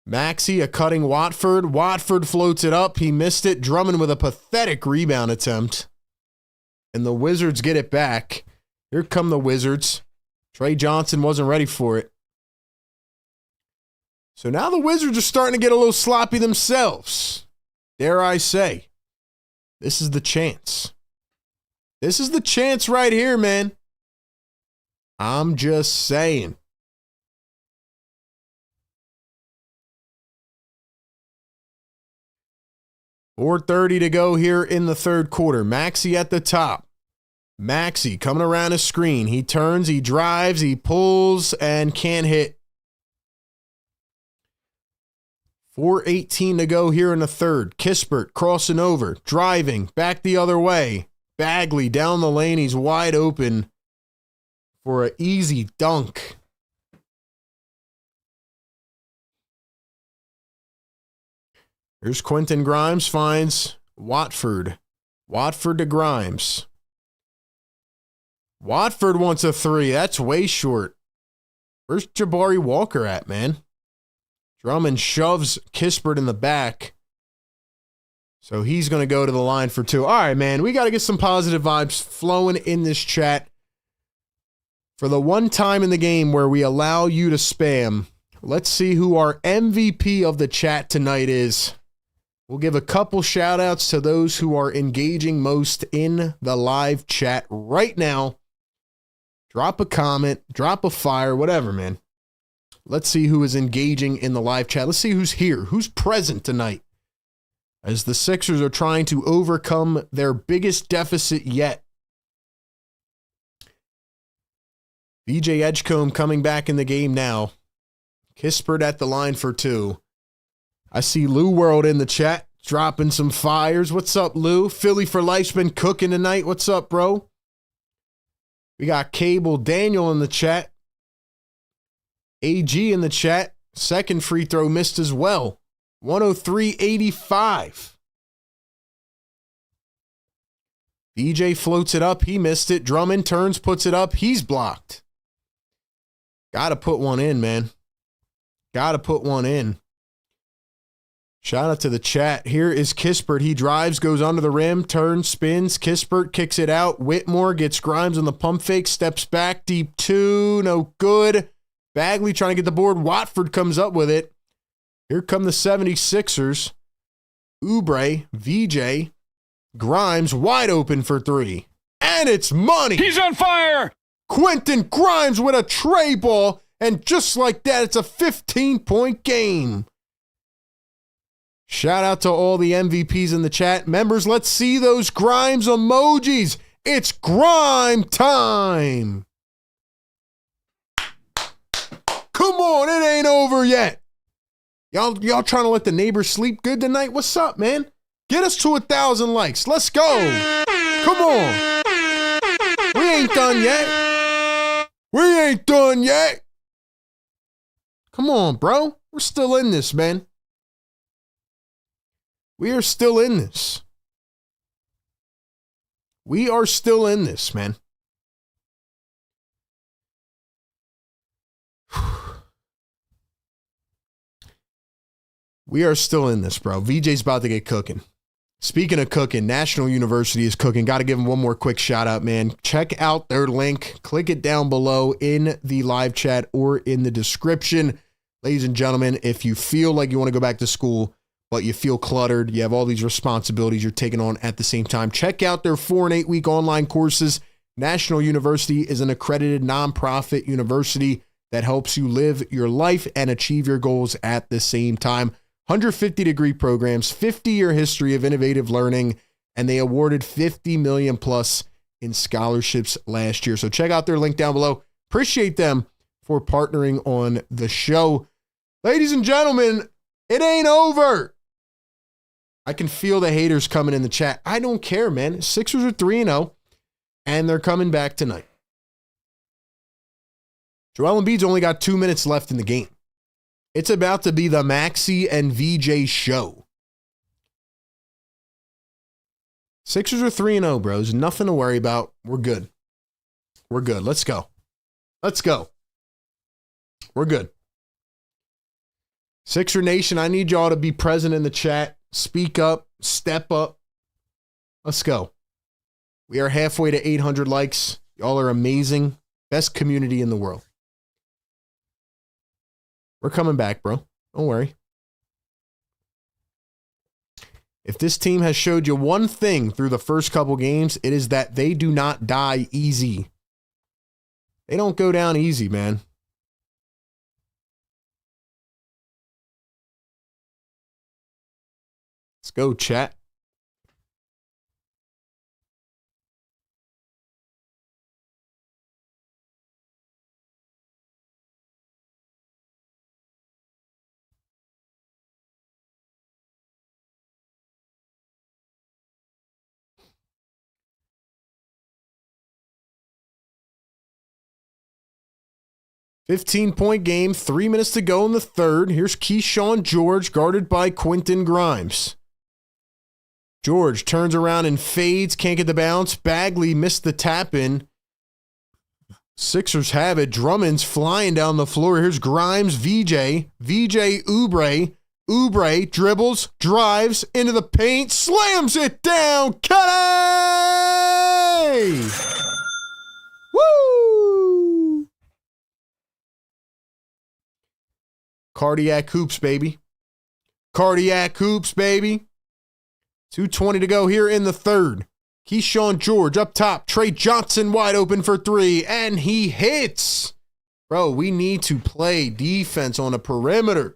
Maxey, a cutting Watford. Watford floats it up. He missed it. Drummond with a pathetic rebound attempt. And the Wizards get it back. Here come the Wizards. Trey Johnson wasn't ready for it. So now the Wizards are starting to get a little sloppy themselves. Dare I say. This is the chance. This is the chance right here, man. I'm just saying. .430 to go here in the third quarter. Maxey at the top. Maxey coming around his screen. He turns, he drives, he pulls, and can't hit. 4:18 to go here in the third. Kispert crossing over, driving, back the other way. Bagley down the lane. He's wide open for an easy dunk. Here's Quentin Grimes, finds Watford. Watford to Grimes. Watford wants a three. That's way short. Where's Jabari Walker at, man? Drummond shoves Kispert in the back. So he's going to go to the line for two. All right, man. We got to get some positive vibes flowing in this chat. For the one time in the game where we allow you to spam, let's see who our MVP of the chat tonight is. We'll give a couple shout outs to those who are engaging most in the live chat right now. Drop a comment, drop a fire, whatever, man. Let's see who is engaging in the live chat. Let's see who's here, who's present tonight as the Sixers are trying to overcome their biggest deficit yet. VJ Edgecombe coming back in the game now. Kispert at the line for two. I see Lou World in the chat, dropping some fires. What's up, Lou? Philly for Life's been cooking tonight. What's up, bro? We got Cable Daniel in the chat. AG in the chat. Second free throw missed as well. 103-85. VJ floats it up. He missed it. Drummond turns, puts it up. He's blocked. Got to put one in, man. Got to put one in. Shout out to the chat. Here is Kispert. He drives, goes under the rim, turns, spins. Kispert kicks it out. Whitmore gets Grimes on the pump fake, steps back, deep two, no good. Bagley trying to get the board. Watford comes up with it. Here come the 76ers. Oubre, VJ, Grimes wide open for three. And it's money. He's on fire. Quentin Grimes with a tray ball. And just like that, it's a 15-point game. Shout out to all the MVPs in the chat. Members, let's see those Grimes emojis. It's Grime time. Come on, it ain't over yet. Y'all trying to let the neighbors sleep good tonight? What's up, man? Get us to 1,000 likes. Let's go. Come on. We ain't done yet. We ain't done yet. Come on, bro. We're still in this, man. We are still in this. We are still in this, man. We are still in this, bro. VJ's about to get cooking. Speaking of cooking, National University is cooking. Got to give them one more quick shout out, man. Check out their link. Click it down below in the live chat or in the description. Ladies and gentlemen, if you feel like you want to go back to school, but you feel cluttered, you have all these responsibilities you're taking on at the same time, check out their 4 and 8 week online courses. National University is an accredited nonprofit university that helps you live your life and achieve your goals at the same time. 150-degree programs, 50-year history of innovative learning, and they awarded $50 million plus in scholarships last year. So check out their link down below. Appreciate them for partnering on the show. Ladies and gentlemen, it ain't over. I can feel the haters coming in the chat. I don't care, man. Sixers are 3-0, and they're coming back tonight. Joel Embiid's only got 2 minutes left in the game. It's about to be the Maxey and VJ show. Sixers are 3-0, bros. Nothing to worry about. We're good. We're good. Let's go. Let's go. We're good. Sixer Nation, I need y'all to be present in the chat. Speak up. Step up. Let's go. We are halfway to 800 likes. Y'all are amazing. Best community in the world. We're coming back, bro. Don't worry. If this team has showed you one thing through the first couple games, it is that they do not die easy. They don't go down easy, man. Let's go, chat. $15-point game, 3 minutes to go in the third. Here's Keyshawn George, guarded by Quentin Grimes. George turns around and fades, can't get the bounce. Bagley missed the tap in. Sixers have it. Drummond's flying down the floor. Here's Grimes, VJ Oubre. Oubre dribbles, drives into the paint, slams it down. Cut-ay! Woo! Cardiac hoops, baby. Cardiac hoops, baby. 2:20 to go here in the third. Keyshawn George up top. Trey Johnson wide open for three, and he hits. Bro, we need to play defense on a perimeter.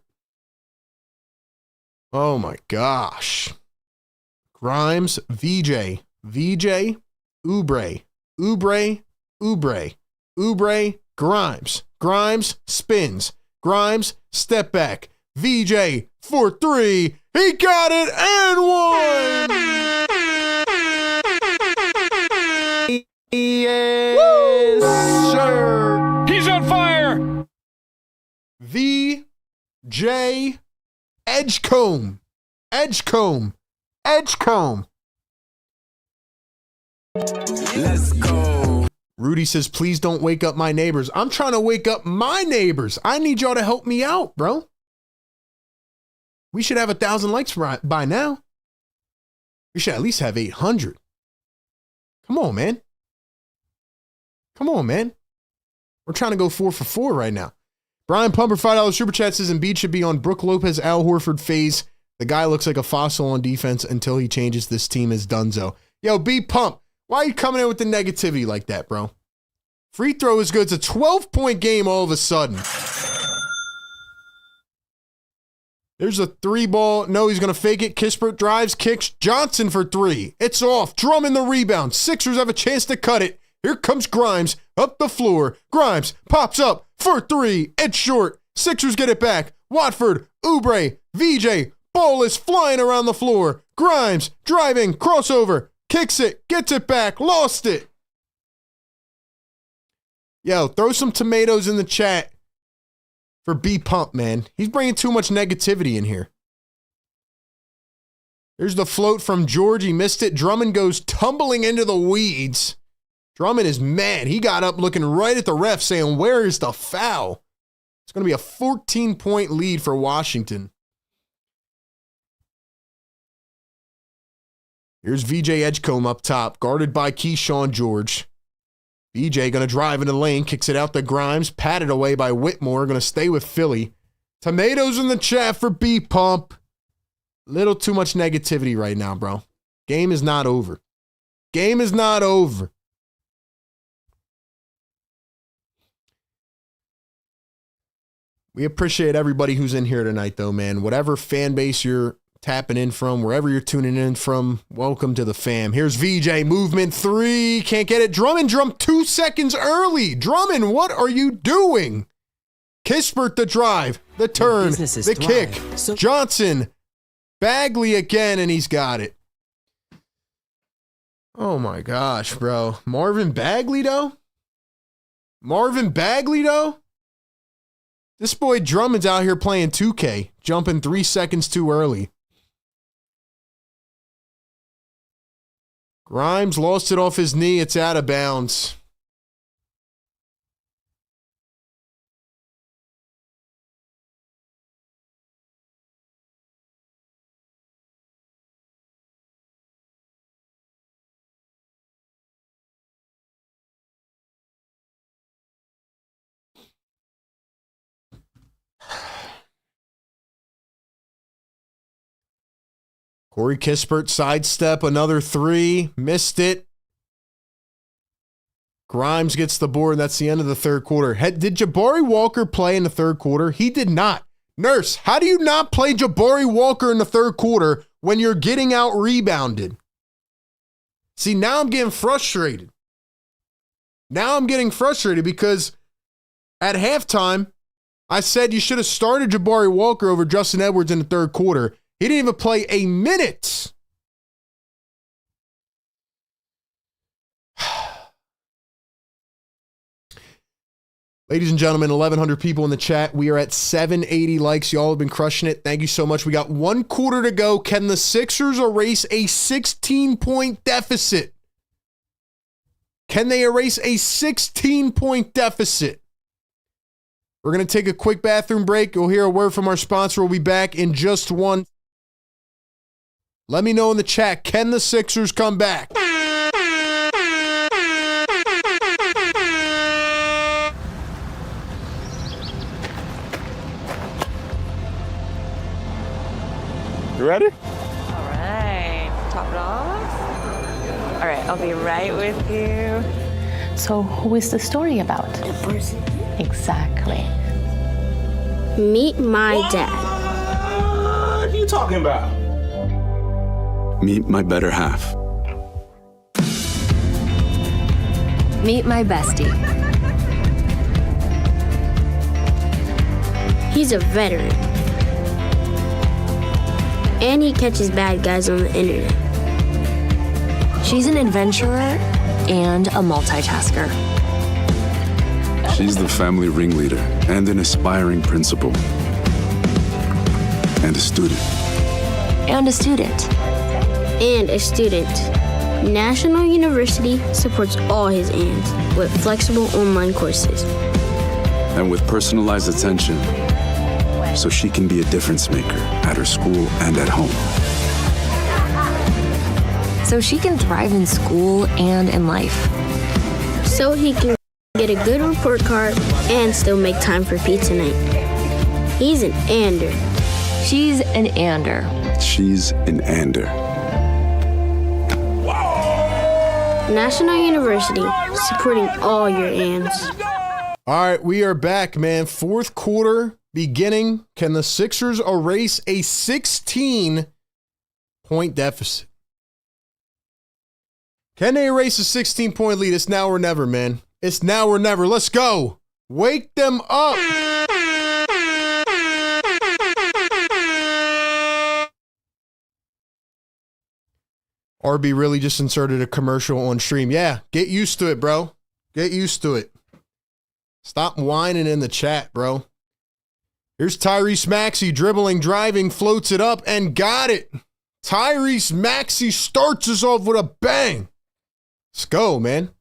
Oh, my gosh. Grimes, VJ, Oubre, Grimes. Grimes spins. Grimes, step back. VJ for three. He got it and one. Yes, sir. He's on fire. VJ Edgecombe. Let's go. Rudy says, please don't wake up my neighbors. I'm trying to wake up my neighbors. I need y'all to help me out, bro. We should have 1,000 likes by now. We should at least have 800. Come on, man. We're trying to go 4 for 4 right now. Brian Pumper, $5 super chat says Embiid should be on Brook Lopez, Al Horford phase. The guy looks like a fossil on defense until he changes. This team is donezo. Yo, B Pump, why are you coming in with the negativity like that, bro? Free throw is good. It's a 12-point game all of a sudden. There's a 3-ball. No, he's going to fake it. Kispert drives, kicks. Johnson for 3. It's off. Drummond the rebound. Sixers have a chance to cut it. Here comes Grimes up the floor. Grimes pops up for 3. It's short. Sixers get it back. Watford, Oubre, VJ. Ball is flying around the floor. Grimes driving, crossover, kicks it, gets it back, lost it. Yo, throw some tomatoes in the chat for B Pump, man. He's bringing too much negativity in here. There's the float from George. He missed it. Drummond goes tumbling into the weeds. Drummond is mad. He got up looking right at the ref saying, where is the foul? It's going to be a 14-point lead for Washington. Here's VJ Edgecombe up top, guarded by Keyshawn George. VJ going to drive into the lane, kicks it out to Grimes, patted away by Whitmore, going to stay with Philly. Tomatoes in the chat for B-Pump. Little too much negativity right now, bro. Game is not over. Game is not over. We appreciate everybody who's in here tonight, though, man. Whatever fan base you're tapping in from, wherever you're tuning in from, welcome to the fam. Here's VJ, movement 3, can't get it. Drummond jumped 2 seconds early. Drummond, what are you doing? Kispert the drive, the turn, the kick. Johnson, Bagley again, and he's got it. Oh my gosh, bro. Marvin Bagley, though? This boy Drummond's out here playing 2K, jumping 3 seconds too early. Grimes lost it off his knee. It's out of bounds. Corey Kispert sidestep, another three, missed it. Grimes gets the board, and that's the end of the third quarter. Did Jabari Walker play in the third quarter? He did not. Nurse, how do you not play Jabari Walker in the third quarter when you're getting out rebounded? See, now I'm getting frustrated. Now I'm getting frustrated because at halftime, I said you should have started Jabari Walker over Justin Edwards in the third quarter. He didn't even play a minute. Ladies and gentlemen, 1,100 people in the chat. We are at 780 likes. Y'all have been crushing it. Thank you so much. We got 1 quarter to go. Can the Sixers erase a 16-point deficit? Can they erase a 16-point deficit? We're going to take a quick bathroom break. You'll hear a word from our sponsor. We'll be back in just one. Let me know in the chat, can the Sixers come back? You ready? All right. Top it off. All right, I'll be right with you. So who is the story about? The person. Exactly. Meet my dad. What are you talking about? Meet my better half. Meet my bestie. He's a veteran. And he catches bad guys on the internet. She's an adventurer and a multitasker. She's the family ringleader and an aspiring principal. And a student. And a student. And a student. National University supports all his ands with flexible online courses. And with personalized attention, so she can be a difference maker at her school and at home. So she can thrive in school and in life. So he can get a good report card and still make time for pizza night. He's an ander. She's an ander. She's an ander. National University, supporting all your ands. All right, we are back, man. Fourth quarter beginning. Can the Sixers erase a 16-point deficit? Can they erase a 16-point lead? It's now or never, man. It's now or never. Let's go. Wake them up. RB really just inserted a commercial on stream. Yeah, get used to it, bro. Get used to it. Stop whining in the chat, bro. Here's Tyrese Maxey dribbling, driving, floats it up, and got it. Tyrese Maxey starts us off with a bang. Let's go, man.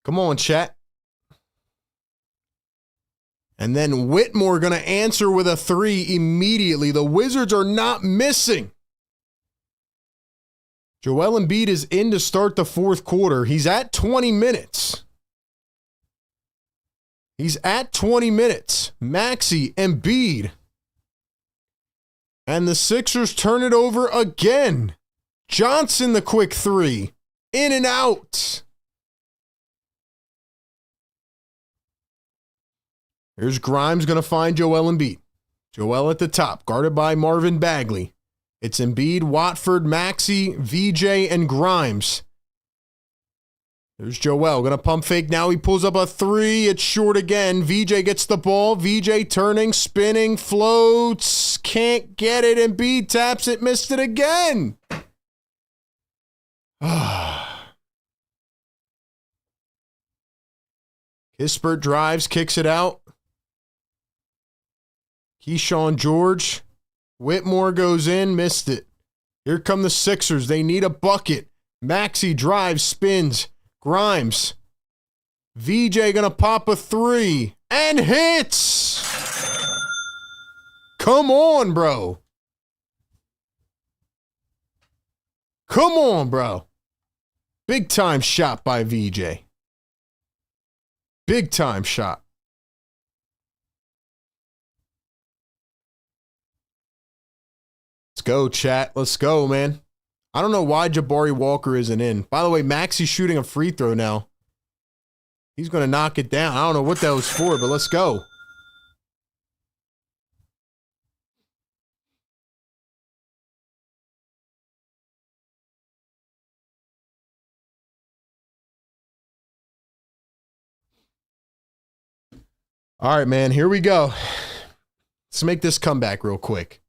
Come on, chat. And then Whitmore going to answer with a three immediately. The Wizards are not missing. Joel Embiid is in to start the fourth quarter. He's at 20 minutes. He's at 20 minutes. Maxey, Embiid. And the Sixers turn it over again. Johnson, the quick three. In and out. Here's Grimes going to find Joel Embiid. Joel at the top, guarded by Marvin Bagley. It's Embiid, Watford, Maxey, VJ, and Grimes. There's Joel, going to pump fake. Now he pulls up a three. It's short again. VJ gets the ball. VJ turning, spinning, floats. Can't get it. Embiid taps it, missed it again. Kispert drives, kicks it out. Keyshawn George. Whitmore goes in, missed it. Here come the Sixers. They need a bucket. Maxey drives, spins. Grimes. VJ gonna pop a three. And hits! Come on, bro. Come on, bro. Big time shot by VJ. Big time shot. go, chat. Let's go, man. I don't know why Jabari Walker isn't in. By the way, Maxi's shooting a free throw now. He's going to knock it down. I don't know what that was for, but let's go. All right, man, here we go. Let's make this comeback real quick.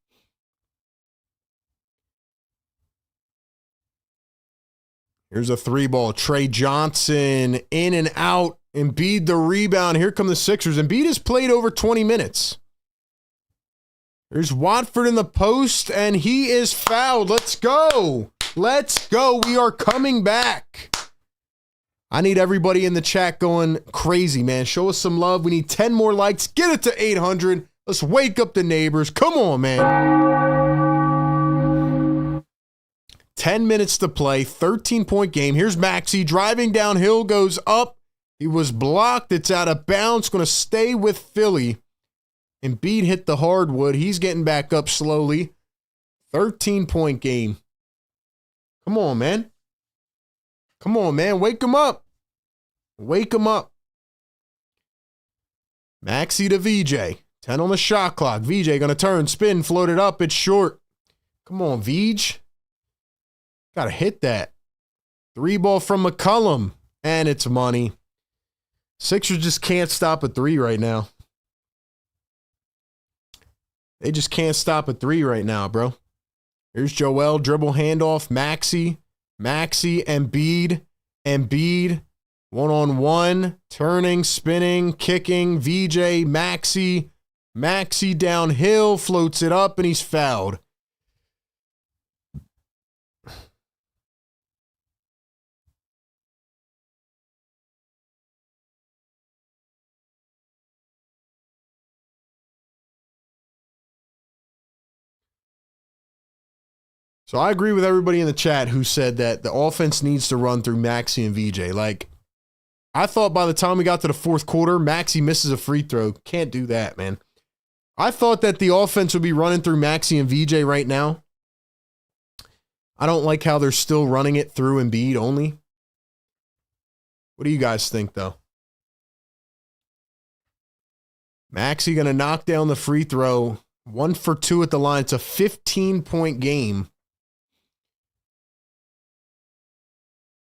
Here's a 3-ball. Trey Johnson in and out. Embiid the rebound. Here come the Sixers. Embiid has played over 20 minutes. There's Watford in the post, and he is fouled. Let's go. Let's go. We are coming back. I need everybody in the chat going crazy, man. Show us some love. We need 10 more likes. Get it to 800. Let's wake up the neighbors. Come on, man. 10 minutes to play. 13-point game. Here's Maxey driving downhill. Goes up. He was blocked. It's out of bounds. Going to stay with Philly. Embiid hit the hardwood. He's getting back up slowly. 13-point game. Come on, man. Come on, man. Wake him up. Wake him up. Maxey to VJ. 10 on the shot clock. VJ going to turn, spin, float it up. It's short. Come on, VJ. Got to hit that. 3-ball from McCollum. And it's money. Sixers just can't stop a 3 right now. They just can't stop a 3 right now, bro. Here's Joel. Dribble handoff. Maxey. Maxey, Embiid, one-on-one, turning, spinning, kicking, VJ, Maxey downhill, floats it up, and he's fouled. So I agree with everybody in the chat who said that the offense needs to run through Maxey and VJ. Like, I thought by the time we got to the fourth quarter, Maxey misses a free throw. Can't do that, man. I thought that the offense would be running through Maxey and VJ right now. I don't like how they're still running it through Embiid only. What do you guys think, though? Maxey going to knock down the free throw. 1 for 2 at the line. It's a 15-point game.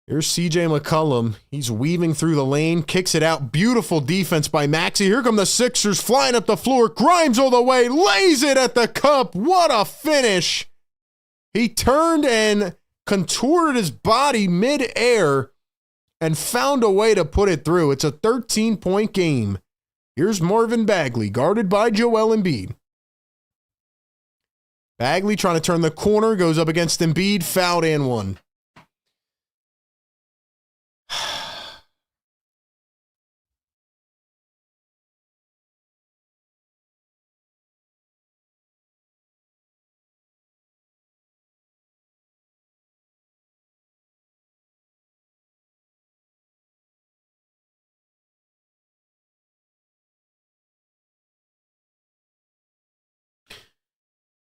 Here's CJ McCollum. He's weaving through the lane, kicks it out. Beautiful defense by Maxey. Here come the Sixers flying up the floor. Grimes all the way, lays it at the cup. What a finish. He turned and contorted his body mid-air and found a way to put it through. It's a 13-point game. Here's Marvin Bagley, guarded by Joel Embiid. Bagley trying to turn the corner, goes up against Embiid, fouled and one.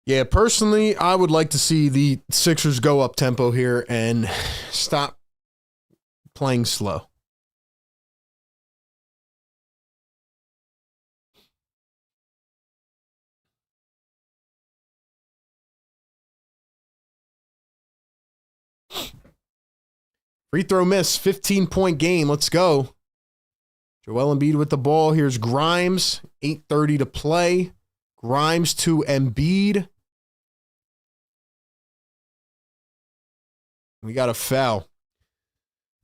Yeah, personally, I would like to see the Sixers go up tempo here and stop playing slow. Free throw miss, 15-point game. Let's go. Joel Embiid with the ball. Here's Grimes, 8:30 to play. Grimes to Embiid. We got a foul.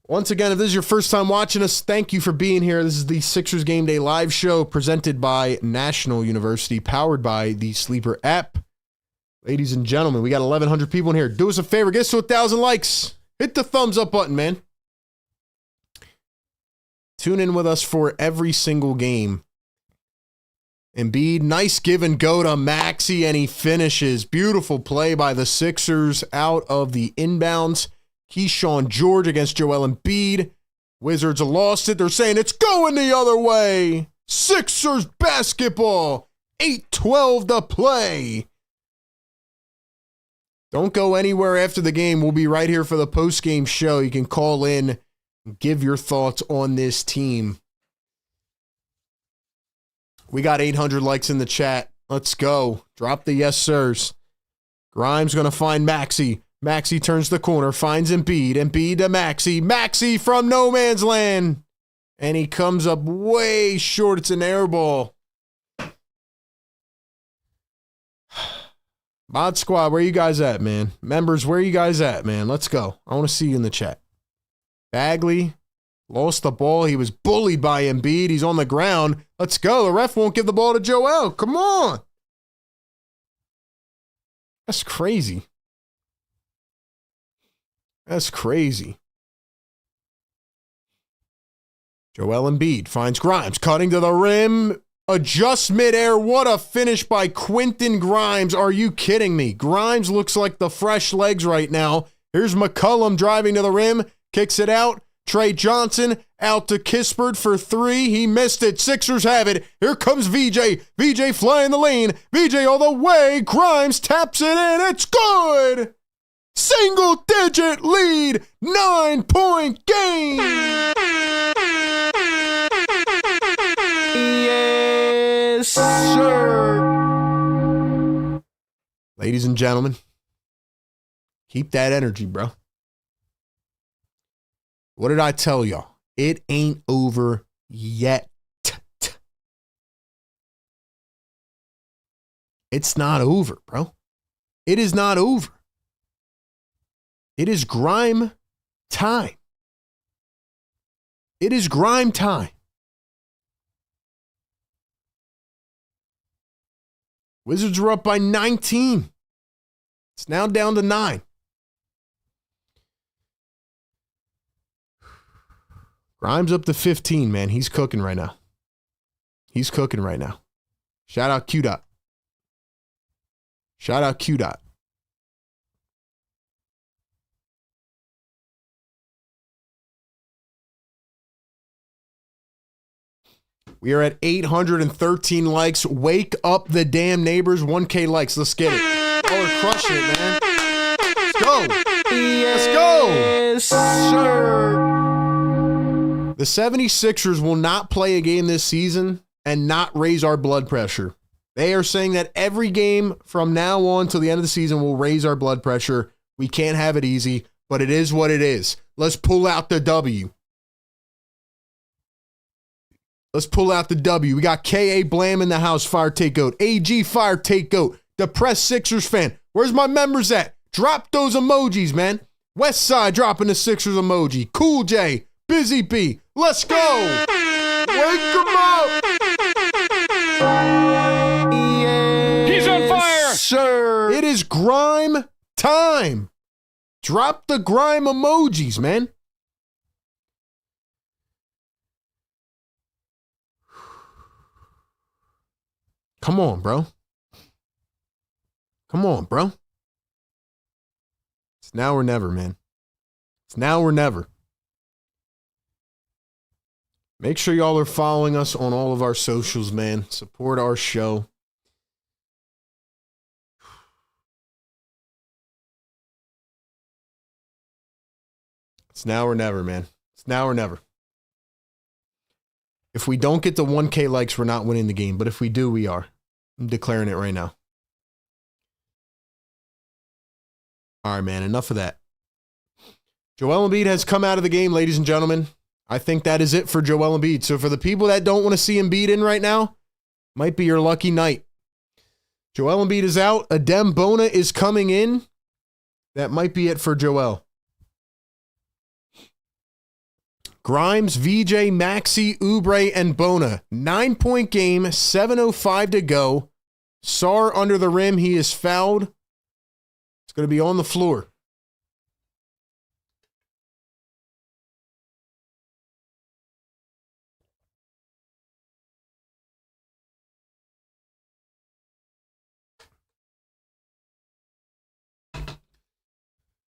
Once again, if this is your first time watching us, thank you for being here. This is the Sixers Game Day live show presented by National University, powered by the Sleeper app. Ladies and gentlemen, we got 1,100 people in here. Do us a favor, get us to 1,000 likes. Hit the thumbs up button, man. Tune in with us for every single game. Embiid, nice give and go to Maxey, and he finishes. Beautiful play by the Sixers out of the inbounds. Keyshawn George against Joel Embiid. Wizards lost it. They're saying it's going the other way. Sixers basketball. 8:12 to play. Don't go anywhere after the game. We'll be right here for the post-game show. You can call in and give your thoughts on this team. We got 800 likes in the chat. Let's go. Drop the yes, sirs. Grimes going to find Maxey. Maxey turns the corner, finds Embiid. Embiid to Maxey. Maxey from no man's land. And he comes up way short. It's an air ball. Mod Squad, where you guys at, man? Members, where you guys at, man? Let's go. I want to see you in the chat. Bagley lost the ball. He was bullied by Embiid. He's on the ground. Let's go. The ref won't give the ball to Joel. Come on. That's crazy. That's crazy. Joel Embiid finds Grimes, cutting to the rim. Adjust midair. What a finish by Quentin Grimes. Are you kidding me? Grimes looks like the fresh legs right now. Here's McCollum driving to the rim. Kicks it out. Trey Johnson out to Kispert for three. He missed it. Sixers have it. Here comes VJ. VJ flying the lane. VJ all the way. Grimes taps it in. It's good. Single digit lead. 9-point game. Yes, sir. Ladies and gentlemen, keep that energy, bro. What did I tell y'all? It ain't over yet. It's not over, bro. It is not over. It is grime time. It is grime time. Wizards are up by 19. It's now down to 9. Grimes up to 15, man. He's cooking right now. He's cooking right now. Shout out Q-Dot. Shout out Q-Dot. We are at 813 likes. Wake up the damn neighbors. 1K likes. Let's get it. Oh, we're crushing it, man. Let's go. Let's go. Yes, sir. The 76ers will not play a game this season and not raise our blood pressure. They are saying that every game from now on till the end of the season will raise our blood pressure. We can't have it easy, but it is what it is. Let's pull out the W. Let's pull out the W. We got K.A. Blam in the house. Fire take goat. AG fire take goat. Depressed Sixers fan. Where's my members at? Drop those emojis, man. West Side dropping the Sixers emoji. Cool J. Busy B. Let's go. Wake them up. He's on fire. Sir. It is grime time. Drop the grime emojis, man. Come on, bro. Come on, bro. It's now or never, man. It's now or never. Make sure y'all are following us on all of our socials, man. Support our show. It's now or never, man. It's now or never. If we don't get the 1K likes, we're not winning the game. But if we do, we are. I'm declaring it right now. All right, man. Enough of that. Joel Embiid has come out of the game, ladies and gentlemen. I think that is it for Joel Embiid. So for the people that don't want to see Embiid in right now, might be your lucky night. Joel Embiid is out. Adem Bona is coming in. That might be it for Joel. Grimes, VJ, Maxey, Oubre, and Bona. 9-point game, 7:05 to go. Sarr under the rim. He is fouled. It's going to be on the floor.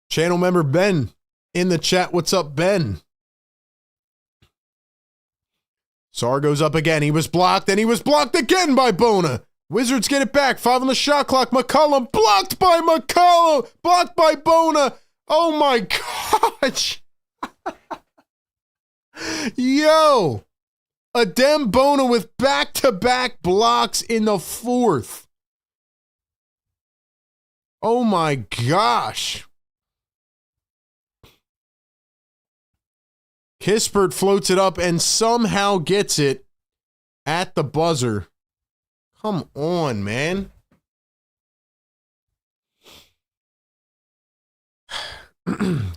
Channel member Ben in the chat. What's up, Ben? Sarr goes up again. He was blocked, and he was blocked again by Bona. Wizards get it back. 5 on the shot clock. McCollum blocked by McCollum. Blocked by Bona. Oh my gosh. Yo. Adem Bona with back-to-back blocks in the 4th. Oh my gosh. Kispert floats it up and somehow gets it at the buzzer. Come on, man.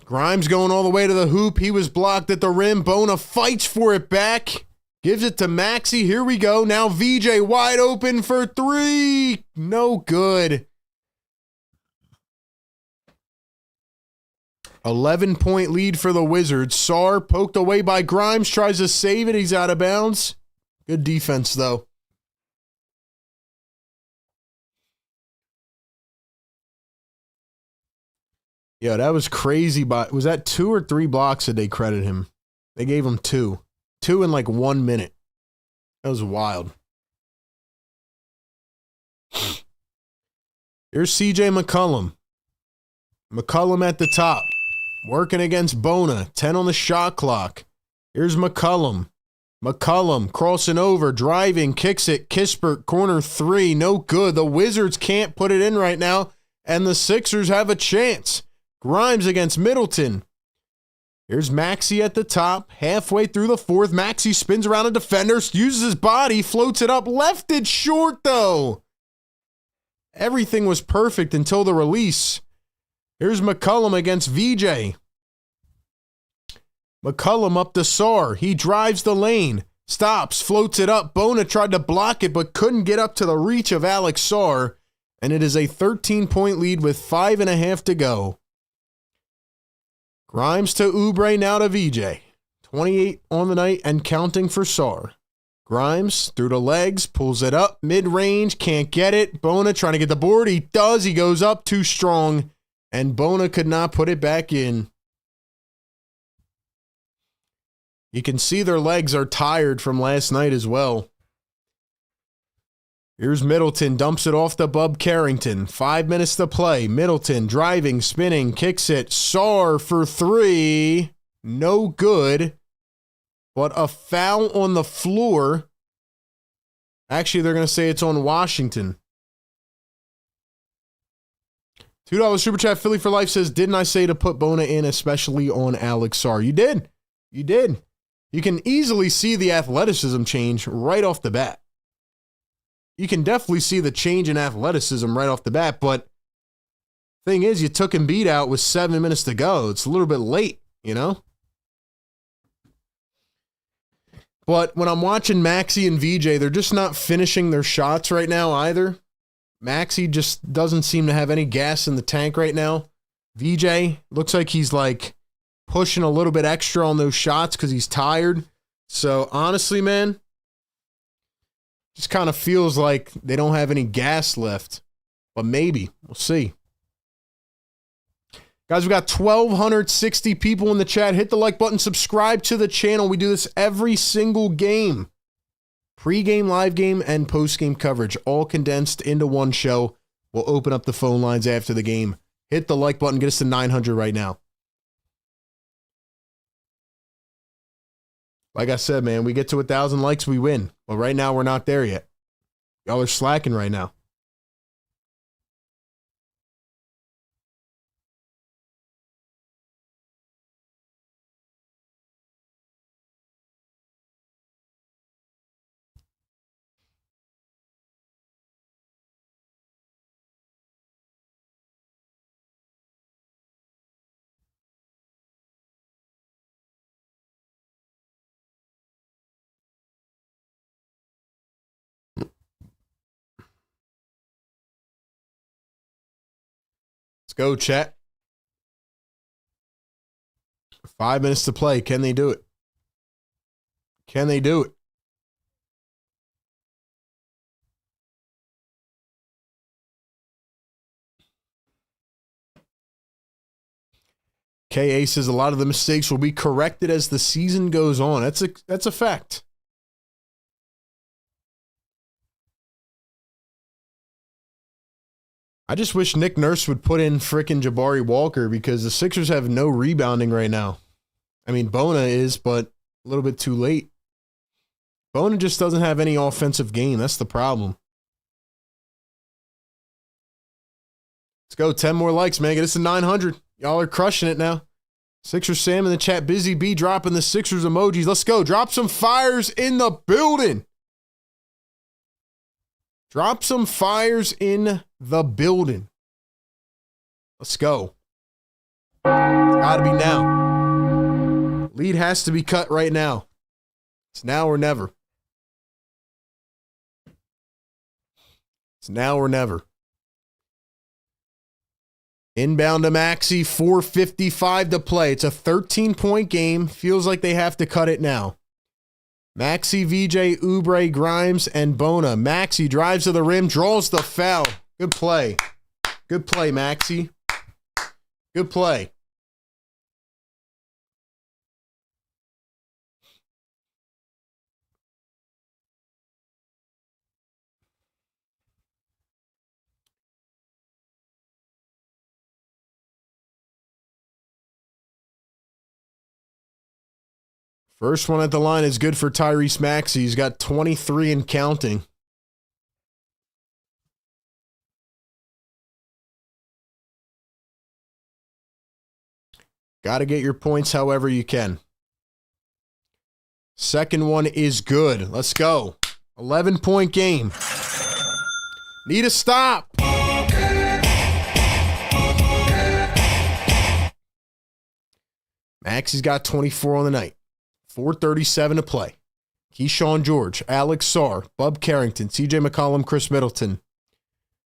Grimes going all the way to the hoop. He was blocked at the rim. Bona fights for it back. Gives it to Maxey. Here we go. Now VJ wide open for 3. No good. 11-point lead for the Wizards. Sarr poked away by Grimes. Tries to save it. He's out of bounds. Good defense, though. Yeah, that was crazy. Was that 2 or 3 blocks that they credit him? They gave him 2. 2 in like 1 minute. That was wild. Here's CJ McCollum. McCollum at the top. Working against Bona. 10 on the shot clock. Here's McCollum. McCollum crossing over, driving, kicks it. Kispert, corner 3. No good. The Wizards can't put it in right now, and the Sixers have a chance. Grimes against Middleton. Here's Maxey at the top. Halfway through the 4th, Maxey spins around a defender, uses his body, floats it up. Left it short, though. Everything was perfect until the release. Here's McCollum against VJ. McCollum up to Sarr. He drives the lane. Stops, floats it up. Bona tried to block it, but couldn't get up to the reach of Alex Sarr. And it is a 13-point lead with 5.5 to go. Grimes to Oubre, now to VJ. 28 on the night and counting for Sarr. Grimes through the legs, pulls it up, mid-range, can't get it. Bona trying to get the board. He does. He goes up too strong, and Bona could not put it back in. You can see their legs are tired from last night as well. Here's Middleton, dumps it off to Bub Carrington. 5 minutes to play. Middleton driving, spinning, kicks it. Sarr for 3. No good. But a foul on the floor. Actually, they're going to say it's on Washington. $2 Super Chat Philly for Life says, didn't I say to put Bona in, especially on Alex Sarr? You did. You did. You can easily see the athleticism change right off the bat. You can definitely see the change in athleticism right off the bat, but thing is, you took Embiid out with 7 minutes to go. It's a little bit late, you know? But when I'm watching Maxey and VJ, they're just not finishing their shots right now either. Maxey just doesn't seem to have any gas in the tank right now. VJ looks like he's like pushing a little bit extra on those shots because he's tired. So honestly, man, just kind of feels like they don't have any gas left. But maybe. We'll see. Guys, we got 1,260 people in the chat. Hit the like button. Subscribe to the channel. We do this every single game. Pre-game, live game, and post-game coverage. All condensed into one show. We'll open up the phone lines after the game. Hit the like button. Get us to 900 right now. Like I said, man, we get to 1,000 likes, we win. But right now, we're not there yet. Y'all are slacking right now. Go, chat. 5 minutes to play. Can they do it? Can they do it? KA says a lot of the mistakes will be corrected as the season goes on. That's a fact. I just wish Nick Nurse would put in frickin' Jabari Walker because the Sixers have no rebounding right now. I mean, Bona is, but a little bit too late. Bona just doesn't have any offensive game. That's the problem. Let's go. 10 more likes, man. Get us to 900. Y'all are crushing it now. Sixers Sam in the chat. Busy B dropping the Sixers emojis. Let's go. Drop some fires in the building. Drop some fires in the building. Let's go. It's got to be now. Lead has to be cut right now. It's now or never. It's now or never. Inbound to Maxey, 4:55 to play. It's a 13-point game. Feels like they have to cut it now. Maxey, VJ, Oubre, Grimes, and Bona. Maxey drives to the rim, draws the foul. Good play. Good play, Maxey. Good play. First one at the line is good for Tyrese Maxey. He's got 23 and counting. Got to get your points however you can. Second one is good. Let's go. 11-point game. Need a stop. Maxey's got 24 on the night. 4:37 to play. Keyshawn George, Alex Sarr, Bub Carrington, CJ McCollum, Chris Middleton.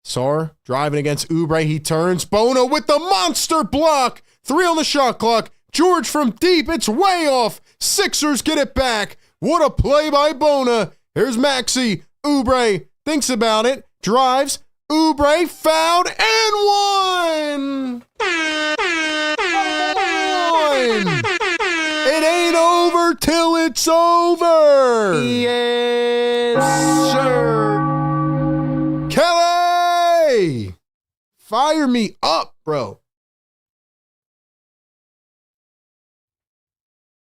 Sarr driving against Oubre. He turns. Bona with the monster block. 3 on the shot clock. George from deep. It's way off. Sixers get it back. What a play by Bona. Here's Maxey. Oubre thinks about it. Drives. Oubre fouled and one. It ain't over till it's over. Yes, sir. Kelly, fire me up, bro.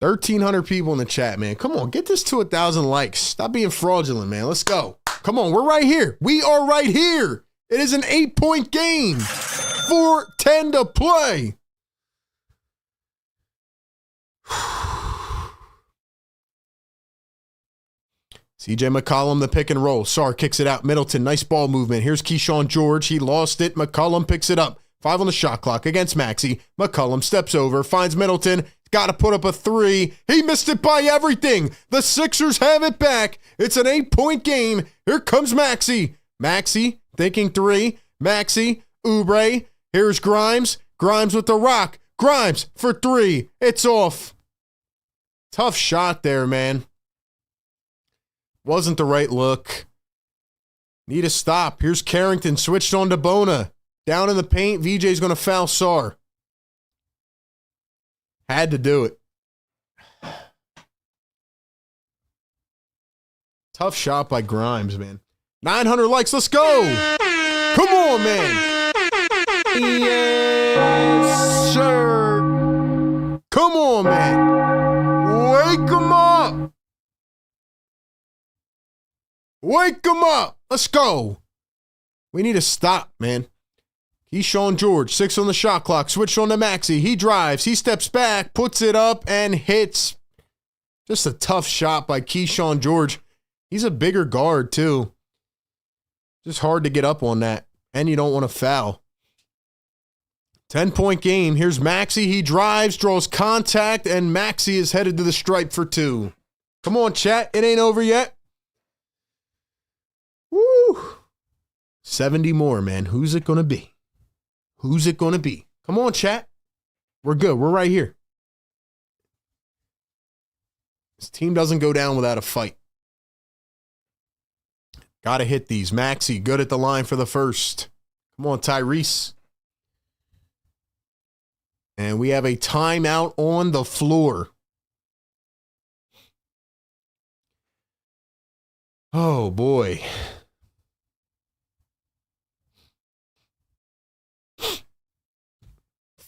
1,300 people in the chat, man. Come on, get this to 1,000 likes. Stop being fraudulent, man. Let's go. Come on, we're right here. We are right here. It is an 8-point game. 4:10 to play. CJ McCollum, the pick and roll. Sarr kicks it out. Middleton, nice ball movement. Here's Keyshawn George. He lost it. McCollum picks it up. 5 on the shot clock against Maxey. McCollum steps over, finds Middleton. Got to put up a 3. He missed it by everything. The Sixers have it back. It's an 8-point game. Here comes Maxey. Maxey thinking 3. Maxey, Oubre. Here's Grimes. Grimes with the rock. Grimes for 3. It's off. Tough shot there, man. Wasn't the right look. Need a stop. Here's Carrington. Switched on to Bona. Down in the paint. VJ's going to foul Sarr. Had to do it. Tough shot by Grimes, man. 900 likes. Let's go. Come on, man. Yes, sir. Come on, man. Wake him up. Wake him up. Let's go. We need to stop, man. Keyshawn George, 6 on the shot clock. Switch on to Maxey. He drives. He steps back, puts it up, and hits. Just a tough shot by Keyshawn George. He's a bigger guard, too. Just hard to get up on that. And you don't want to foul. 10-point game. Here's Maxey. He drives, draws contact, and Maxey is headed to the stripe for 2. Come on, chat. It ain't over yet. Woo! 70 more, man. Who's it going to be? Who's it going to be? Come on, chat. We're good. We're right here. This team doesn't go down without a fight. Got to hit these. Maxey, good at the line for the first. Come on, Tyrese. And we have a timeout on the floor. Oh, boy.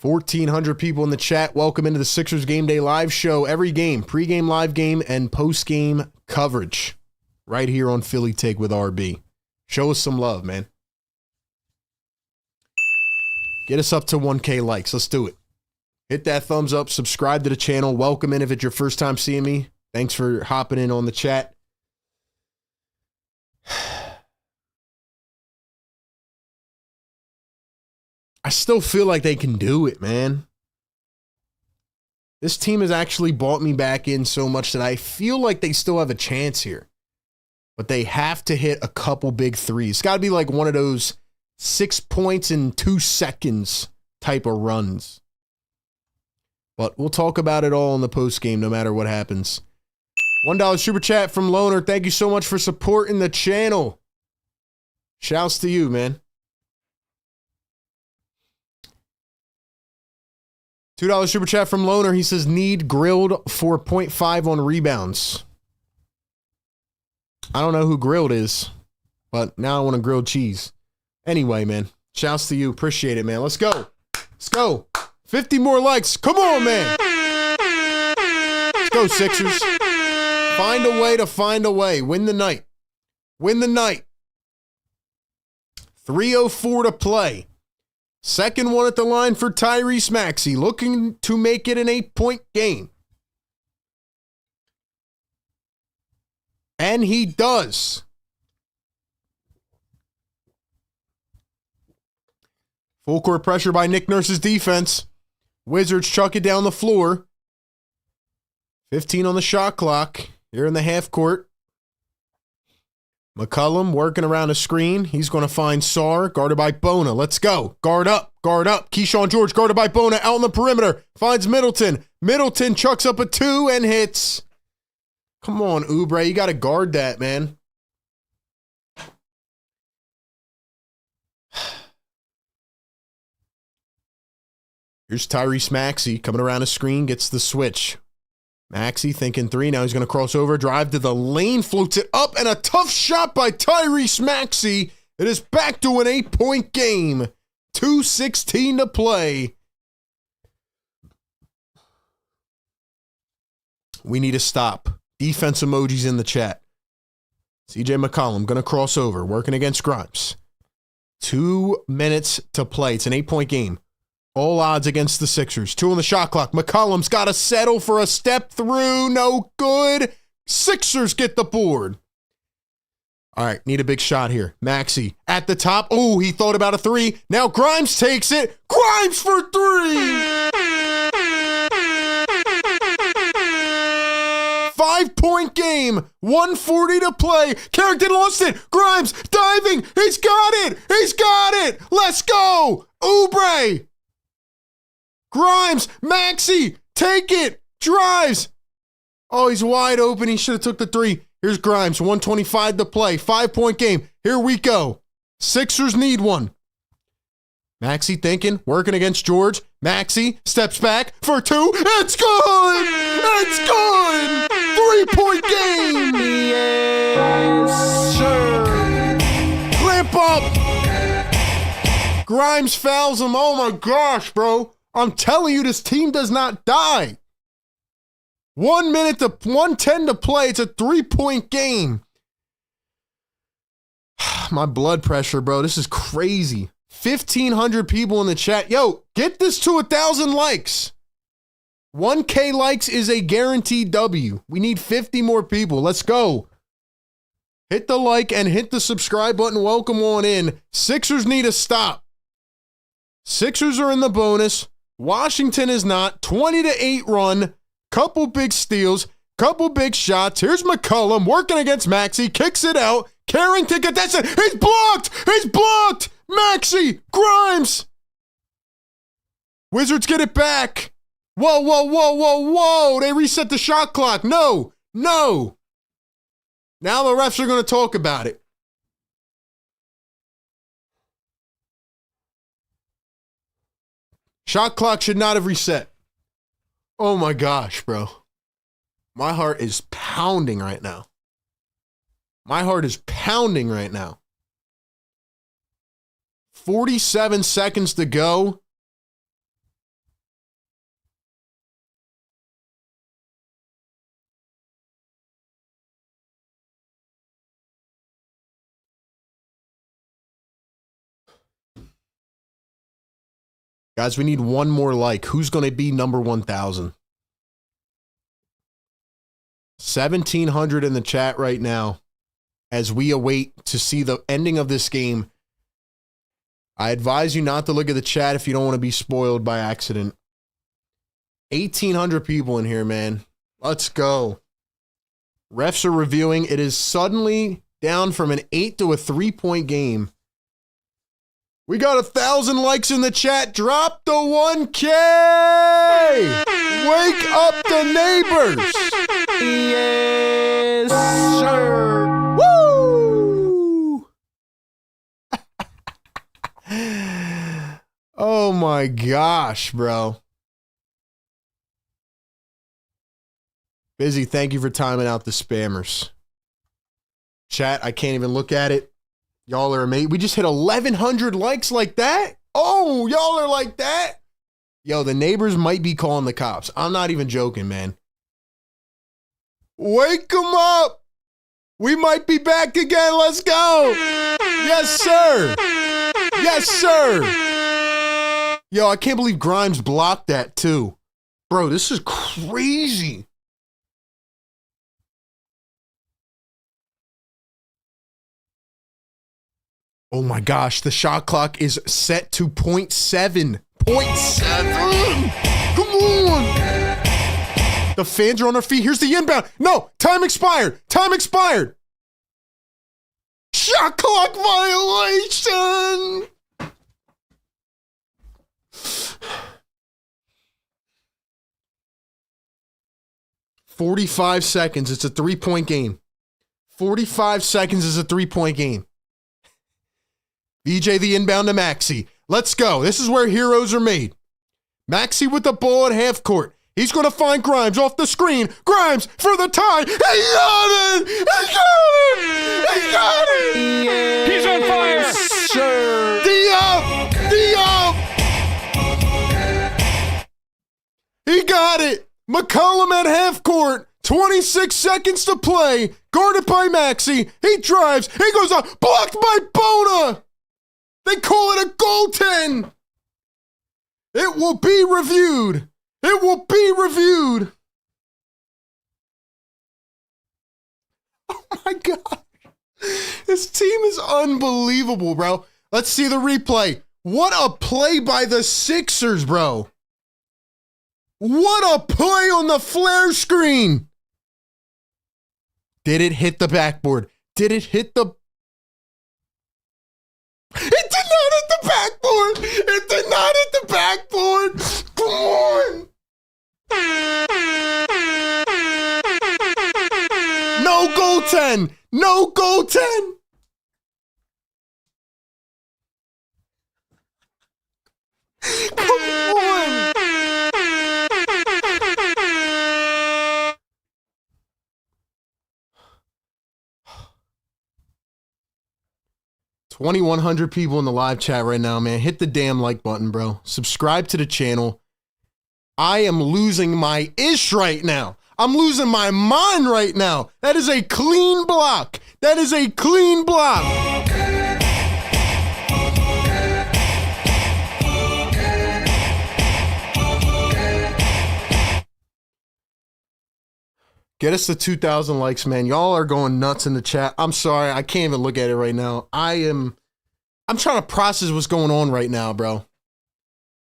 1,400 people in the chat. Welcome into the Sixers Game Day Live show. Every game, pregame, live game, and postgame coverage right here on Philly Take with RB. Show us some love, man. Get us up to 1K likes. Let's do it. Hit that thumbs up. Subscribe to the channel. Welcome in if it's your first time seeing me. Thanks for hopping in on the chat. I still feel like they can do it, man. This team has actually bought me back in so much that I feel like they still have a chance here. But they have to hit a couple big threes. It's got to be like one of those 6 points in 2 seconds type of runs. But we'll talk about it all in the post game no matter what happens. $1 super chat from Loner. Thank you so much for supporting the channel. Shouts to you, man. $2 super chat from Loner. He says, need grilled for 0.5 on rebounds. I don't know who grilled is, but now I want a grilled cheese. Anyway, man, shouts to you. Appreciate it, man. Let's go. Let's go. 50 more likes. Come on, man. Let's go, Sixers. Find a way to find a way. Win the night. Win the night. 3:04 to play. Second one at the line for Tyrese Maxey, looking to make it an 8-point game. And he does. Full court pressure by Nick Nurse's defense. Wizards chuck it down the floor. 15 on the shot clock. Here in the half court. McCollum working around a screen. He's going to find Sarr, guarded by Bona. Let's go. Guard up. Guard up. Keyshawn George, guarded by Bona, out on the perimeter. Finds Middleton. Middleton chucks up a 2 and hits. Come on, Oubre. You got to guard that, man. Here's Tyrese Maxey coming around a screen, gets the switch. Maxey thinking 3. Now he's going to cross over, drive to the lane, floats it up, and a tough shot by Tyrese Maxey. It is back to an 8-point game. 2:16 to play. We need to stop. Defense emojis in the chat. CJ McCollum going to cross over, working against Grimes. 2 minutes to play. It's an 8-point game. All odds against the Sixers. 2 on the shot clock. McCollum's got to settle for a step through. No good. Sixers get the board. All right, need a big shot here. Maxey at the top. Oh, he thought about a 3. Now Grimes takes it. Grimes for 3. 5-point game. 1:40 to play. Carrington lost it. Grimes diving. He's got it. He's got it. Let's go. Oubre. Grimes, Maxey, take it, drives. Oh, he's wide open. He should have took the 3. Here's Grimes, 1:25 to play. 5-point game. Here we go. Sixers need one. Maxey thinking, working against George. Maxey steps back for 2. It's good. It's good. 3-point game. Yes, sir. Clamp up. Grimes fouls him. Oh my gosh, bro. I'm telling you, this team does not die. 1 minute to 1:10 to play. It's a 3-point game. My blood pressure, bro. This is crazy. 1,500 people in the chat. Yo, get this to 1,000 likes. 1K likes is a guaranteed W. We need 50 more people. Let's go. Hit the like and hit the subscribe button. Welcome on in. Sixers need a stop. Sixers are in the bonus. Washington is not. 20-8 run. Couple big steals. Couple big shots. Here's McCollum working against Maxey. Kicks it out. Carrington gets it. He's blocked. He's blocked. Maxey. Grimes. Wizards get it back. Whoa, whoa, whoa, whoa, whoa. They reset the shot clock. No. No. Now the refs are going to talk about it. Shot clock should not have reset. Oh my gosh, bro. My heart is pounding right now. My heart is pounding right now. 47 seconds to go. Guys, we need one more like. Who's going to be number 1,000? 1,700 in the chat right now as we await to see the ending of this game. I advise you not to look at the chat if you don't want to be spoiled by accident. 1,800 people in here, man. Let's go. Refs are reviewing. It is suddenly down from an 8 to a 3-point game. We got 1,000 likes in the chat. Drop the 1K. Wake up the neighbors. Yes, sir. Woo! Oh my gosh, bro. Busy, thank you for timing out the spammers. Chat, I can't even look at it. Y'all are amazing. We just hit 1,100 likes like that. Oh, y'all are like that. Yo, the neighbors might be calling the cops. I'm not even joking, man. Wake them up. We might be back again. Let's go. Yes, sir. Yes, sir. Yo, I can't believe Grimes blocked that too. Bro, this is crazy. Oh my gosh, the shot clock is set to 0.7. 0.7! Come on! The fans are on their feet. Here's the inbound. No, time expired. Time expired. Shot clock violation! 45 seconds. It's a 3-point game. 45 seconds is a 3-point game. BJ the inbound to Maxey. Let's go. This is where heroes are made. Maxey with the ball at half court. He's going to find Grimes off the screen. Grimes for the tie. He got it! He got it! He got it! He's on fire! Sure. D-up! He got it! McCollum at half court. 26 seconds to play. Guarded by Maxey. He drives. He goes up. Blocked by Bona. They call it a goaltend. It will be reviewed. It will be reviewed. Oh my God. This team is unbelievable, bro. Let's see the replay. What a play by the Sixers, bro. What a play on the flare screen. Did it hit the backboard? Did it hit the... It did not hit the backboard. It did not hit the backboard. Come on. No goaltend. No goaltend. Come on. $2,100 people in the live chat right now, man. Hit the damn like button, bro. Subscribe to the channel. I am losing my ish right now. I'm losing my mind right now. That is a clean block. That is a clean block. Get us to 2,000 likes, man. Y'all are going nuts in the chat. I'm sorry. I can't even look at it right now. I'm trying to process what's going on right now, bro.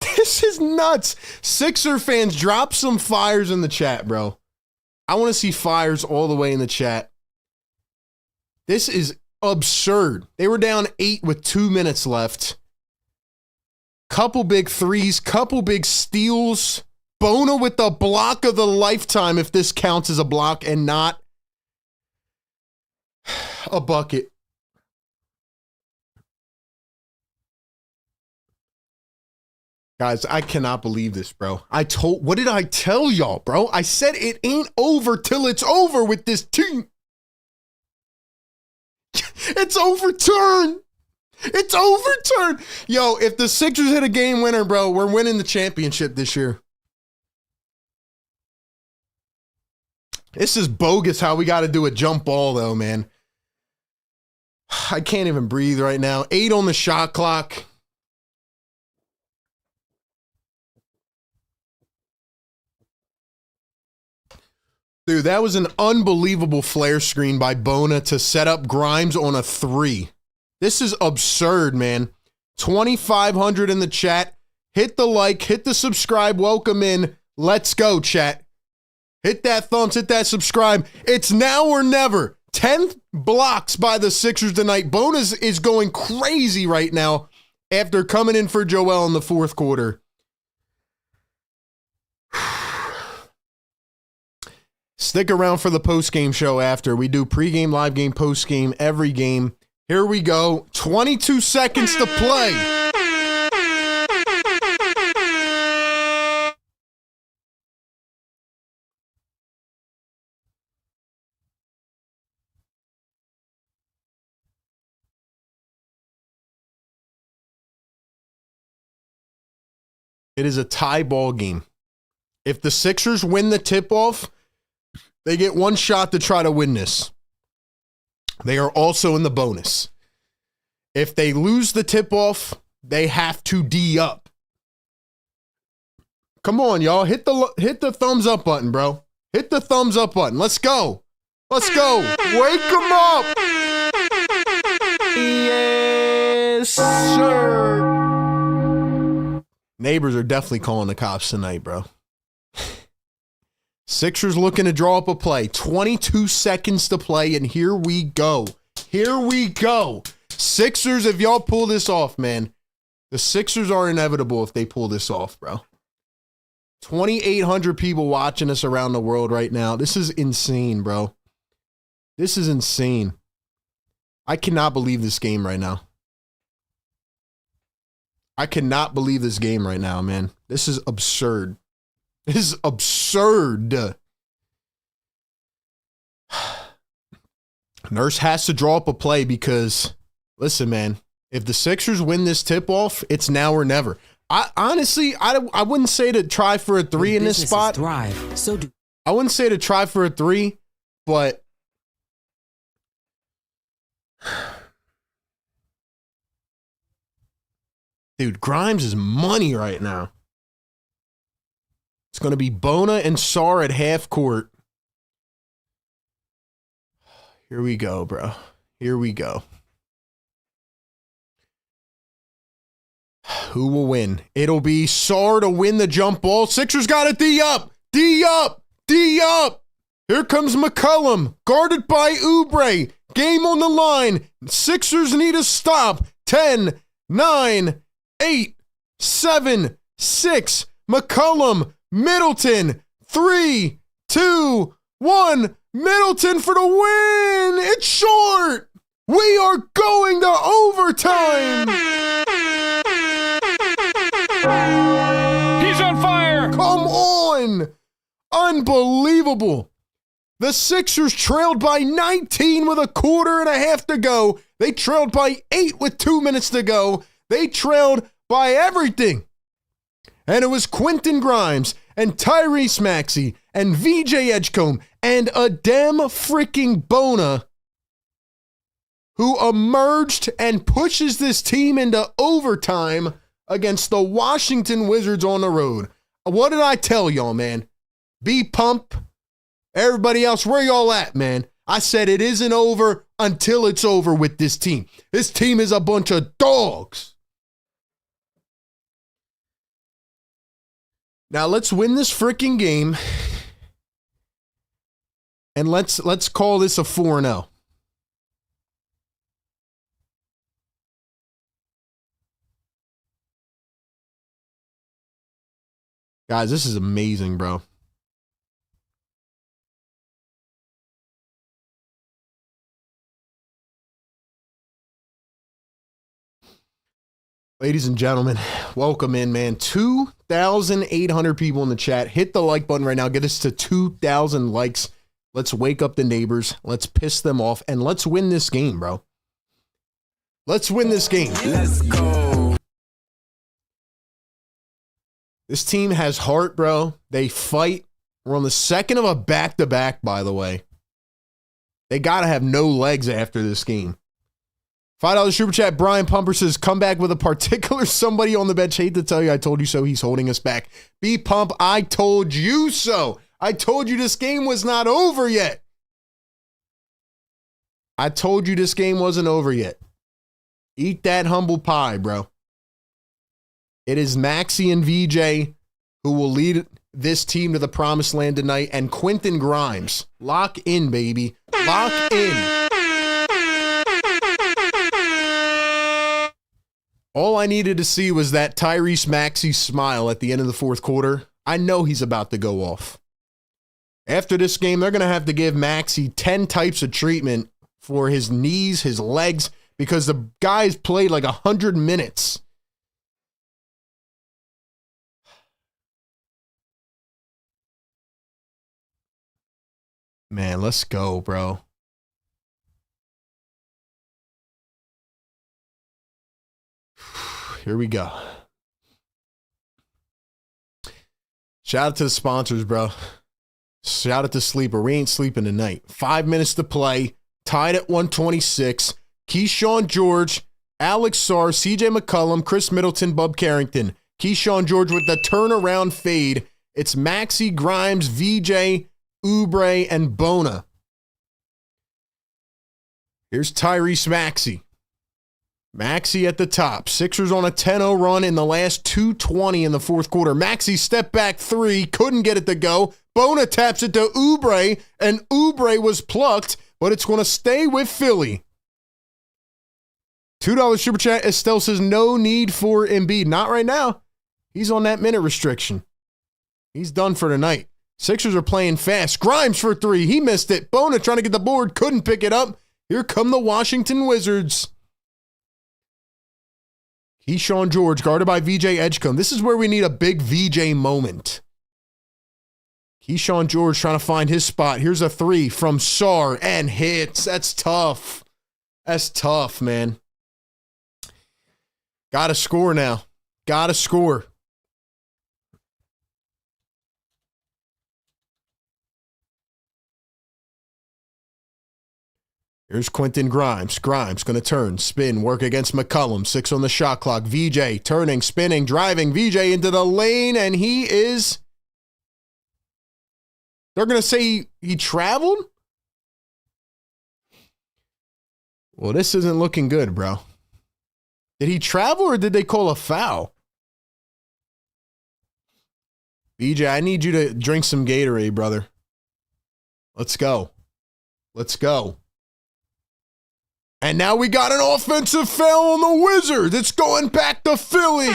This is nuts. Sixer fans, drop some fires in the chat, bro. I want to see fires all the way in the chat. This is absurd. They were down 8 with 2 minutes left. Couple big threes, couple big steals. Bona with the block of the lifetime, if this counts as a block and not a bucket. Guys, I cannot believe this, bro. What did I tell y'all, bro? I said it ain't over till it's over with this team. It's overturned. It's overturned. Yo, if the Sixers hit a game winner, bro, we're winning the championship this year. This is bogus how we got to do a jump ball, though, man. I can't even breathe right now. 8 on the shot clock. Dude, that was an unbelievable flare screen by Bona to set up Grimes on a 3. This is absurd, man. 2,500 in the chat. Hit the like, hit the subscribe, welcome in. Let's go, chat. Hit that thumbs, hit that subscribe. It's now or never. 10th blocks by the Sixers tonight. Bona is going crazy right now after coming in for Joel in the fourth quarter. Stick around for the post-game show after. We do pregame, live game, post-game, every game. Here we go. 22 seconds to play. It is a tie ball game. If the Sixers win the tip-off, they get one shot to try to win this. They are also in the bonus. If they lose the tip-off, they have to D up. Come on, y'all. Hit the thumbs up button, bro. Hit the thumbs up button. Let's go. Let's go. Wake them up. Yes, sir. Neighbors are definitely calling the cops tonight, bro. Sixers looking to draw up a play. 22 seconds to play, and here we go. Here we go. Sixers, if y'all pull this off, man, the Sixers are inevitable if they pull this off, bro. 2,800 people watching us around the world right now. This is insane, bro. This is insane. I cannot believe this game right now. I cannot believe this game right now, man. This is absurd. This is absurd. Nurse has to draw up a play because, listen, man, if the Sixers win this tip-off, it's now or never. Honestly, I wouldn't say to try for a 3 in this spot. I wouldn't say to try for a 3, but dude, Grimes is money right now. It's going to be Bona and Sarr at half court. Here we go, bro. Here we go. Who will win? It'll be Sarr to win the jump ball. Sixers got it. D up. D up. D up. Here comes McCollum. Guarded by Oubre. Game on the line. Sixers need a stop. 10, 9, 8, 7, 6. McCollum. Middleton, 3, 2, 1. Middleton for the win. It's short. We are going to overtime. He's on fire. Come on. Unbelievable. The Sixers trailed by 19 with a quarter and a half to go. They trailed by 8 with 2 minutes to go. They trailed by everything. And it was Quentin Grimes and Tyrese Maxey and VJ Edgecombe and Adem freaking Bona who emerged and pushes this team into overtime against the Washington Wizards on the road. What did I tell y'all, man? Be pumped. Everybody else, where y'all at, man? I said it isn't over until it's over with this team. This team is a bunch of dogs. Now let's win this freaking game, and let's call this a 4-0. Guys, this is amazing, bro. Ladies and gentlemen, welcome in, man. 2,800 people in the chat. Hit the like button right now. Get us to 2,000 likes. Let's wake up the neighbors. Let's piss them off. And let's win this game, bro. Let's win this game. Let's go. This team has heart, bro. They fight. We're on the second of a back-to-back, by the way. They got to have no legs after this game. $5 super chat. Brian Pumper says, come back with a particular somebody on the bench. Hate to tell you, I told you so. He's holding us back. B Pump, I told you so. I told you this game was not over yet. I told you this game wasn't over yet. Eat that humble pie, bro. It is Maxey and VJ who will lead this team to the promised land tonight, and Quentin Grimes. Lock in, baby. Lock in. All I needed to see was that Tyrese Maxey smile at the end of the fourth quarter. I know he's about to go off. After this game, they're going to have to give Maxey 10 types of treatment for his knees, his legs, because the guy's played like 100 minutes. Man, let's go, bro. Here we go. Shout out to the sponsors, bro. Shout out to Sleeper. We ain't sleeping tonight. 5 minutes to play. Tied at 126. Keyshawn George, Alex Sarr, CJ McCollum, Chris Middleton, Bub Carrington. Keyshawn George with the turnaround fade. It's Maxey, Grimes, VJ, Oubre, and Bona. Here's Tyrese Maxey. Maxey at the top. Sixers on a 10-0 run in the last 2:20 in the fourth quarter. Maxey step back three. Couldn't get it to go. Bona taps it to Oubre, and Oubre was plucked, but it's going to stay with Philly. $2 super chat. Estelle says no need for Embiid. Not right now. He's on that minute restriction. He's done for tonight. Sixers are playing fast. Grimes for three. He missed it. Bona trying to get the board. Couldn't pick it up. Here come the Washington Wizards. Keyshawn George guarded by VJ Edgecombe. This is where we need a big VJ moment. Keyshawn George trying to find his spot. Here's a three from Sarr and hits. That's tough. That's tough, man. Got to score now. Got to score. Here's Quentin Grimes. Grimes going to turn, spin, work against McCollum. 6 on the shot clock. VJ turning, spinning, driving. VJ into the lane, and he is... They're going to say he traveled? Well, this isn't looking good, bro. Did he travel or did they call a foul? VJ, I need you to drink some Gatorade, brother. Let's go. Let's go. And now we got an offensive foul on the Wizards. It's going back to Philly.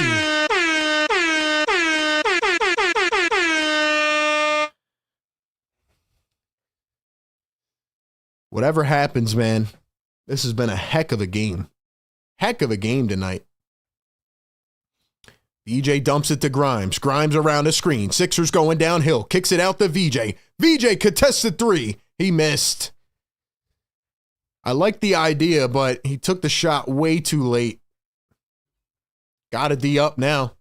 Whatever happens, man, this has been a heck of a game. Heck of a game tonight. VJ dumps it to Grimes. Grimes around the screen. Sixers going downhill. Kicks it out to VJ. VJ contested three. He missed. I like the idea, but he took the shot way too late. Got a D up now.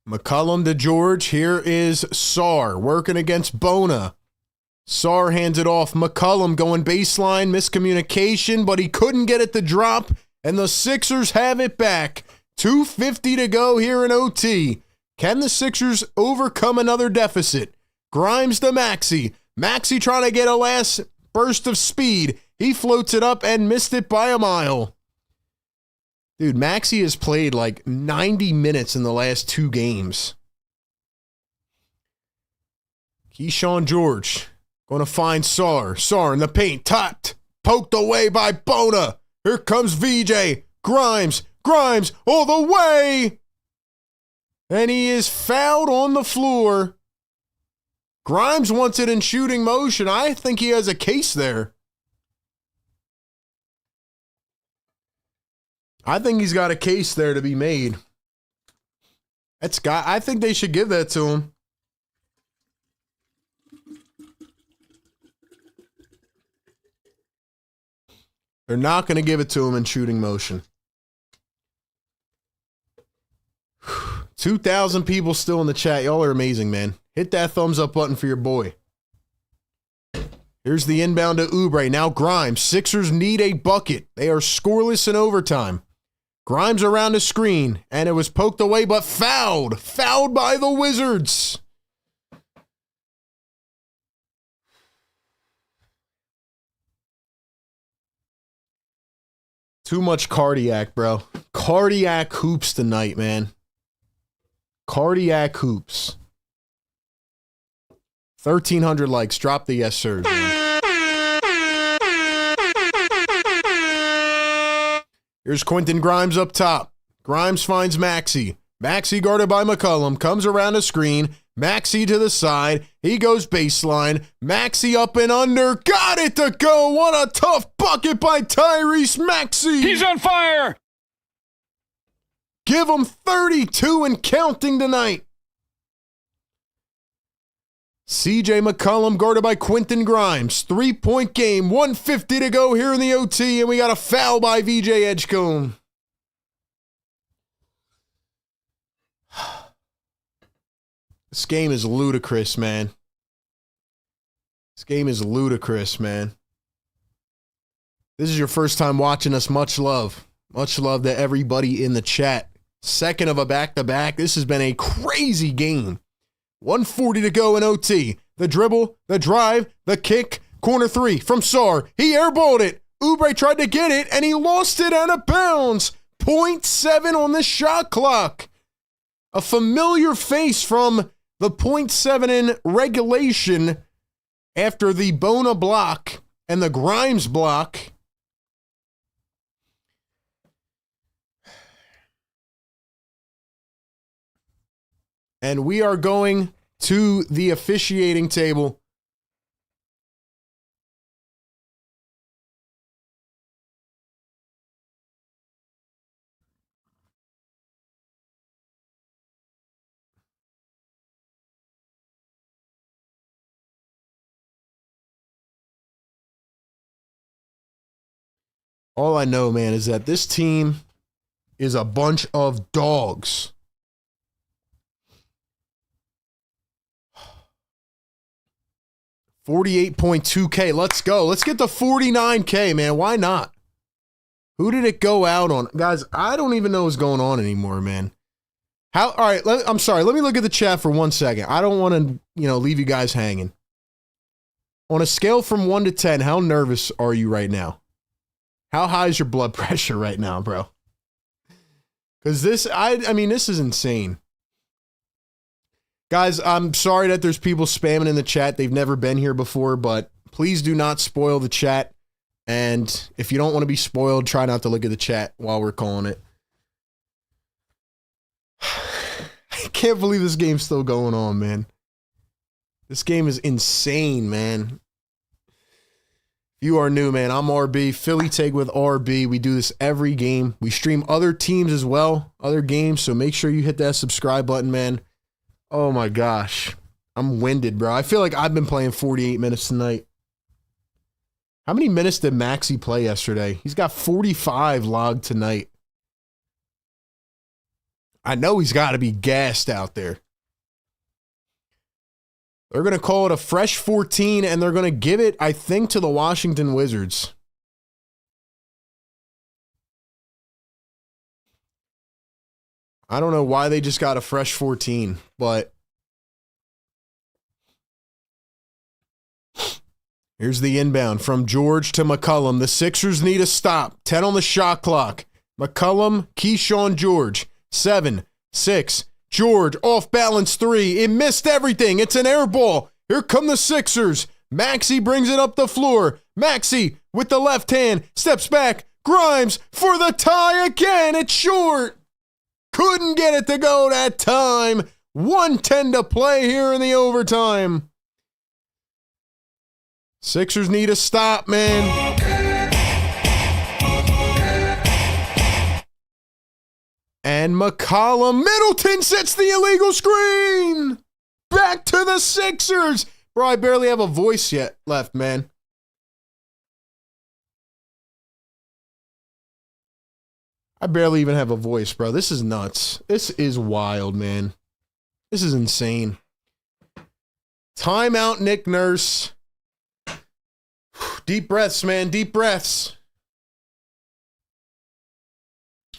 McCollum to George. Here is Sarr working against Bona. Sarr hands it off. McCollum going baseline. Miscommunication, but he couldn't get it to drop, and the Sixers have it back. 2:50 to go here in OT. Can the Sixers overcome another deficit? Grimes to Maxey. Maxey trying to get a last burst of speed. He floats it up and missed it by a mile. Dude, Maxey has played like 90 minutes in the last 2 games. Keyshawn George going to find Sarr. Sarr in the paint. Topped. Poked away by Bona. Here comes VJ. Grimes. Grimes all the way. And he is fouled on the floor. Grimes wants it in shooting motion. I think he has a case there. I think he's got a case there to be made. I think they should give that to him. They're not going to give it to him in shooting motion. 2,000 people still in the chat. Y'all are amazing, man. Hit that thumbs up button for your boy. Here's the inbound to Oubre. Now Grimes. Sixers need a bucket. They are scoreless in overtime. Grimes around the screen, and it was poked away, but fouled. Fouled by the Wizards. Too much cardiac, bro. Cardiac hoops tonight, man. Cardiac hoops. 1,300 likes. Drop the yes, sir. Here's Quentin Grimes up top. Grimes finds Maxey. Maxey guarded by McCollum. Comes around the screen. Maxey to the side. He goes baseline. Maxey up and under. Got it to go. What a tough bucket by Tyrese Maxey. He's on fire. Give him 32 and counting tonight. CJ McCollum guarded by Quentin Grimes. 3-point game. 1:50 to go here in the OT, and we got a foul by VJ Edgecombe. This game is ludicrous, man. This game is ludicrous, man. This is your first time watching us. Much love. Much love to everybody in the chat. Second of a back-to-back. This has been a crazy game. 1:40 to go in OT. The dribble, the drive, the kick. Corner three from Sarr. He airballed it. Oubre tried to get it, and he lost it out of bounds. 0.7 on the shot clock. A familiar face from the 0.7 in regulation after the Bona block and the Grimes block. And we are going to the officiating table. All I know, man, is that this team is a bunch of dogs. $48.2K. Let's go. Let's get to $49K, man. Why not? Who did it go out on? Guys, I don't even know what's going on anymore, man. All right, I'm sorry. Let me look at the chat for 1 second. I don't want to, leave you guys hanging. On a scale from 1 to 10, how nervous are you right now? How high is your blood pressure right now, bro? Because this is insane. Guys, I'm sorry that there's people spamming in the chat. They've never been here before, but please do not spoil the chat. And if you don't want to be spoiled, try not to look at the chat while we're calling it. I can't believe this game's still going on, man. This game is insane, man. If you are new, man, I'm RB. Philly Take with RB. We do this every game. We stream other teams as well, other games, so make sure you hit that subscribe button, man. Oh my gosh. I'm winded, bro. I feel like I've been playing 48 minutes tonight. How many minutes did Maxey play yesterday? He's got 45 logged tonight. I know he's got to be gassed out there. They're going to call it a fresh 14, and they're going to give it, I think, to the Washington Wizards. I don't know why they just got a fresh 14, but here's the inbound from George to McCollum. The Sixers need a stop. 10 on the shot clock. McCollum, Keyshawn George. 7, 6. George, off balance 3. It missed everything. It's an air ball. Here come the Sixers. Maxey brings it up the floor. Maxey with the left hand. Steps back. Grimes for the tie again. It's short. Couldn't get it to go that time. 1:10 to play here in the overtime. Sixers need a stop, man. And McCollum, Middleton sets the illegal screen. Back to the Sixers. Bro, I barely have a voice yet left, man. I barely even have a voice, bro. This is nuts. This is wild, man. This is insane. Timeout, Nick Nurse. Deep breaths, man. Deep breaths.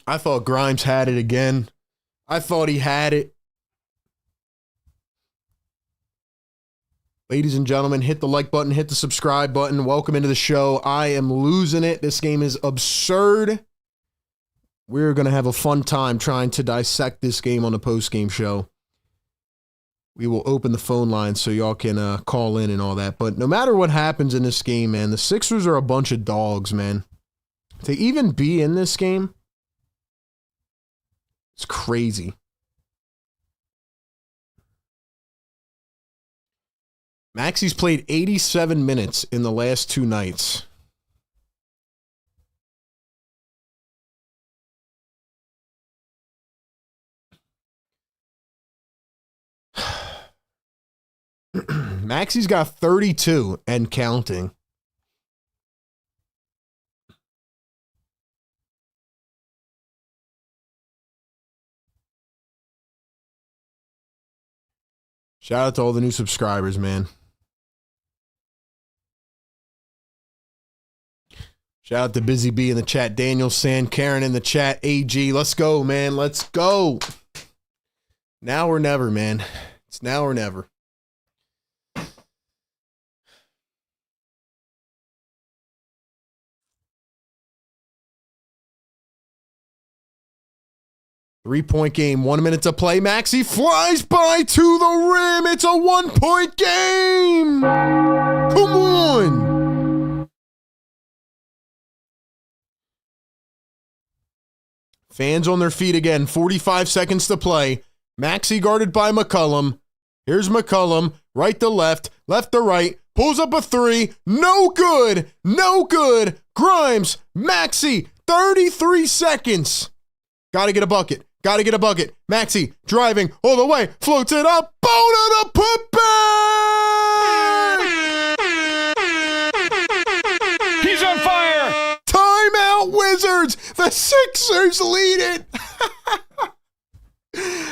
I thought Grimes had it again. I thought he had it. Ladies and gentlemen, hit the like button, hit the subscribe button. Welcome into the show. I am losing it. This game is absurd. We're going to have a fun time trying to dissect this game on the post-game show. We will open the phone lines so y'all can call in and all that. But no matter what happens in this game, man, the Sixers are a bunch of dogs, man. To even be in this game, it's crazy. Maxi's played 87 minutes in the last 2 nights. Maxi's got 32 and counting. Shout out to all the new subscribers, man. Shout out to Busy B in the chat, Daniel Sand, Karen in the chat, AG. Let's go, man. Let's go. Now or never, man. It's now or never. Three-point game, 1 minute to play. Maxi flies by to the rim. It's a 1-point game. Come on. Fans on their feet again. 45 seconds to play. Maxi guarded by McCollum. Here's McCollum. Right to left. Left to right. Pulls up a 3. No good. No good. Grimes. Maxi. 33 seconds. Got to get a bucket. Got to get a bucket. Maxi driving all the way. Floats it up. Bona the putback. He's on fire. Timeout, Wizards. The Sixers lead it.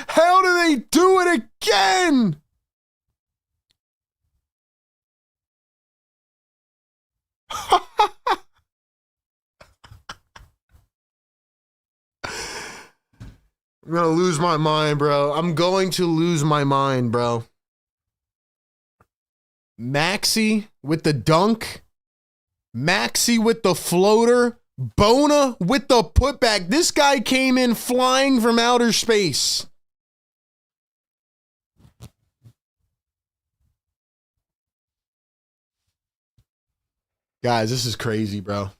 How do they do it again? I'm going to lose my mind, bro. I'm going to lose my mind, bro. Maxi with the dunk. Maxi with the floater. Bona with the putback. This guy came in flying from outer space. Guys, this is crazy, bro.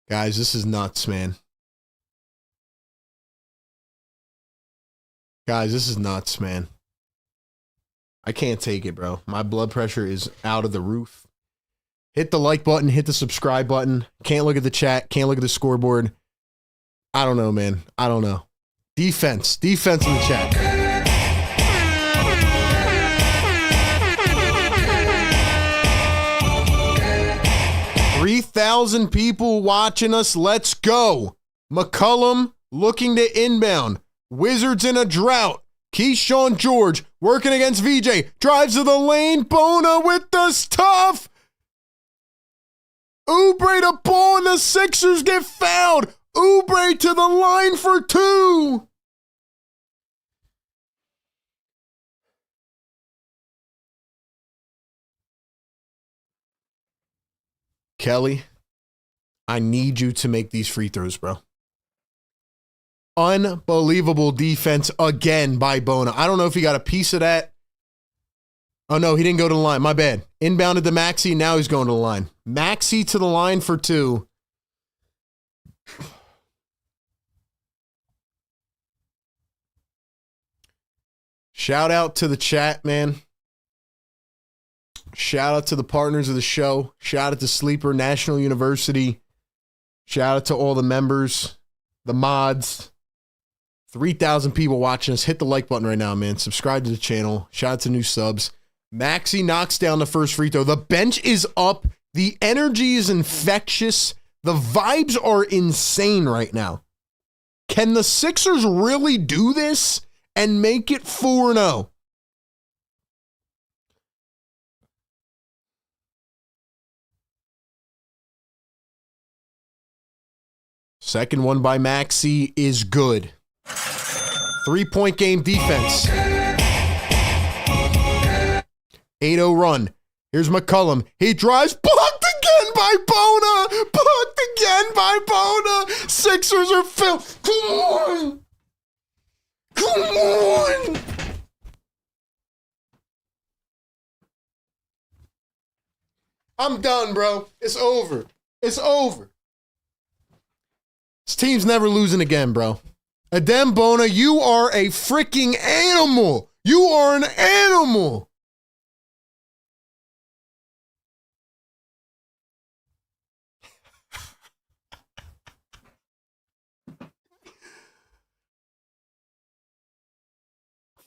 Guys, this is nuts, man. Guys, this is nuts, man. I can't take it, bro. My blood pressure is out of the roof. Hit the like button. Hit the subscribe button. Can't look at the chat. Can't look at the scoreboard. I don't know, man. I don't know. Defense. Defense in the chat. 3,000 people watching us. Let's go. McCollum looking to inbound. Wizards in a drought. Keyshawn George working against VJ. Drives to the lane. Bona with the stuff. Oubre to ball and the Sixers get fouled. Oubre to the line for 2. Kelly, I need you to make these free throws, bro. Unbelievable defense again by Bona. I don't know if he got a piece of that. Oh, no, he didn't go to the line. My bad. Inbounded to Maxi. Now he's going to the line. Maxi to the line for 2. Shout out to the chat, man. Shout out to the partners of the show. Shout out to Sleeper, National University. Shout out to all the members, the mods. 3,000 people watching us. Hit the like button right now, man. Subscribe to the channel. Shout out to new subs. Maxi knocks down the first free throw. The bench is up. The energy is infectious. The vibes are insane right now. Can the Sixers really do this and make it 4-0? Second one by Maxey is good. 3-point game defense. 8-0 run. Here's McCullum. He drives. Blocked again by Bona. Blocked again by Bona. Sixers are filled. Come on. Come on. I'm done, bro. It's over. It's over. This team's never losing again, bro. Adem Bona, you are a freaking animal. You are an animal.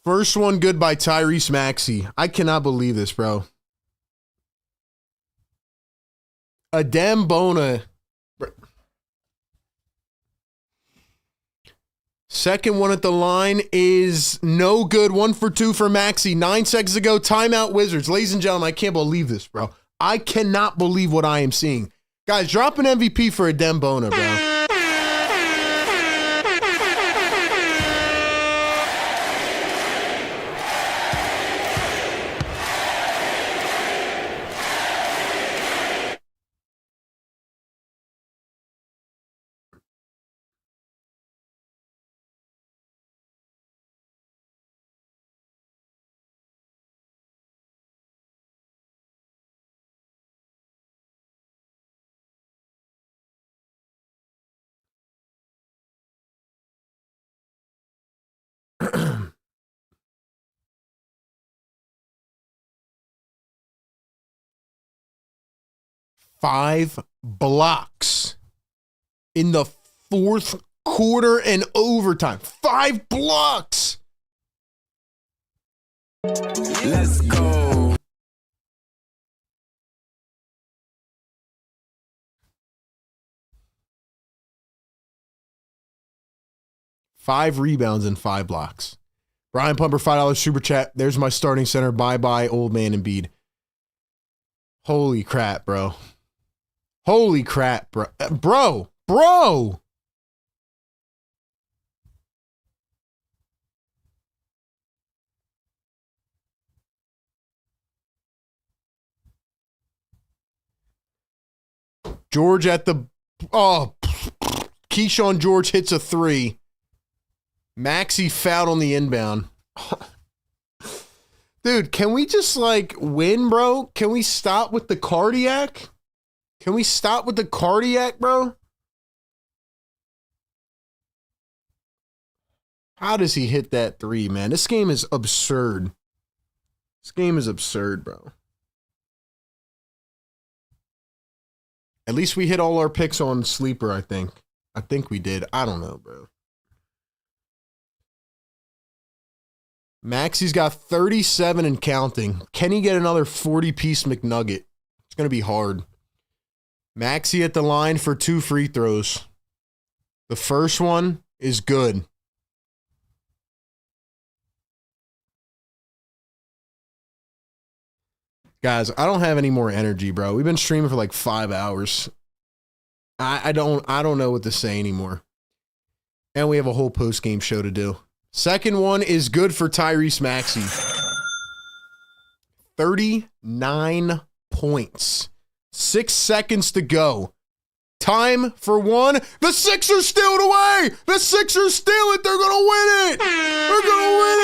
First one good by Tyrese Maxey. I cannot believe this, bro. Adem Bona. Second one at the line is no good. 1 for 2 for Maxey. 9 seconds ago, timeout Wizards. Ladies and gentlemen, I can't believe this, bro. I cannot believe what I am seeing. Guys, drop an MVP for Adem Bona, bro. Five blocks in the fourth quarter and overtime. 5 blocks. Let's go. Five rebounds and 5 blocks. Brian Pumper, $5 super chat. There's my starting center. Bye-bye, old man Embiid. Holy crap, bro. Holy crap, bro. Bro. George at the... Oh, Keyshawn George hits a 3. Maxey fouled on the inbound. Dude, can we just, like, win, bro? Can we stop with the cardiac? Can we stop with the cardiac, bro? How does he hit that 3, man? This game is absurd. This game is absurd, bro. At least we hit all our picks on Sleeper, I think. I think we did. I don't know, bro. Maxey's got 37 and counting. Can he get another 40-piece McNugget? It's going to be hard. Maxey at the line for 2 free throws. The first one is good. Guys, I don't have any more energy, bro. We've been streaming for like 5 hours. I don't know what to say anymore. And we have a whole post-game show to do. Second one is good for Tyrese Maxey. 39 points. 6 seconds to go. Time for one. The Sixers steal it away. The Sixers steal it. They're going to win it. They're going to win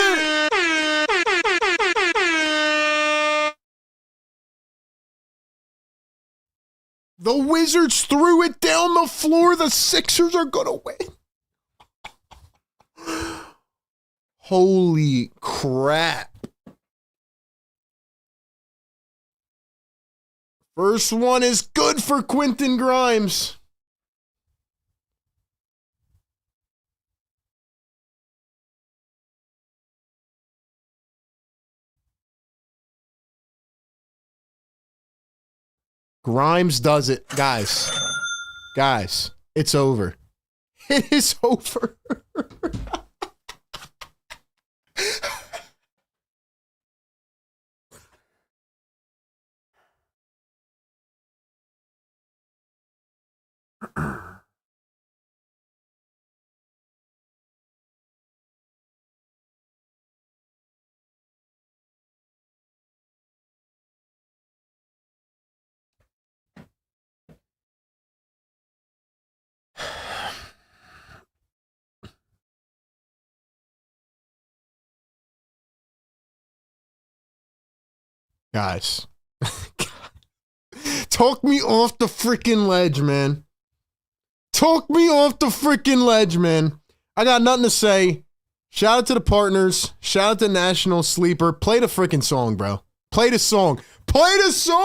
it. The Wizards threw it down the floor. The Sixers are going to win. Holy crap. First one is good for Quentin Grimes. Grimes does it. Guys, it's over. It is over. Guys. Talk me off the freaking ledge, man. Talk me off the freaking ledge, man. I got nothing to say. Shout out to the partners. Shout out to National Sleeper. Play the freaking song, bro. Play the song. Play the song!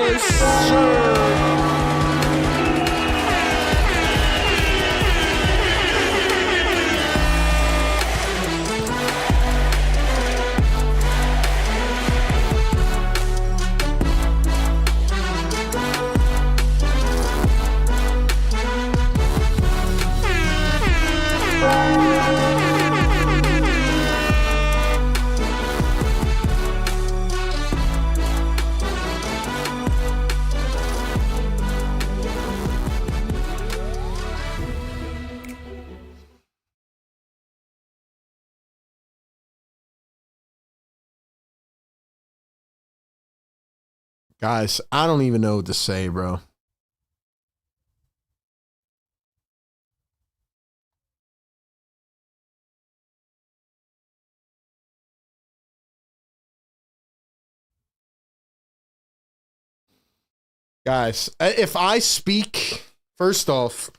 Yes, sir. Guys, I don't even know what to say, bro. Guys, if I speak, first off,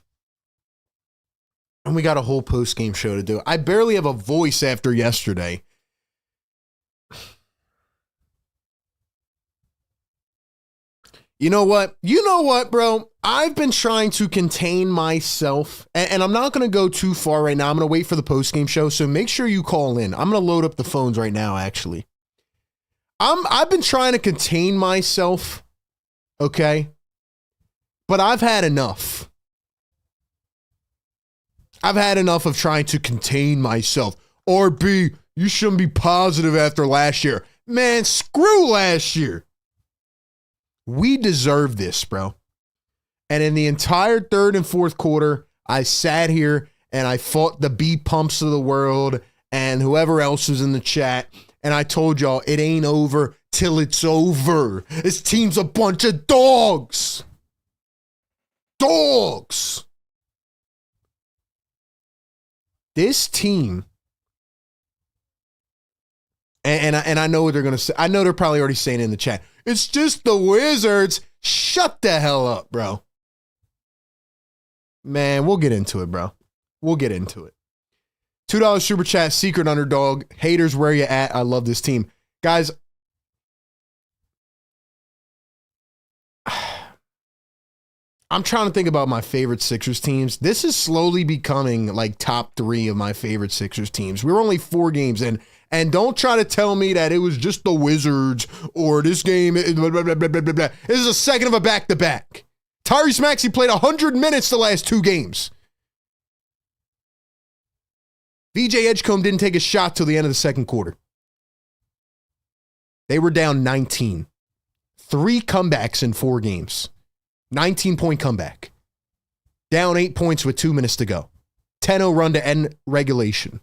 and we got a whole post-game show to do. I barely have a voice after yesterday. You know what? You know what, bro? I've been trying to contain myself, and I'm not going to go too far right now. I'm going to wait for the post-game show, so make sure you call in. I'm going to load up the phones right now, actually. I've been trying to contain myself, okay? But I've had enough. I've had enough of trying to contain myself. RB, you shouldn't be positive after last year. Man, screw last year. We deserve this, bro. And in the entire third and fourth quarter, I sat here and I fought the B pumps of the world and whoever else was in the chat. And I told y'all, it ain't over till it's over. This team's a bunch of dogs. Dogs. This team, and I know what they're going to say. I know they're probably already saying it in the chat. It's just the Wizards. Shut the hell up, bro. Man, we'll get into it, bro. We'll get into it. $2 super chat, secret underdog. Haters, where you at? I love this team. Guys, I'm trying to think about my favorite Sixers teams. This is slowly becoming like top 3 of my favorite Sixers teams. We're only 4 games in. And don't try to tell me that it was just the Wizards or this game. Blah, blah, blah, blah, blah, blah. This is a second of a back-to-back. Tyrese Maxey played 100 minutes the last 2 games. VJ Edgecombe didn't take a shot till the end of the second quarter. They were down 19. 3 comebacks in 4 games. 19-point comeback. Down 8 points with 2 minutes to go. 10-0 run to end regulation.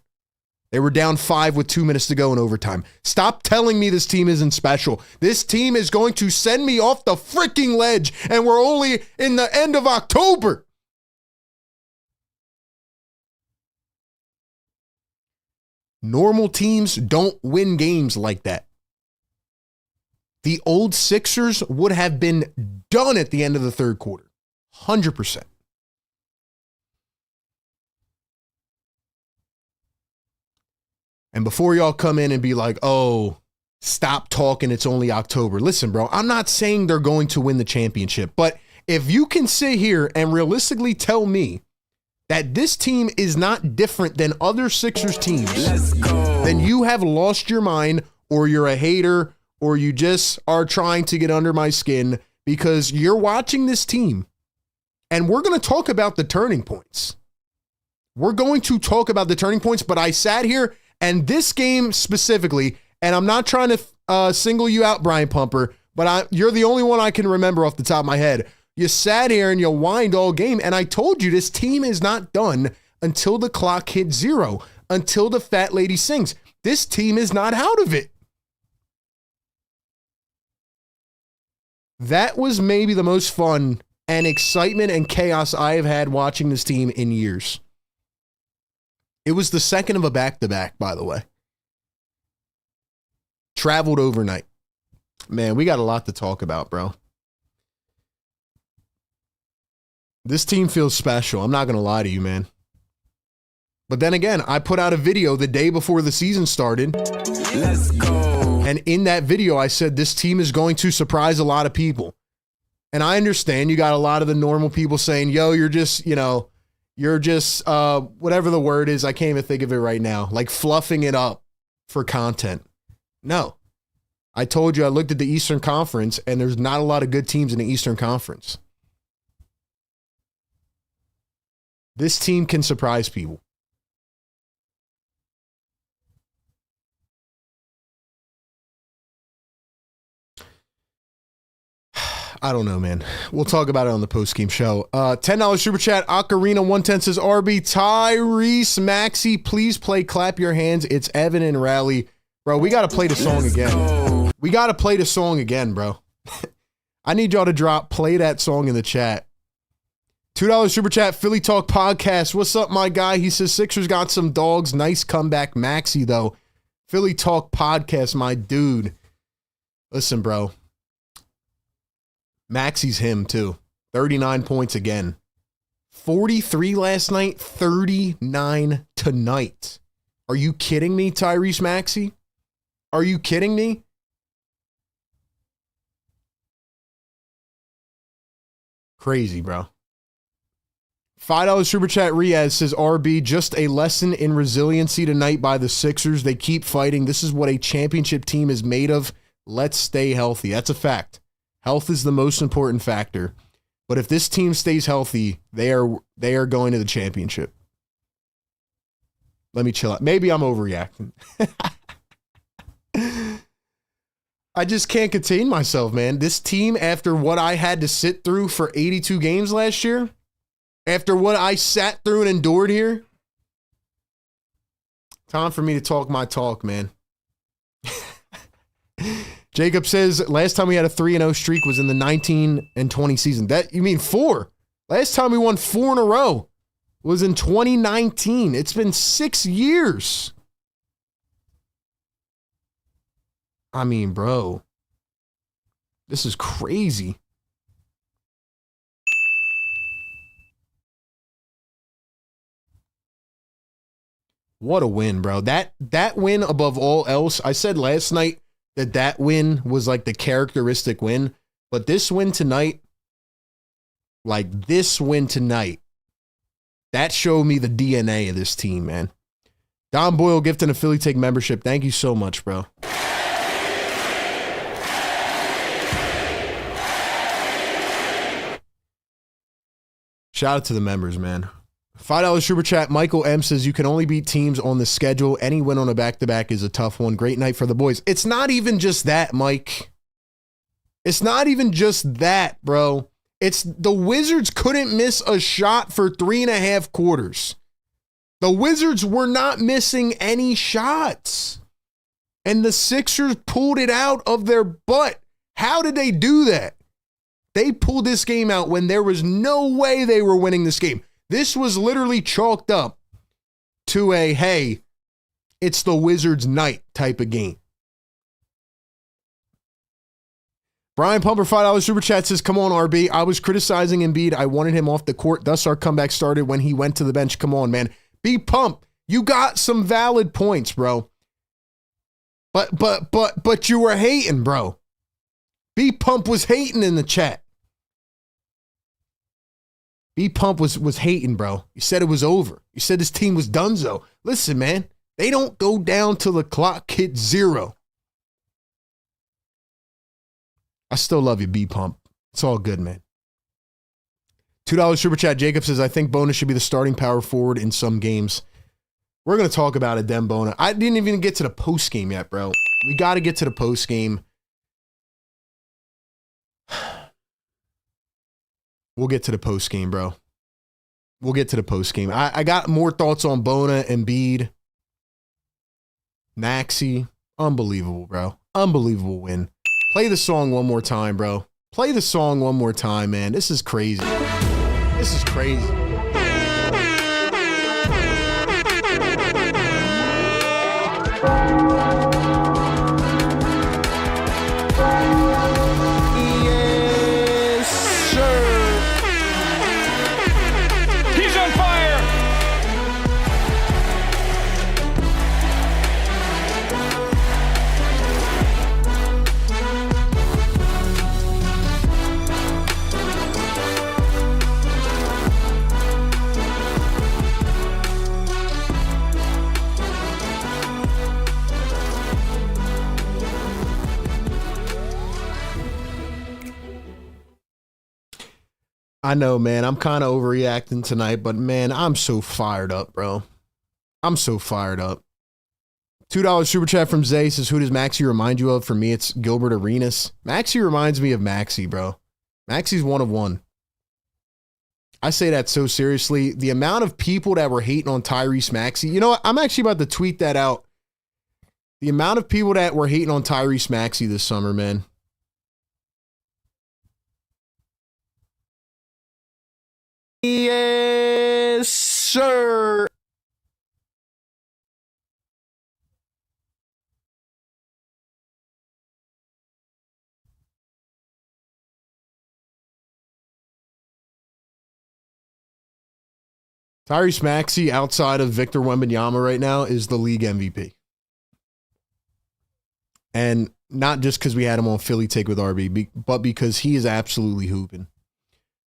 They were down 5 with 2 minutes to go in overtime. Stop telling me this team isn't special. This team is going to send me off the freaking ledge, and we're only in the end of October. Normal teams don't win games like that. The old Sixers would have been done at the end of the third quarter. 100%. And before y'all come in and be like, oh, stop talking, it's only October. Listen, bro, I'm not saying they're going to win the championship, but if you can sit here and realistically tell me that this team is not different than other Sixers teams, then you have lost your mind, or you're a hater, or you just are trying to get under my skin, because you're watching this team, and we're going to talk about the turning points. We're going to talk about the turning points, but I sat here, and this game specifically, and I'm not trying to single you out, Brian Pumper, but you're the only one I can remember off the top of my head. You sat here and you whined all game, and I told you this team is not done until the clock hits 0, until the fat lady sings. This team is not out of it. That was maybe the most fun and excitement and chaos I have had watching this team in years. It was the second of a back-to-back, by the way. Traveled overnight. Man, we got a lot to talk about, bro. This team feels special. I'm not going to lie to you, man. But then again, I put out a video the day before the season started. Let's go. And in that video, I said this team is going to surprise a lot of people. And I understand you got a lot of the normal people saying, yo, you're just, whatever the word is. I can't even think of it right now. Like fluffing it up for content. No. I told you I looked at the Eastern Conference and there's not a lot of good teams in the Eastern Conference. This team can surprise people. I don't know, man. We'll talk about it on the post-game show. $10 super chat. Ocarina 110 says, RB Tyrese Maxey, please play Clap Your Hands. It's Evan and Rally. Bro, we got to play the song again. We got to play the song again, bro. I need y'all to play that song in the chat. $2 super chat. Philly Talk Podcast. What's up, my guy? He says, Sixers got some dogs. Nice comeback, Maxey, though. Philly Talk Podcast, my dude. Listen, bro. Maxey's him, too. 39 points again. 43 last night, 39 tonight. Are you kidding me, Tyrese Maxey? Are you kidding me? Crazy, bro. $5 super chat. Riaz says, RB, just a lesson in resiliency tonight by the Sixers. They keep fighting. This is what a championship team is made of. Let's stay healthy. That's a fact. Health is the most important factor. But if this team stays healthy, they are going to the championship. Let me chill out. Maybe I'm overreacting. I just can't contain myself, man. This team, after what I had to sit through for 82 games last year, after what I sat through and endured here, time for me to talk my talk, man. Jacob says, last time we had a 3-0 streak was in the 19 and 20 season. That, you mean 4? Last time we won 4 in a row was in 2019. It's been 6 years. I mean, bro, this is crazy. What a win, bro. That win above all else. I said last night that win was like the characteristic win, but this win tonight, that showed me the DNA of this team, man. Don Boyle gifting a Philly Take membership. Thank you so much, bro. Shout out to the members, man. $5 super chat. Michael M says, you can only beat teams on the schedule. Any win on a back-to-back is a tough one. Great night for the boys. It's not even just that, Mike. It's not even just that, bro. It's the Wizards couldn't miss a shot for 3.5 quarters. The Wizards were not missing any shots. And the Sixers pulled it out of their butt. How did they do that? They pulled this game out when there was no way they were winning this game. This was literally chalked up to a, hey, it's the Wizards' night type of game. Brian Pumper, $5 super chat says, come on, RB. I was criticizing Embiid. I wanted him off the court. Thus, our comeback started when he went to the bench. Come on, man. Be pumped. You got some valid points, bro. But you were hating, bro. B Pump was hating in the chat. B Pump was hating, bro. You said it was over. You said this team was donezo. Listen, man, they don't go down till the clock hits 0. I still love you, B Pump. It's all good, man. $2 super chat. Jacob says, I think Bona should be the starting power forward in some games. We're going to talk about it, Dem Bona. I didn't even get to the post game yet, bro. We got to get to the post game. We'll get to the post game, bro. We'll get to the post game. I got more thoughts on Bona, Embiid, Maxey. Unbelievable, bro. Unbelievable win. Play the song one more time, bro. Play the song one more time, man. This is crazy. This is crazy. Yes, sir. He's on fire. I know, man. I'm kind of overreacting tonight, but man, I'm so fired up, bro. I'm so fired up. $2 super chat from Zay says, who does Maxi remind you of? For me, it's Gilbert Arenas. Maxi reminds me of Maxi, bro. Maxi's one of one. I say that so seriously. The amount of people that were hating on Tyrese Maxey, you know what? I'm actually about to tweet that out. The amount of people that were hating on Tyrese Maxey this summer, man. Yes, sir. Tyrese Maxey, outside of Victor Wembanyama right now, is the league MVP. And not just because we had him on Philly Take with RB, but because he is absolutely hooping.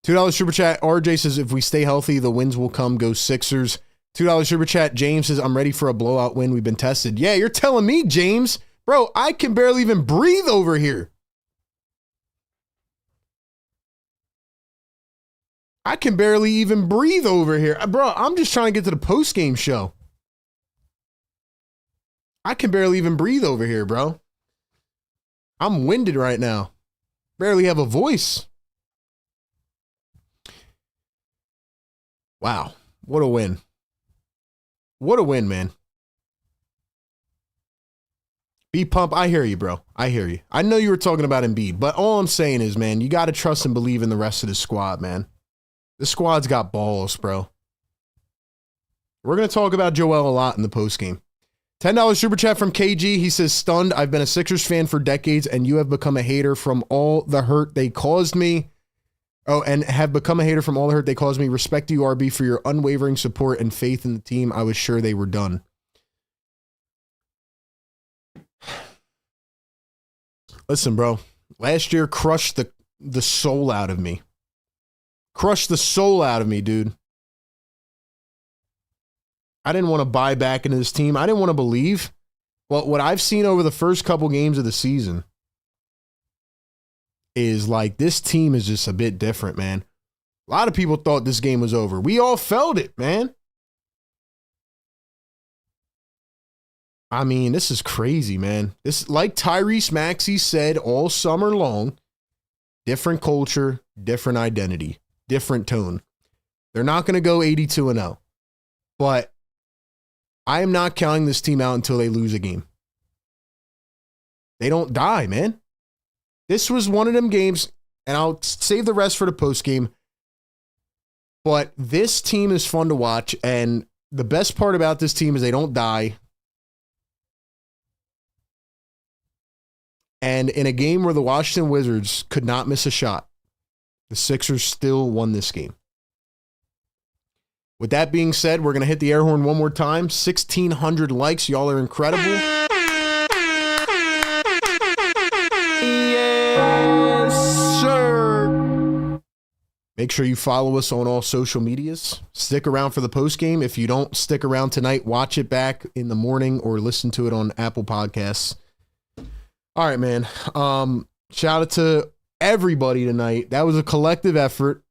$2 super chat. RJ says, if we stay healthy, the wins will come. Go Sixers. $2 super chat. James says, I'm ready for a blowout win. We've been tested. Yeah, you're telling me, James. Bro, I can barely even breathe over here. I can barely even breathe over here. Bro, I'm just trying to get to the post-game show. I can barely even breathe over here, bro. I'm winded right now. Barely have a voice. Wow. What a win. What a win, man. B-Pump, I hear you, bro. I hear you. I know you were talking about Embiid, but all I'm saying is, man, you got to trust and believe in the rest of the squad, man. The squad's got balls, bro. We're going to talk about Joel a lot in the postgame. $10 super chat from KG. He says, stunned. I've been a Sixers fan for decades, and you have become a hater from all the hurt they caused me. Oh, and have become a hater from all the hurt they caused me. Respect to you, RB, for your unwavering support and faith in the team. I was sure they were done. Listen, bro. Last year crushed the soul out of me. Crushed the soul out of me, dude. I didn't want to buy back into this team. I didn't want to believe. Well, what I've seen over the first couple games of the season is like this team is just a bit different, man. A lot of people thought this game was over. We all felt it, man. I mean, this is crazy, man. This, like Tyrese Maxey said all summer long, different culture, different identity, different tone. They're not going to go 82-0, but I am not counting this team out until they lose a game. They don't die, man. This was one of them games, and I'll save the rest for the post game. But this team is fun to watch, and the best part about this team is they don't die. And in a game where the Washington Wizards could not miss a shot, the Sixers still won this game. With that being said, we're going to hit the air horn one more time. 1,600 likes. Y'all are incredible. Yes, sir. Make sure you follow us on all social medias. Stick around for the post game. If you don't stick around tonight, watch it back in the morning or listen to it on Apple Podcasts. All right, man. Shout out to everybody tonight. That was a collective effort.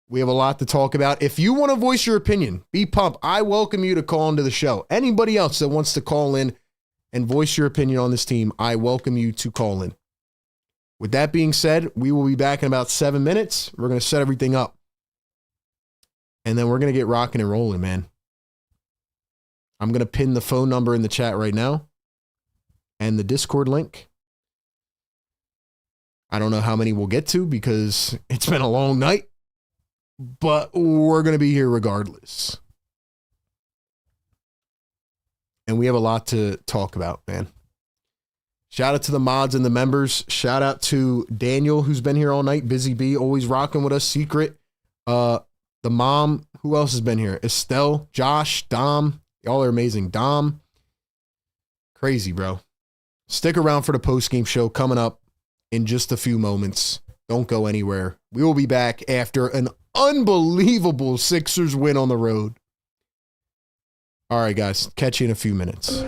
We have a lot to talk about. If you want to voice your opinion, B-Pump, I welcome you to call into the show. Anybody else that wants to call in and voice your opinion on this team, I welcome you to call in. With that being said, we will be back in about 7 minutes. We're going to set everything up. And then we're going to get rocking and rolling, man. I'm going to pin the phone number in the chat right now and the Discord link. I don't know how many we'll get to because it's been a long night, but we're going to be here regardless. And we have a lot to talk about, man. Shout out to the mods and the members. Shout out to Daniel, who's been here all night. Busy B, always rocking with us. Secret. The mom. Who else has been here? Estelle, Josh, Dom. Y'all are amazing. Dom. Crazy, bro. Stick around for the post-game show coming up in just a few moments. Don't go anywhere. We will be back after an unbelievable Sixers win on the road. All right, guys. Catch you in a few minutes.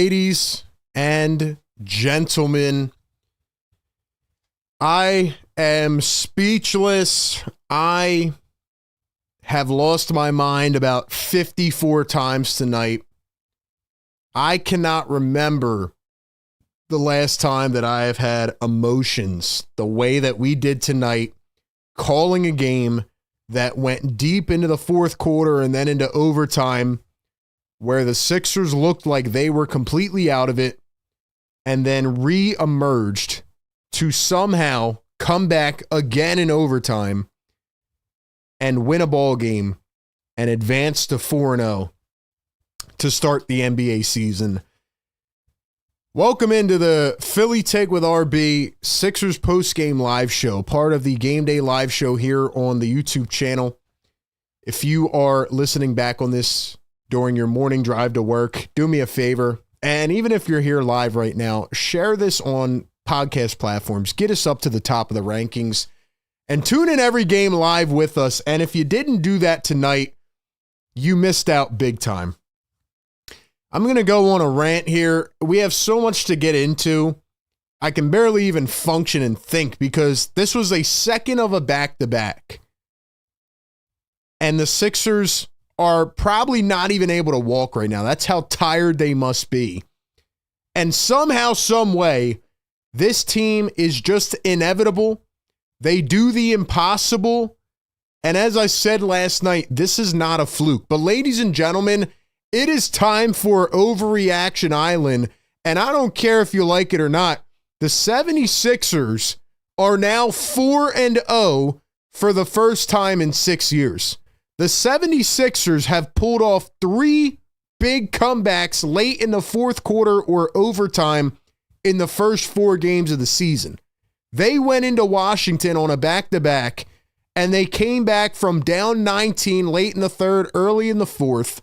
Ladies and gentlemen, I am speechless. I have lost my mind about 54 times tonight. I cannot remember the last time that I have had emotions the way that we did tonight, calling a game that went deep into the fourth quarter and then into overtime, where the Sixers looked like they were completely out of it and then re-emerged to somehow come back again in overtime and win a ball game and advance to 4-0 to start the NBA season. Welcome into the Philly Take with RB Sixers Postgame live show, part of the Game Day live show here on the YouTube channel. If you are listening back on this during your morning drive to work, do me a favor. And even if you're here live right now, share this on podcast platforms. Get us up to the top of the rankings and tune in every game live with us. And if you didn't do that tonight, you missed out big time. I'm going to go on a rant here. We have so much to get into. I can barely even function and think because this was a second of a back-to-back. And the Sixers are probably not even able to walk right now. That's how tired they must be. And somehow, some way, this team is just inevitable. They do the impossible. And as I said last night, this is not a fluke. But ladies and gentlemen, it is time for Overreaction Island. And I don't care if you like it or not. The 76ers are now 4-0 for the first time in 6 years. The 76ers have pulled off 3 big comebacks late in the fourth quarter or overtime in the first 4 games of the season. They went into Washington on a back-to-back, and they came back from down 19 late in the third, early in the fourth,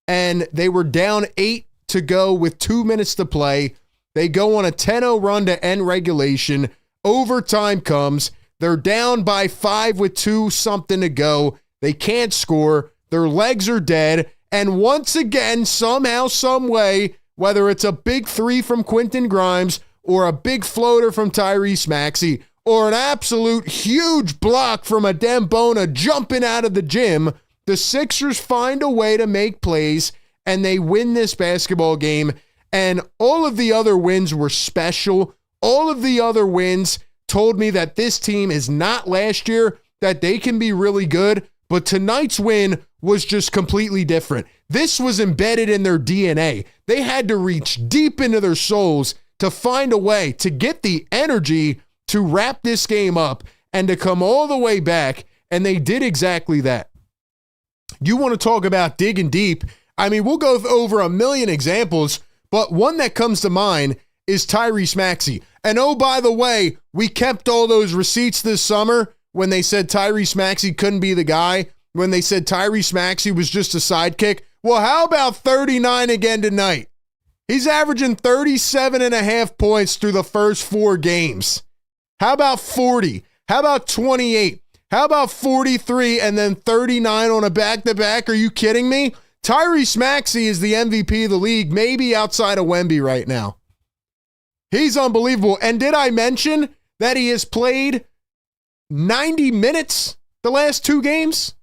and they were down 8 to go with 2 minutes to play. They go on a 10-0 run to end regulation. Overtime comes. They're down by 5 with 2-something to go. They can't score. Their legs are dead. And once again, somehow, some way, whether it's a big 3 from Quentin Grimes or a big floater from Tyrese Maxey or an absolute huge block from a Dembona jumping out of the gym, the Sixers find a way to make plays and they win this basketball game. And all of the other wins were special. All of the other wins told me that this team is not last year, that they can be really good. But tonight's win was just completely different. This was embedded in their DNA. They had to reach deep into their souls to find a way to get the energy to wrap this game up and to come all the way back, and they did exactly that. You want to talk about digging deep? I mean, we'll go over a million examples, but one that comes to mind is Tyrese Maxey. And oh, by the way, we kept all those receipts this summer when they said Tyrese Maxey couldn't be the guy, when they said Tyrese Maxey was just a sidekick. Well, how about 39 again tonight? He's averaging 37.5 points through the first 4 games. How about 40? How about 28? How about 43 and then 39 on a back-to-back? Are you kidding me? Tyrese Maxey is the MVP of the league, maybe outside of Wemby right now. He's unbelievable. And did I mention that he has played 90 minutes the last 2 games?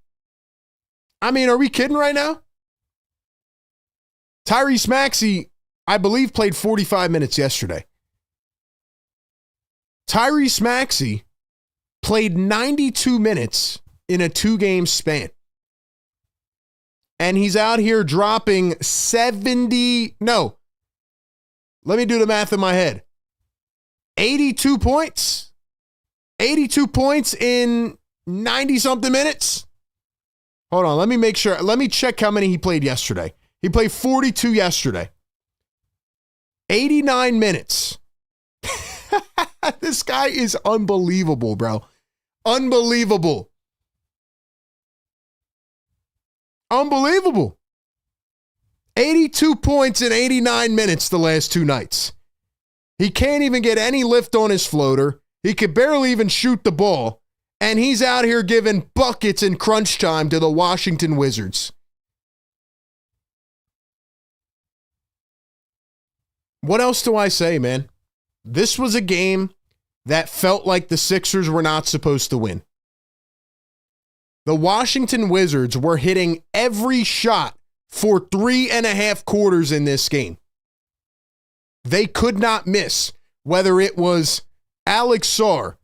I mean, are we kidding right now? Tyrese Maxey, I believe, played 45 minutes yesterday. Tyrese Maxey played 92 minutes in a 2-game span. And he's out here dropping 82 points. 82 points in 90-something minutes. Hold on, let me make sure. Let me check how many he played yesterday. He played 42 yesterday. 89 minutes. This guy is unbelievable, bro. Unbelievable. Unbelievable. 82 points in 89 minutes the last 2 nights. He can't even get any lift on his floater. He could barely even shoot the ball. And he's out here giving buckets in crunch time to the Washington Wizards. What else do I say, man? This was a game that felt like the Sixers were not supposed to win. The Washington Wizards were hitting every shot for 3.5 quarters in this game. They could not miss, whether it was Alex Sarr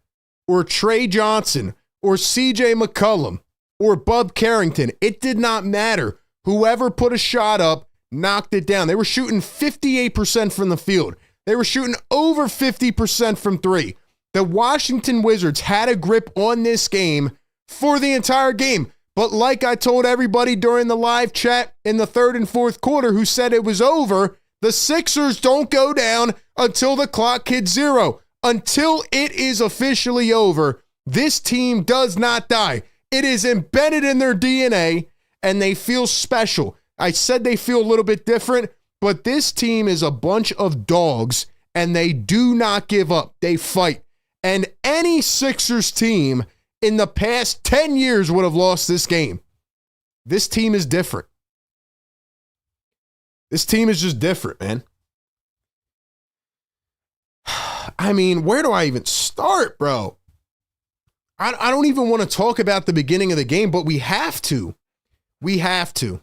or Trey Johnson or CJ McCollum or Bub Carrington. It did not matter. Whoever put a shot up knocked it down. They were shooting 58% from the field. They were shooting over 50% from three. The Washington Wizards had a grip on this game for the entire game. But like I told everybody during the live chat in the third and fourth quarter who said it was over, the Sixers don't go down until the clock hits zero. Until it is officially over, this team does not die. It is embedded in their DNA, and they feel special. I said they feel a little bit different, but this team is a bunch of dogs, and they do not give up. They fight. And any Sixers team in the past 10 years would have lost this game. This team is different. This team is just different, man. I mean, where do I even start, bro? I don't even want to talk about the beginning of the game, but we have to. We have to.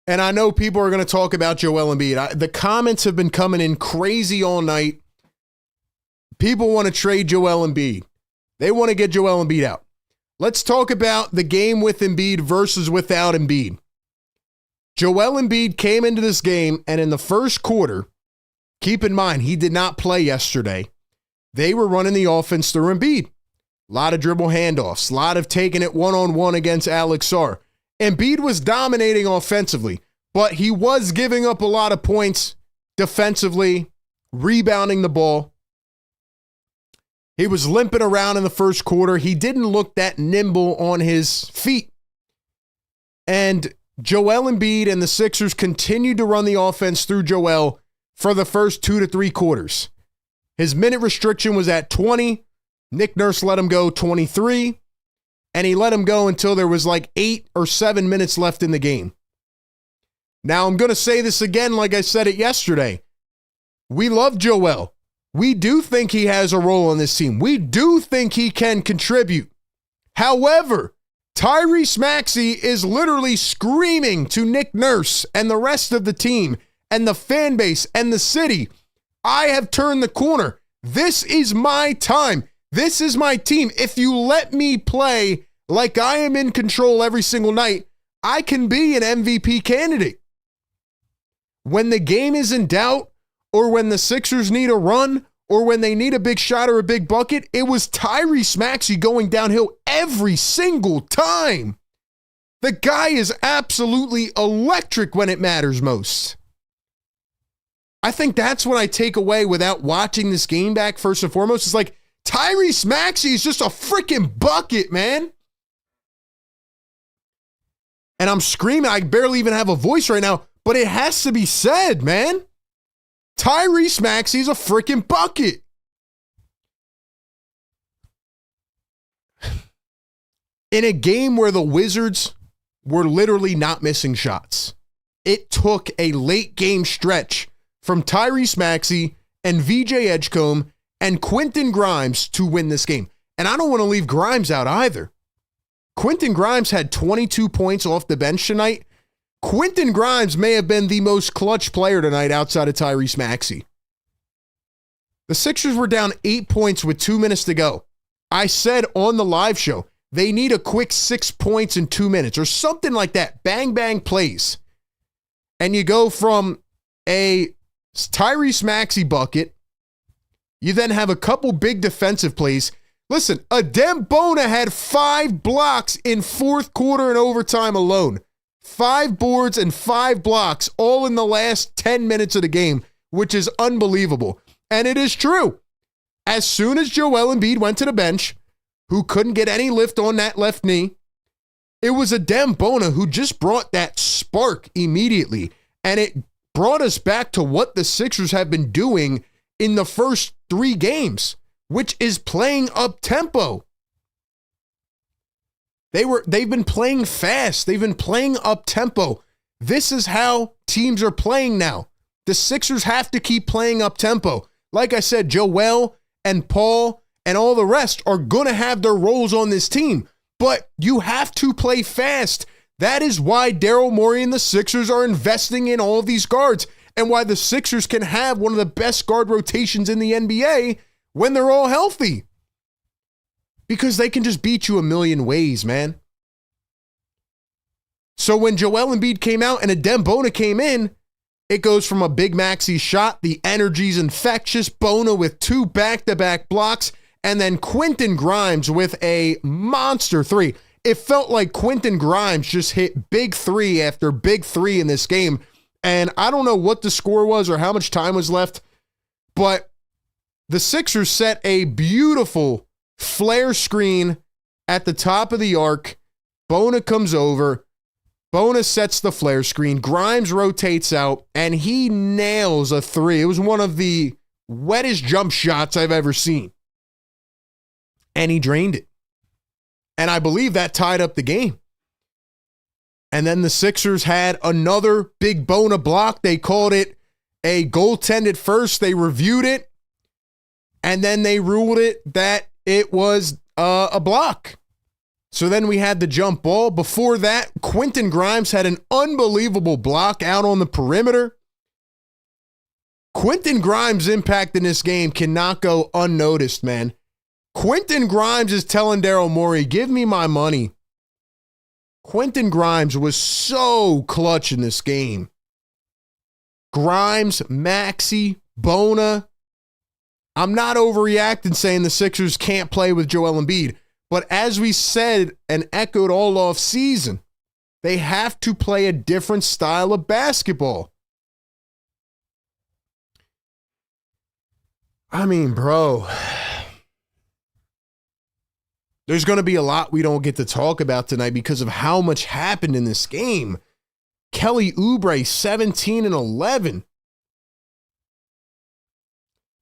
And I know people are going to talk about Joel Embiid. The comments have been coming in crazy all night. People want to trade Joel Embiid. They want to get Joel Embiid out. Let's talk about the game with Embiid versus without Embiid. Joel Embiid came into this game, and in the first quarter, keep in mind, he did not play yesterday. They were running the offense through Embiid. A lot of dribble handoffs, a lot of taking it one-on-one against Alex Sarr. Embiid was dominating offensively, but he was giving up a lot of points defensively, rebounding the ball. He was limping around in the first quarter. He didn't look that nimble on his feet. And Joel Embiid and the Sixers continued to run the offense through Joel for the first 2 to 3 quarters. His minute restriction was at 20. Nick Nurse let him go 23. And he let him go until there was like 8 or 7 minutes left in the game. Now, I'm going to say this again like I said it yesterday. We love Joel. We do think he has a role on this team. We do think he can contribute. However, Tyrese Maxey is literally screaming to Nick Nurse and the rest of the team and the fan base and the city, I have turned the corner. This is my time. This is my team. If you let me play like I am in control every single night, I can be an MVP candidate. When the game is in doubt, or when the Sixers need a run, or when they need a big shot or a big bucket, it was Tyrese Maxey going downhill every single time. The guy is absolutely electric when it matters most. I think that's what I take away without watching this game back first and foremost. It's like, Tyrese Maxey is just a freaking bucket, man. And I'm screaming. I barely even have a voice right now, but it has to be said, man. Tyrese Maxey's a freaking bucket. In a game where the Wizards were literally not missing shots, it took a late game stretch from Tyrese Maxey and VJ Edgecombe and Quentin Grimes to win this game. And I don't want to leave Grimes out either. Quentin Grimes had 22 points off the bench tonight. Quentin Grimes may have been the most clutch player tonight outside of Tyrese Maxey. The Sixers were down 8 points with 2 minutes to go. I said on the live show, they need a quick 6 points in 2 minutes or something like that. Bang, bang plays. And you go from a Tyrese Maxey bucket. You then have a couple big defensive plays. Listen, Adem Bona had 5 blocks in fourth quarter and overtime alone. 5 boards and 5 blocks all in the last 10 minutes of the game, which is unbelievable. And it is true. As soon as Joel Embiid went to the bench, who couldn't get any lift on that left knee, it was Adem Bona who just brought that spark immediately. And it brought us back to what the Sixers have been doing in the first 3 games, which is playing up tempo. They've been playing fast. They've been playing up tempo. This is how teams are playing now. The Sixers have to keep playing up tempo. Like I said, Joel and Paul and all the rest are going to have their roles on this team, but you have to play fast. That is why Daryl Morey and the Sixers are investing in all of these guards and why the Sixers can have one of the best guard rotations in the NBA when they're all healthy. Because they can just beat you a million ways, man. So when Joel Embiid came out and Adem Bona came in, it goes from a big Maxey shot, the energy's infectious, Bona with 2 back-to-back blocks, and then Quentin Grimes with a monster 3. It felt like Quentin Grimes just hit big 3 after big 3 in this game, and I don't know what the score was or how much time was left, but the Sixers set a beautiful flare screen at the top of the arc. Bona comes over. Bona sets the flare screen. Grimes rotates out, and he nails a 3. It was one of the wettest jump shots I've ever seen. And he drained it. And I believe that tied up the game. And then the Sixers had another big Bona block. They called it a goaltend at first. They reviewed it. And then they ruled it that it was a block. So then we had the jump ball. Before that, Quentin Grimes had an unbelievable block out on the perimeter. Quentin Grimes' impact in this game cannot go unnoticed, man. Quentin Grimes is telling Daryl Morey, give me my money. Quentin Grimes was so clutch in this game. Grimes, Maxey, Bona. I'm not overreacting saying the Sixers can't play with Joel Embiid. But as we said and echoed all off season, they have to play a different style of basketball. I mean, bro, there's going to be a lot we don't get to talk about tonight because of how much happened in this game. Kelly Oubre, 17 and 11.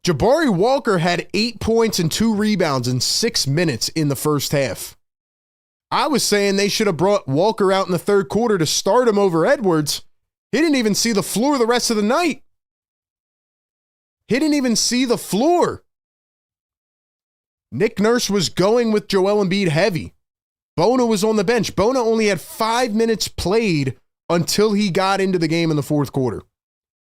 Jabari Walker had 8 points and 2 rebounds in 6 minutes in the first half. I was saying they should have brought Walker out in the third quarter to start him over Edwards. He didn't even see the floor the rest of the night. He didn't even see the floor. Nick Nurse was going with Joel Embiid heavy. Bona was on the bench. Bona only had 5 minutes played until he got into the game in the fourth quarter.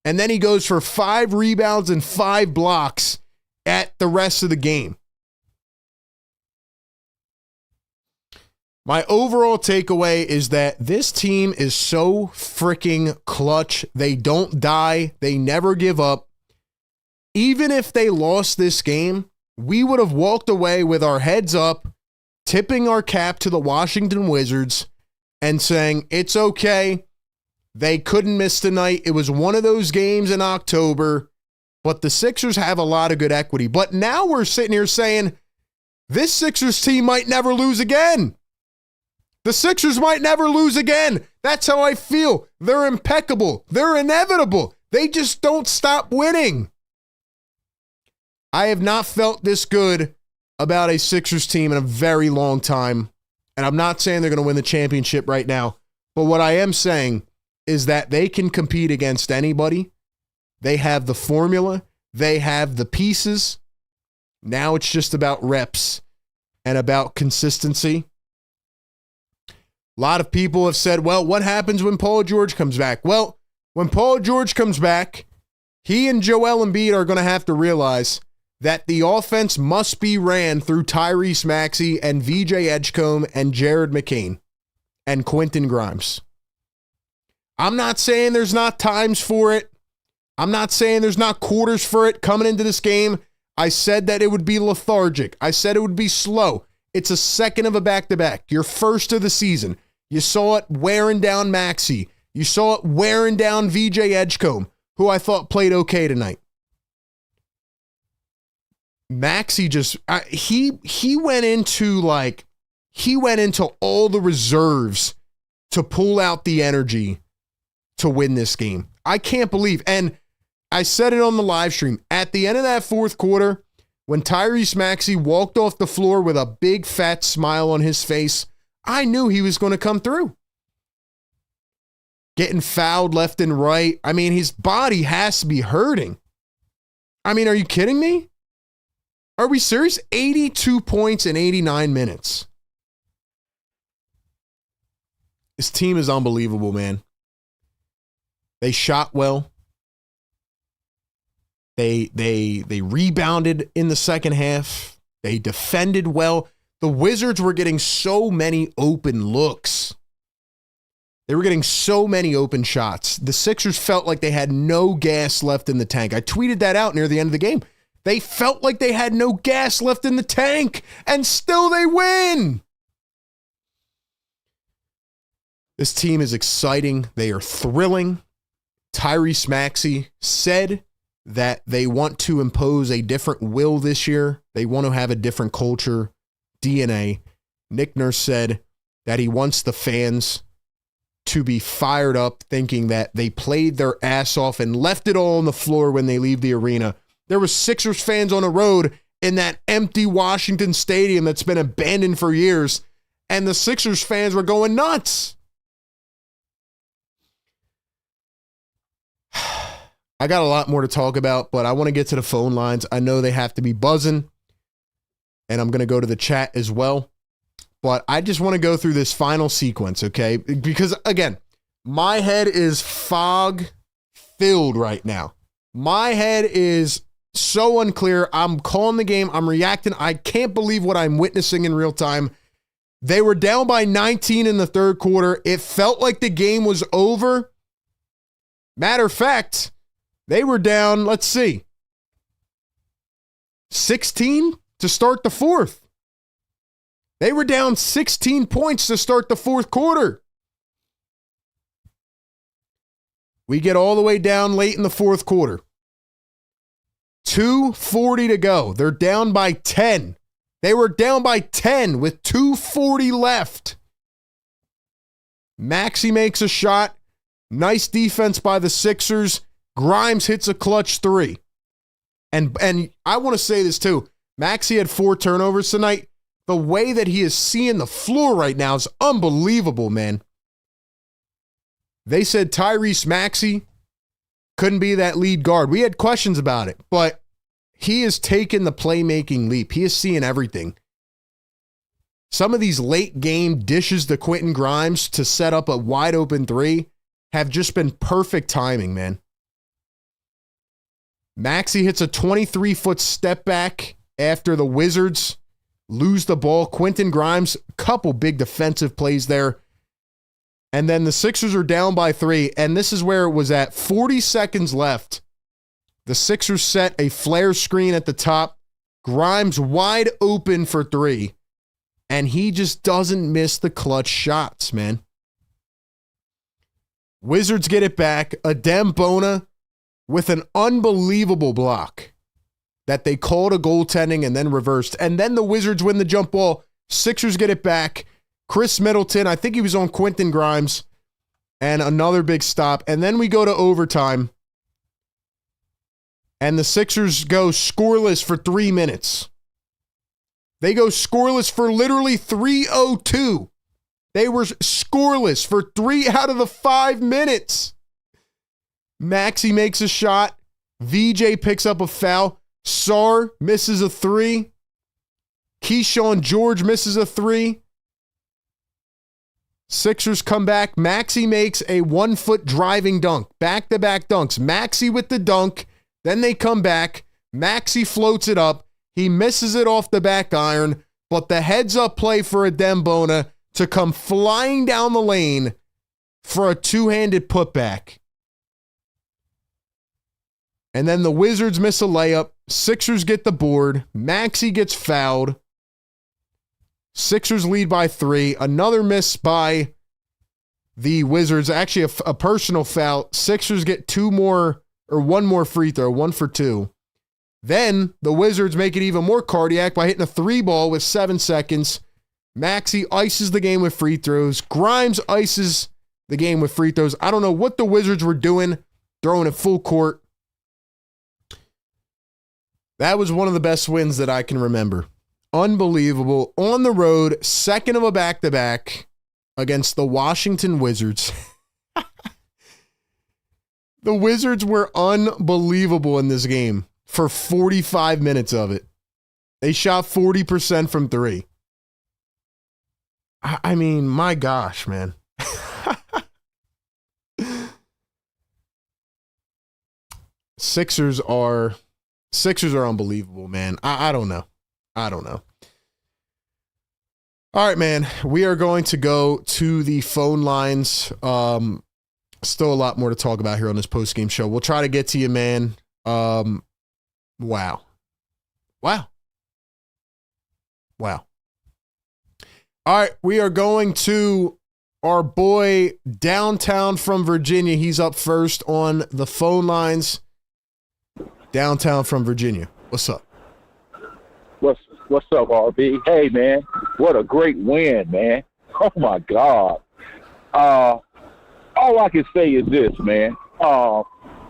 And then he goes for 5 rebounds and 5 blocks at the rest of the game. My overall takeaway is that this team is so freaking clutch. They don't die. They never give up. Even if they lost this game, we would have walked away with our heads up, tipping our cap to the Washington Wizards and saying, it's okay. They couldn't miss tonight. It was one of those games in October, but the Sixers have a lot of good equity. But now we're sitting here saying, this Sixers team might never lose again. The Sixers might never lose again. That's how I feel. They're impeccable. They're inevitable. They just don't stop winning. I have not felt this good about a Sixers team in a very long time. And I'm not saying they're going to win the championship right now. But what I am saying is that they can compete against anybody. They have the formula. They have the pieces. Now it's just about reps and about consistency. A lot of people have said, well, what happens when Paul George comes back? Well, when Paul George comes back, he and Joel Embiid are going to have to realize that the offense must be ran through Tyrese Maxey and VJ Edgecombe and Jared McCain and Quentin Grimes. I'm not saying there's not times for it. I'm not saying there's not quarters for it coming into this game. I said that it would be lethargic. I said it would be slow. It's a second of a back-to-back. Your first of the season. You saw it wearing down Maxey. You saw it wearing down VJ Edgecombe, who I thought played okay tonight. Maxey just, he went into all the reserves to pull out the energy to win this game. I can't believe, and I said it on the live stream, at the end of that fourth quarter, when Tyrese Maxey walked off the floor with a big fat smile on his face, I knew he was going to come through. getting fouled left and right. I mean, his body has to be hurting. I mean, are you kidding me? Are we serious? 82 points in 89 minutes. This team is unbelievable, man. They shot well. They rebounded in the second half. They defended well. The Wizards were getting so many open looks. They were getting so many open shots. The Sixers felt like they had no gas left in the tank. I tweeted that out near the end of the game. They felt like they had no gas left in the tank, and still they win. This team is exciting. They are thrilling. Tyrese Maxey said that they want to impose a different will this year. They want to have a different culture, DNA. Nick Nurse said that he wants the fans to be fired up, thinking that they played their ass off and left it all on the floor when they leave the arena. There was Sixers fans on the road in that empty Washington Stadium that's been abandoned for years, and the Sixers fans were going nuts. I got a lot more to talk about, but I want to get to the phone lines. I know they have to be buzzing, and I'm going to go to the chat as well. But I just want to go through this final sequence, okay? Because, again, my head is fog-filled right now. My head is so unclear. I'm calling the game. I'm reacting. I can't believe what I'm witnessing in real time. They were down by 19 in the third quarter. It felt like the game was over. Matter of fact, they were down, let's see, 16 to start the fourth. They were down 16 points to start the fourth quarter. We get all the way down late in the fourth quarter. 2:40 to go. They're down by 10. They were down by 10 with 2:40 left. Maxey makes a shot. Nice defense by the Sixers. Grimes hits a clutch three. And I want to say this too. Maxey had 4 turnovers tonight. The way that he is seeing the floor right now is unbelievable, man. They said Tyrese Maxey couldn't be that lead guard. We had questions about it, but he has taken the playmaking leap. He is seeing everything. Some of these late game dishes to Quentin Grimes to set up a wide open three have just been perfect timing, man. Maxey hits a 23-foot step back after the Wizards lose the ball. Quentin Grimes, couple big defensive plays there. And then the Sixers are down by 3, and this is where it was at. 40 seconds left. The Sixers set a flare screen at the top. Grimes wide open for 3, and he just doesn't miss the clutch shots, man. Wizards get it back. Adem Bona with an unbelievable block that they called a goaltending and then reversed. And then the Wizards win the jump ball. Sixers get it back. Chris Middleton, I think he was on Quentin Grimes, and another big stop. And then we go to overtime, and the Sixers go scoreless for 3 minutes. They go scoreless for literally 3:02. They were scoreless for 3 out of the 5 minutes. Maxey makes a shot. VJ picks up a foul. Sarr misses a 3. Keyshawn George misses a 3. Sixers come back. Maxey makes a 1-foot driving dunk. Back-to-back dunks. Maxey with the dunk. Then they come back. Maxey floats it up. He misses it off the back iron, but the heads-up play for Adem Bona to come flying down the lane for a 2-handed putback. And then the Wizards miss a layup. Sixers get the board. Maxey gets fouled. Sixers lead by 3. Another miss by the Wizards. Actually, a personal foul. Sixers get 1 more free throw, 1 for 2. Then the Wizards make it even more cardiac by hitting a 3-ball with 7 seconds. Maxey ices the game with free throws. Grimes ices the game with free throws. I don't know what the Wizards were doing, throwing it full court. That was one of the best wins that I can remember. Unbelievable. On the road, second of a back-to-back against the Washington Wizards. The Wizards were unbelievable in this game for 45 minutes of it. They shot 40% from three. I mean, my gosh, man. Sixers are unbelievable, man. I don't know. All right, man. We are going to go to the phone lines. Still a lot more to talk about here on this post-game show. We'll try to get to you, man. Wow. All right, we are going to our boy downtown from Virginia. He's up first on the phone lines. Downtown from Virginia. What's up? What's up, RB? Hey, man, what a great win, man. Oh, my God. All I can say is this, man.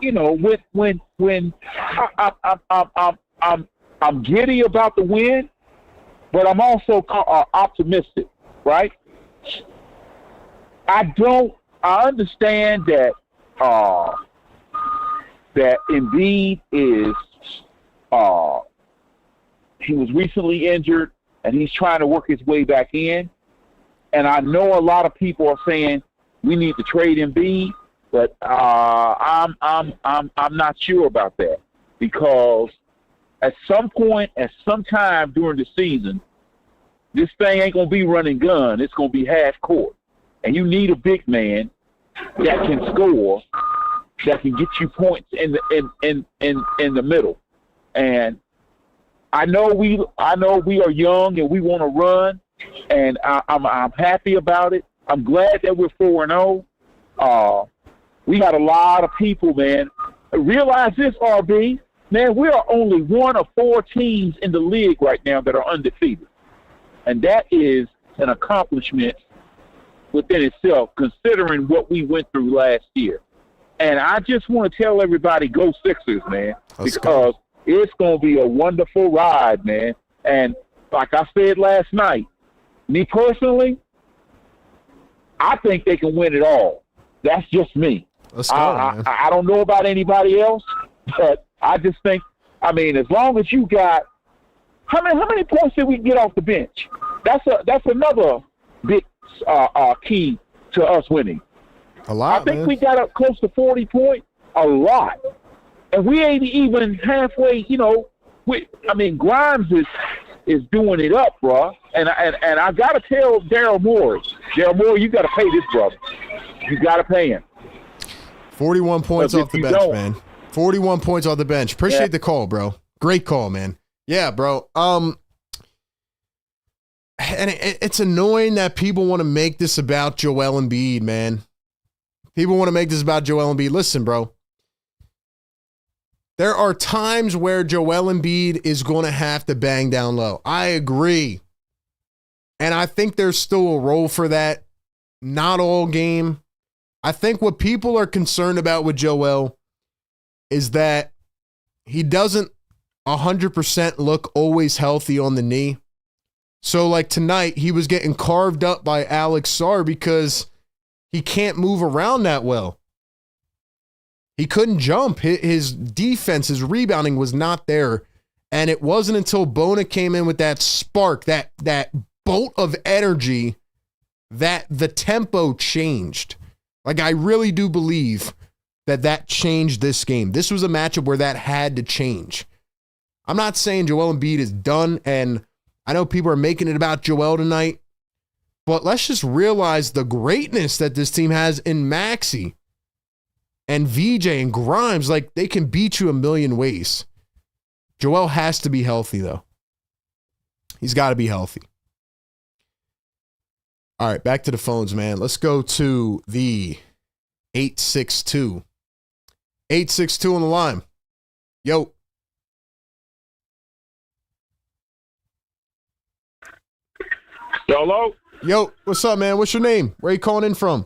You know, when I'm giddy about the win, but I'm also optimistic, right? I understand that that Embiid is he was recently injured and he's trying to work his way back in. And I know a lot of people are saying we need to trade Embiid, but I'm not sure about that, because at some point, at some time during the season, this thing ain't gonna be run and gun. It's gonna be half court, and you need a big man that can score, that can get you points in the middle. And I know we are young and we want to run, and I'm happy about it. I'm glad that we're 4-0. We got a lot of people, man. Realize this, RB. Man, we are only one of 4 teams in the league right now that are undefeated. And that is an accomplishment within itself, considering what we went through last year. And I just want to tell everybody, go Sixers, man, because it's going to be a wonderful ride, man. And like I said last night, me personally, I think they can win it all. That's just me. Let's go, man. I don't know about anybody else, but I just think, I mean, as long as you got how many points did we get off the bench? That's another big key to us winning. A lot. I think we got up close to 40 points. A lot, and we ain't even halfway. You know, Grimes is doing it up, bro. And I gotta tell Daryl Morey, you gotta pay this brother. You gotta pay him. 41 points off the bench, man. 41 points off the bench. Appreciate the call, bro. Great call, man. Yeah, bro. And it's annoying that people want to make this about Joel Embiid, man. People want to make this about Joel Embiid. Listen, bro. There are times where Joel Embiid is going to have to bang down low. I agree. And I think there's still a role for that. Not all game. I think what people are concerned about with Joel is that he doesn't 100% look always healthy on the knee. So like tonight, he was getting carved up by Alex Sarr because he can't move around that well. He couldn't jump. His defense, his rebounding was not there. And it wasn't until Bona came in with that spark, that bolt of energy, that the tempo changed. Like, I really do believe that changed this game. This was a matchup where that had to change. I'm not saying Joel Embiid is done, and I know people are making it about Joel tonight, but let's just realize the greatness that this team has in Maxey and VJ and Grimes. Like, they can beat you a million ways. Joel has to be healthy, though. He's got to be healthy. All right, back to the phones, man. Let's go to the 862. 862 on the line. Yo. Hello? Yo, what's up, man? What's your name? Where you calling in from?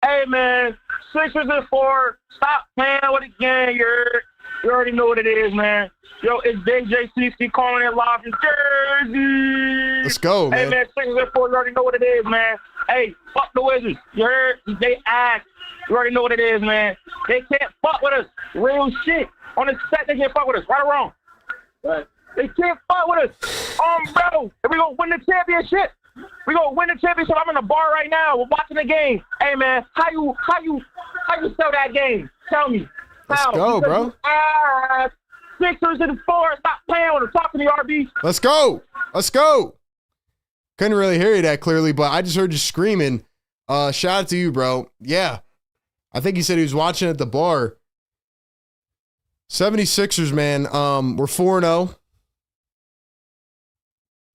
Hey, man. Sixers and 4. Stop playing with the game. You already know what it is, man. Yo, it's JJCC calling in live from Jersey. Let's go, man. Hey, man, Sixers and 4. You already know what it is, man. Hey, fuck the Wizards. You heard? They asked You already know what it is, man. They can't fuck with us. Real shit. On the set, they can't fuck with us. Right or wrong? But they can't fuck with us. Bro, if we gonna win the championship, I'm in the bar right now. We're watching the game. Hey, man, how you sell that game? Tell me. Let's go, bro. Sixers and 4. Stop playing with them. Talk to the RB. Let's go. Let's go. Couldn't really hear you that clearly, but I just heard you screaming. Shout out to you, bro. Yeah. I think he said he was watching at the bar. 76ers, man. We're 4-0.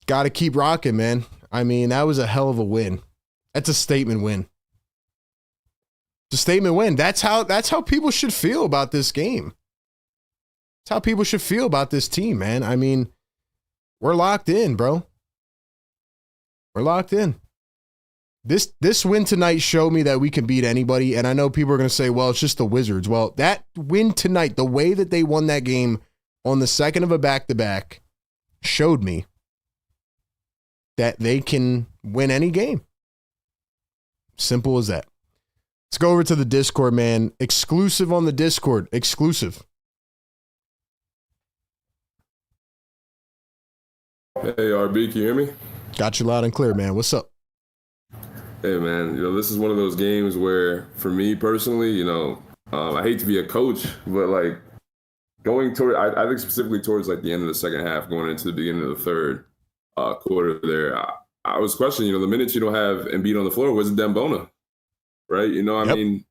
Got to keep rocking, man. I mean, that was a hell of a win. That's a statement win. It's a statement win. That's how people should feel about this game. That's how people should feel about this team, man. I mean, we're locked in, bro. We're locked in. This win tonight showed me that we can beat anybody, and I know people are going to say, well, it's just the Wizards. Well, that win tonight, the way that they won that game on the second of a back-to-back showed me that they can win any game. Simple as that. Let's go over to the Discord, man. Exclusive on the Discord. Exclusive. Hey, RB, can you hear me? Got you loud and clear, man. What's up? Hey, man, this is one of those games where, for me personally, I hate to be a coach, but like going toward, I think specifically towards like the end of the second half, going into the beginning of the third quarter there, I was questioning, the minutes you don't have Embiid on the floor, was it Dembona, right? I mean,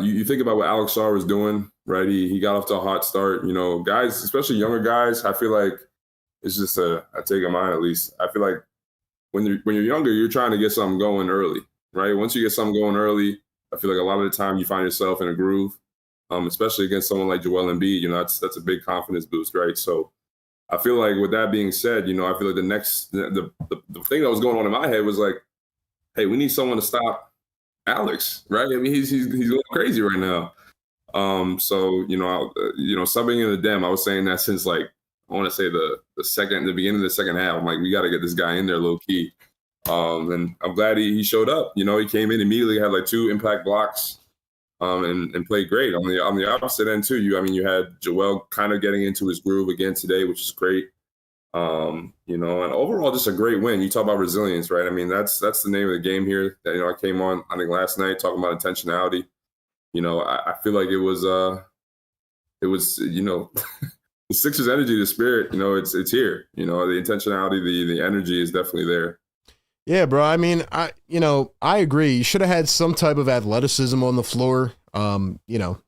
you think about what Alex Sarr was doing, right? He got off to a hot start, guys, especially younger guys, I feel like it's just I take a mind at least. I feel like when you're younger, you're trying to get something going early, right? Once you get something going early, I feel like a lot of the time you find yourself in a groove, especially against someone like Joel Embiid. That's a big confidence boost, right? So I feel like with that being said, I feel like the thing that was going on in my head was like, hey, we need someone to stop Alex, right? I mean, he's going crazy right now. So subbing in the Dem, I was saying that since like I want to say the beginning of the second half. I'm like, we got to get this guy in there low key. And I'm glad he showed up. He came in immediately, had like 2 impact blocks, and played great. On the opposite end too, you had Joel kind of getting into his groove again today, which is great. And overall just a great win. You talk about resilience, right? I mean, that's the name of the game here. That I came on, I think last night talking about intentionality. I feel like it was the Sixers energy, the spirit, it's here. The intentionality, the energy is definitely there. Yeah, bro. I mean, I agree. You should have had some type of athleticism on the floor.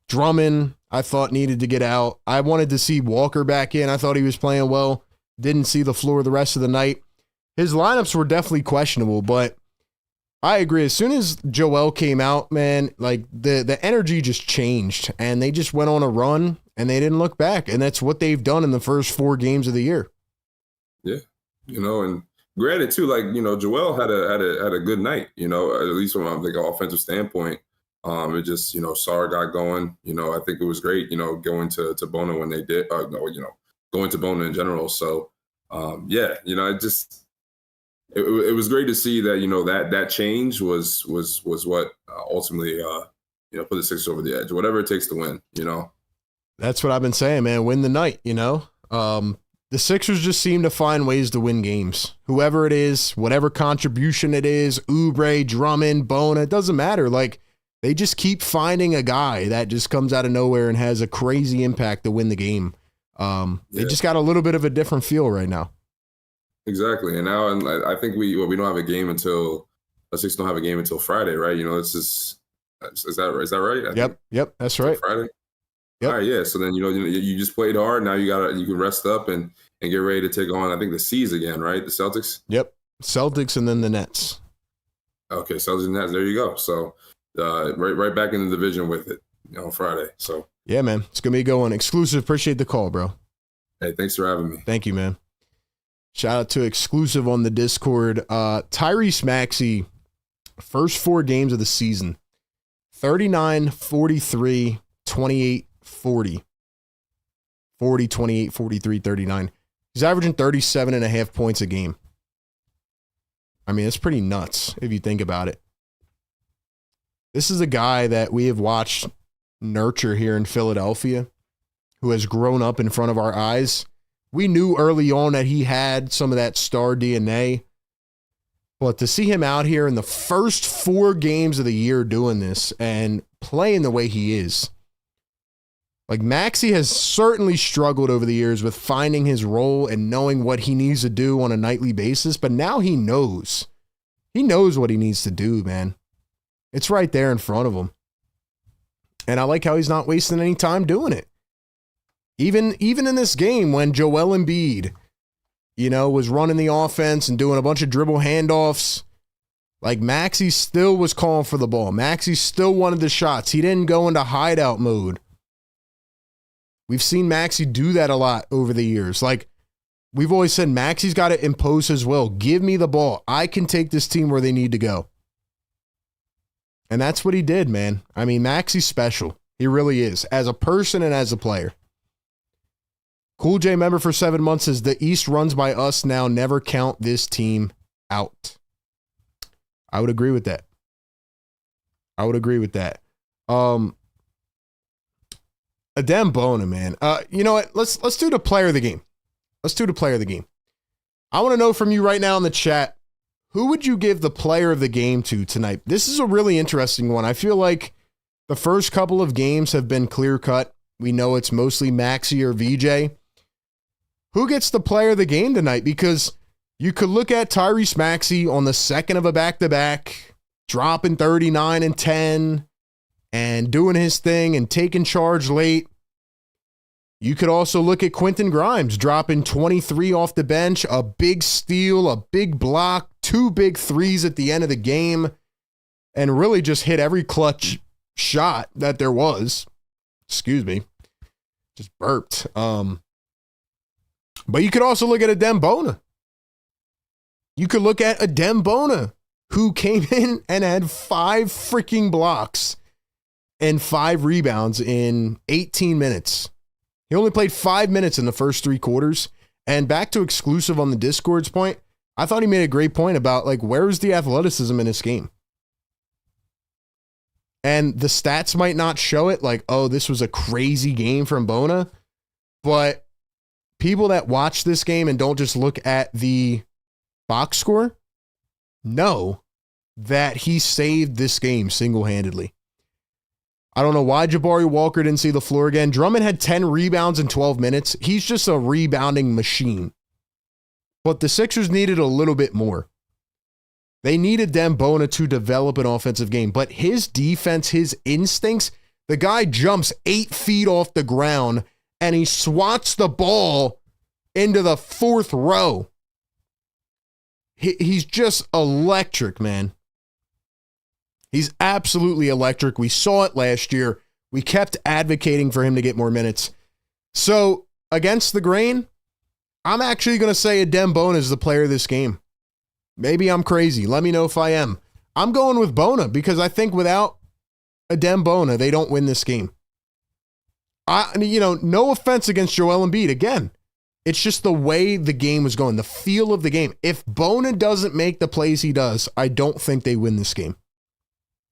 Drummond, I thought needed to get out. I wanted to see Walker back in. I thought he was playing well. Didn't see the floor the rest of the night. His lineups were definitely questionable, but I agree. As soon as Joel came out, man, like the energy just changed, and they just went on a run, and they didn't look back. And that's what they've done in the first 4 games of the year. Yeah, and granted too, like Joel had a good night. At least from an offensive standpoint. It just Sarr got going. I think it was great. Going to Bona when they did. Going to Bona in general. So it was great to see that that change was what ultimately put the Sixers over the edge. Whatever it takes to win. That's what I've been saying, man. Win the night. The Sixers just seem to find ways to win games. Whoever it is, whatever contribution it is, Oubre, Drummond, Bona, it doesn't matter. Like, they just keep finding a guy that just comes out of nowhere and has a crazy impact to win the game. They just got a little bit of a different feel right now. Exactly. And now I think we don't have a game until the Sixers don't have a game until Friday, right? Is that right? Yep, that's right. Friday. Yep. All right, yeah. So then you just played hard. Now you can rest up and get ready to take on, I think, the C's again, right? The Celtics. Yep, Celtics and then the Nets. Okay, Celtics and Nets. There you go. So right back in the division with it on Friday. So yeah, man, it's gonna be going exclusive. Appreciate the call, bro. Hey, thanks for having me. Thank you, man. Shout out to exclusive on the Discord. Tyrese Maxey, first 4 games of the season, 39, 43, 28, 40. 40, 28, 43, 39. He's averaging 37.5 points a game. I mean, it's pretty nuts if you think about it. This is a guy that we have watched nurture here in Philadelphia, who has grown up in front of our eyes. We knew early on that he had some of that star DNA, but to see him out here in the first 4 games of the year doing this and playing the way he is, like Maxey has certainly struggled over the years with finding his role and knowing what he needs to do on a nightly basis, but now he knows. He knows what he needs to do, man. It's right there in front of him. And I like how he's not wasting any time doing it. Even in this game when Joel Embiid, was running the offense and doing a bunch of dribble handoffs, like Maxey still was calling for the ball. Maxey still wanted the shots. He didn't go into hideout mode. We've seen Maxey do that a lot over the years. Like, we've always said, Maxey's got to impose his will. Give me the ball. I can take this team where they need to go. And that's what he did, man. I mean, Maxey's special. He really is, as a person and as a player. Cool J member for 7 months says, the East runs by us now. Never count this team out. I would agree with that. Adem Bona, man. You know what? Let's do the player of the game. I want to know from you right now in the chat, who would you give the player of the game to tonight? This is a really interesting one. I feel like the first couple of games have been clear cut. We know it's mostly Maxey or VJ. Who gets the player of the game tonight? Because you could look at Tyrese Maxey on the second of a back-to-back, dropping 39 and 10 and doing his thing and taking charge late. You could also look at Quentin Grimes dropping 23 off the bench, a big steal, a big block, 2 big threes at the end of the game, and really just hit every clutch shot that there was. Excuse me. Just burped. But you could also look at Adem Bona. Who came in and had 5 freaking blocks and 5 rebounds in 18 minutes. He only played 5 minutes in the first 3 quarters. And back to exclusive on the Discord's point, I thought he made a great point about, like, where's the athleticism in this game? And the stats might not show it, like, oh, this was a crazy game from Bona. But people that watch this game and don't just look at the box score know that he saved this game single-handedly. I don't know why Jabari Walker didn't see the floor again. Drummond had 10 rebounds in 12 minutes. He's just a rebounding machine. But the Sixers needed a little bit more. They needed Adem Bona to develop an offensive game. But his defense, his instincts, the guy jumps 8 feet off the ground and he swats the ball into the 4th row. He's just electric, man. He's absolutely electric. We saw it last year. We kept advocating for him to get more minutes. So, against the grain, I'm actually going to say Adem Bona is the player of this game. Maybe I'm crazy. Let me know if I am. I'm going with Bona because I think without Adem Bona, they don't win this game. No offense against Joel Embiid. Again, it's just the way the game was going, the feel of the game. If Bona doesn't make the plays he does, I don't think they win this game.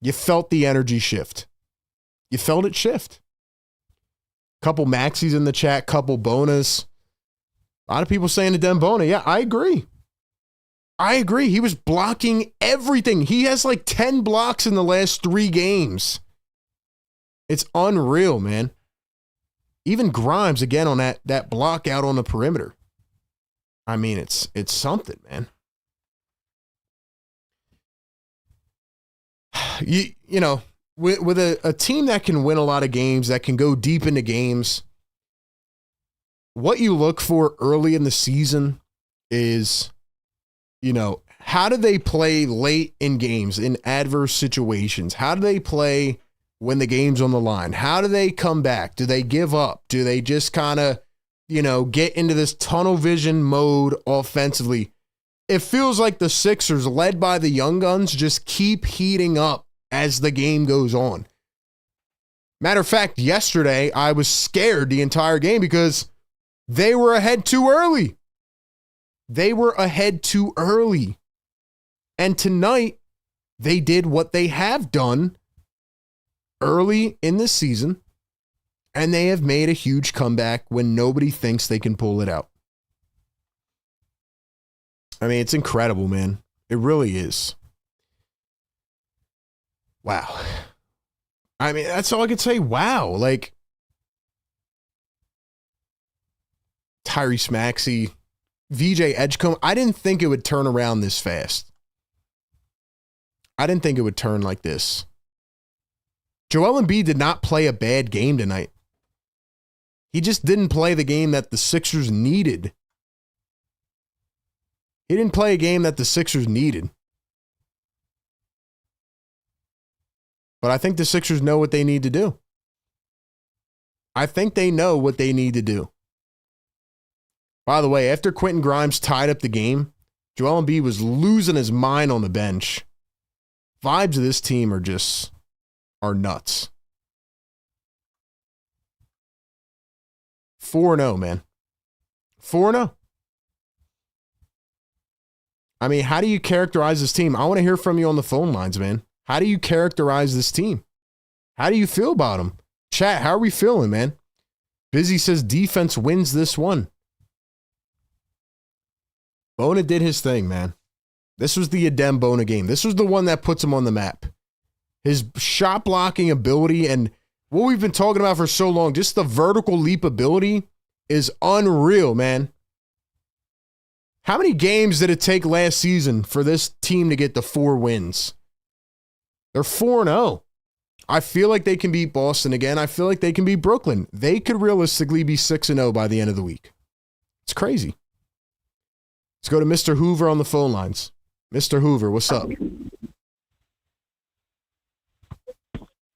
You felt the energy shift. You felt it shift. Couple Maxies in the chat, couple Bonas. A lot of people saying Adem Bona. Yeah, I agree. He was blocking everything. He has like 10 blocks in the last 3 games. It's unreal, man. Even Grimes, again, on that block out on the perimeter. I mean, it's something, man. With a team that can win a lot of games, that can go deep into games, what you look for early in the season is, how do they play late in games, in adverse situations? How do they play when the game's on the line? How do they come back? Do they give up? Do they just kind of, get into this tunnel vision mode offensively? It feels like the Sixers, led by the young guns, just keep heating up as the game goes on. Matter of fact, yesterday, I was scared the entire game because they were ahead too early. And tonight, they did what they have done early in this season, and they have made a huge comeback when nobody thinks they can pull it out. I mean, it's incredible, man. It really is. Wow. I mean, that's all I could say. Wow. Like, Tyrese Maxey, VJ Edgecombe, I didn't think it would turn around this fast. I didn't think it would turn like this. Joel Embiid did not play a bad game tonight. He just didn't play the game that the Sixers needed. He didn't play a game that the Sixers needed. But I think the Sixers know what they need to do. I think they know what they need to do. By the way, after Quentin Grimes tied up the game, Joel Embiid was losing his mind on the bench. Vibes of this team are nuts. 4-0, man. 4-0. I mean, how do you characterize this team? I want to hear from you on the phone lines, man. How do you characterize this team? How do you feel about them? Chat, how are we feeling, man? Busy says defense wins this one. Bona did his thing, man. This was the Adem Bona game. This was the one that puts him on the map. His shot blocking ability and what we've been talking about for so long, just the vertical leap ability is unreal, man. How many games did it take last season for this team to get the 4 wins? They're 4-0. I feel like they can beat Boston again. I feel like they can beat Brooklyn. They could realistically be 6-0 by the end of the week. It's crazy. Let's go to Mr. Hoover on the phone lines. Mr. Hoover, what's up?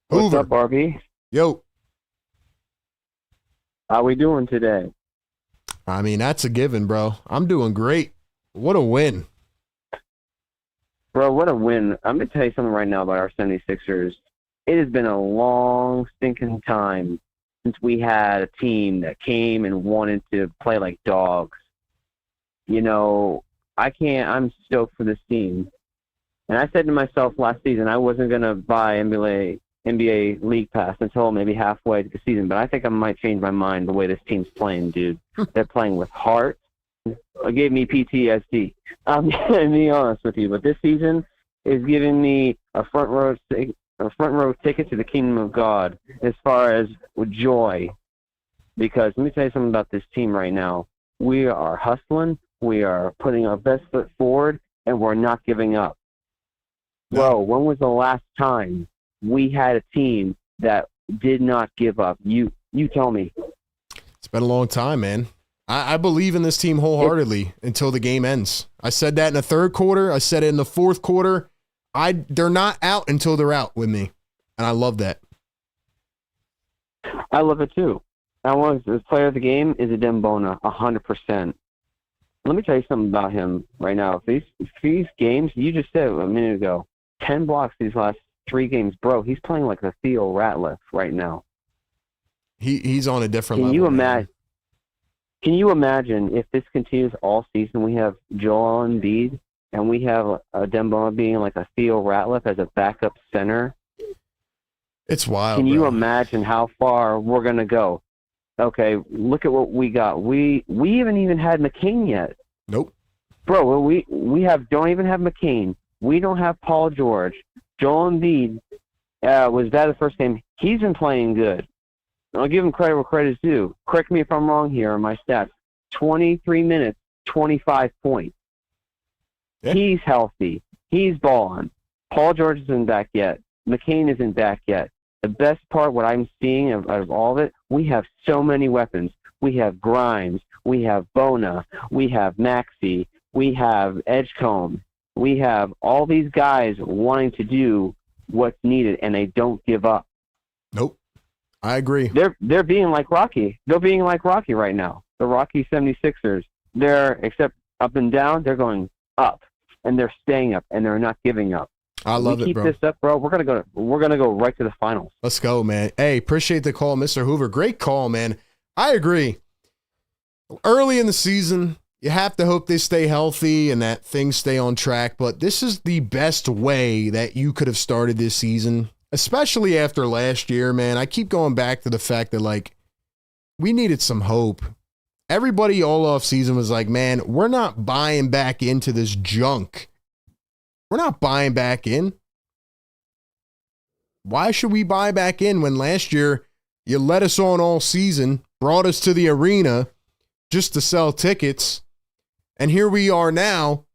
What's up, RB? Yo. How we doing today? I mean, that's a given, bro. I'm doing great. What a win. Bro, what a win. I'm going to tell you something right now about our 76ers. It has been a long, stinking time since we had a team that came and wanted to play like dogs. You know, I'm stoked for this team. And I said to myself last season I wasn't going to buy NBA League Pass until maybe halfway to the season, but I think I might change my mind the way this team's playing, dude. They're playing with heart. It gave me PTSD. I'm going to be honest with you, but this season is giving me a front row ticket to the kingdom of God as far as with joy. Because let me tell you something about this team right now. We are hustling. We are putting our best foot forward, and we're not giving up. Bro, when was the last time we had a team that did not give up? You tell me. It's been a long time, man. I believe in this team wholeheartedly until the game ends. I said that in the third quarter. I said it in the fourth quarter. They're not out until they're out with me, and I love that. I love it too. The player of the game is Adem Bona, 100%. Let me tell you something about him right now. These games, you just said a minute ago, 10 blocks these last 3 games. Bro, he's playing like a Theo Ratliff right now. He's on a different level. Can you imagine if this continues all season? We have Joel Embiid and we have Adem Bona being like a Theo Ratliff as a backup center. It's wild. Can you imagine how far we're gonna go? Okay, look at what we got. We haven't even had McCain yet. Nope. Bro, we don't even have McCain. We don't have Paul George. Joel Embiid was bad the first game. He's been playing good. I'll give him credit where credit is due. Correct me if I'm wrong here on my stats. 23 minutes, 25 points. Yeah. He's healthy. He's balling. Paul George isn't back yet. McCain isn't back yet. The best part, what I'm seeing out of all of it, we have so many weapons. We have Grimes. We have Bona. We have Maxey. We have Edgecombe. We have all these guys wanting to do what's needed, and they don't give up. Nope. I agree. They're being like Rocky. They're being like Rocky right now. The Rocky 76ers. They're, except up and down, they're going up, and they're staying up, and they're not giving up. I love it, bro. Keep this up, bro. We're gonna go right to the finals. Let's go, man. Hey, appreciate the call, Mr. Hoover. Great call, man. I agree. Early in the season, you have to hope they stay healthy and that things stay on track, but this is the best way that you could have started this season. especially after last year, man. I keep going back to the fact that, like, we needed some hope. Everybody all off season was like, man, we're not buying back into this junk. We're not buying back in. Why should we buy back in when last year you let us on all season, brought us to the arena just to sell tickets, and here we are now,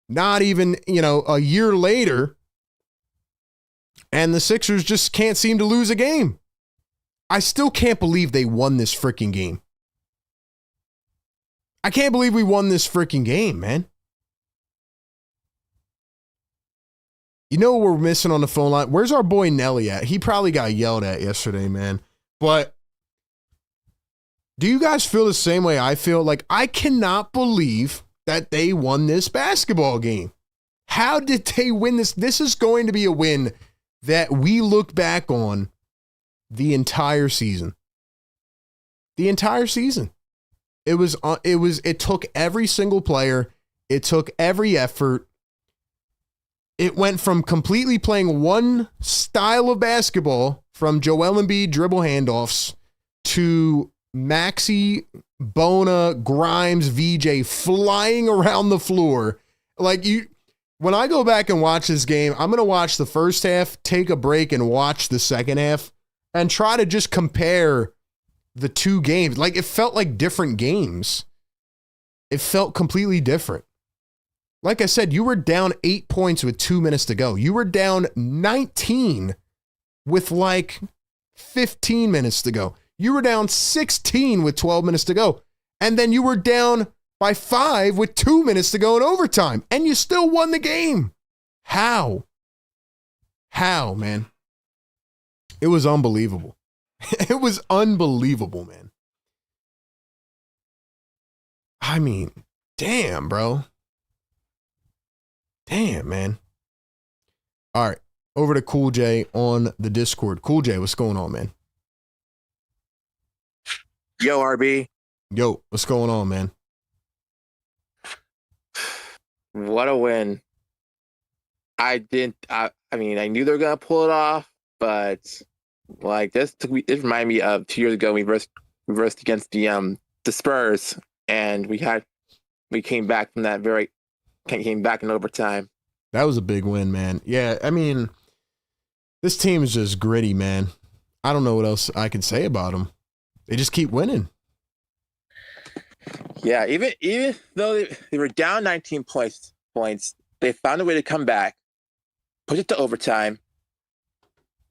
not even, a year later, and the Sixers just can't seem to lose a game. I still can't believe they won this freaking game. I can't believe we won this freaking game, man. You know what we're missing on the phone line? Where's our boy Nelly at? He probably got yelled at yesterday, man. But do you guys feel the same way I feel? Like, I cannot believe that they won this basketball game. How did they win this? This is going to be a win that we look back on the entire season. The entire season. It took every single player. It took every effort. It went from completely playing one style of basketball, from Joel Embiid dribble handoffs, to Maxey, Bona, Grimes, VJ flying around the floor. When I go back and watch this game, I'm going to watch the first half, take a break, and watch the second half, and try to just compare the two games. Like, it felt like different games. It felt completely different. Like I said, you were down 8 points with 2 minutes to go. You were down 19 with 15 minutes to go. You were down 16 with 12 minutes to go. And then you were down by 5 with 2 minutes to go in overtime. And you still won the game. How? How, man? It was unbelievable. It was unbelievable, man. I mean, damn, bro. Damn, man. All right. Over to Cool J on the Discord. Cool J, what's going on, man? Yo, RB. Yo, what's going on, man? What a win. I mean, I knew they were going to pull it off, but this reminded me of 2 years ago we reversed against the Spurs, and we came back from that came back in overtime. That was a big win, man. Yeah, I mean, this team is just gritty, man. I don't know what else I can say about them. They just keep winning. Yeah, even though they were down 19 points, they found a way to come back, push it to overtime,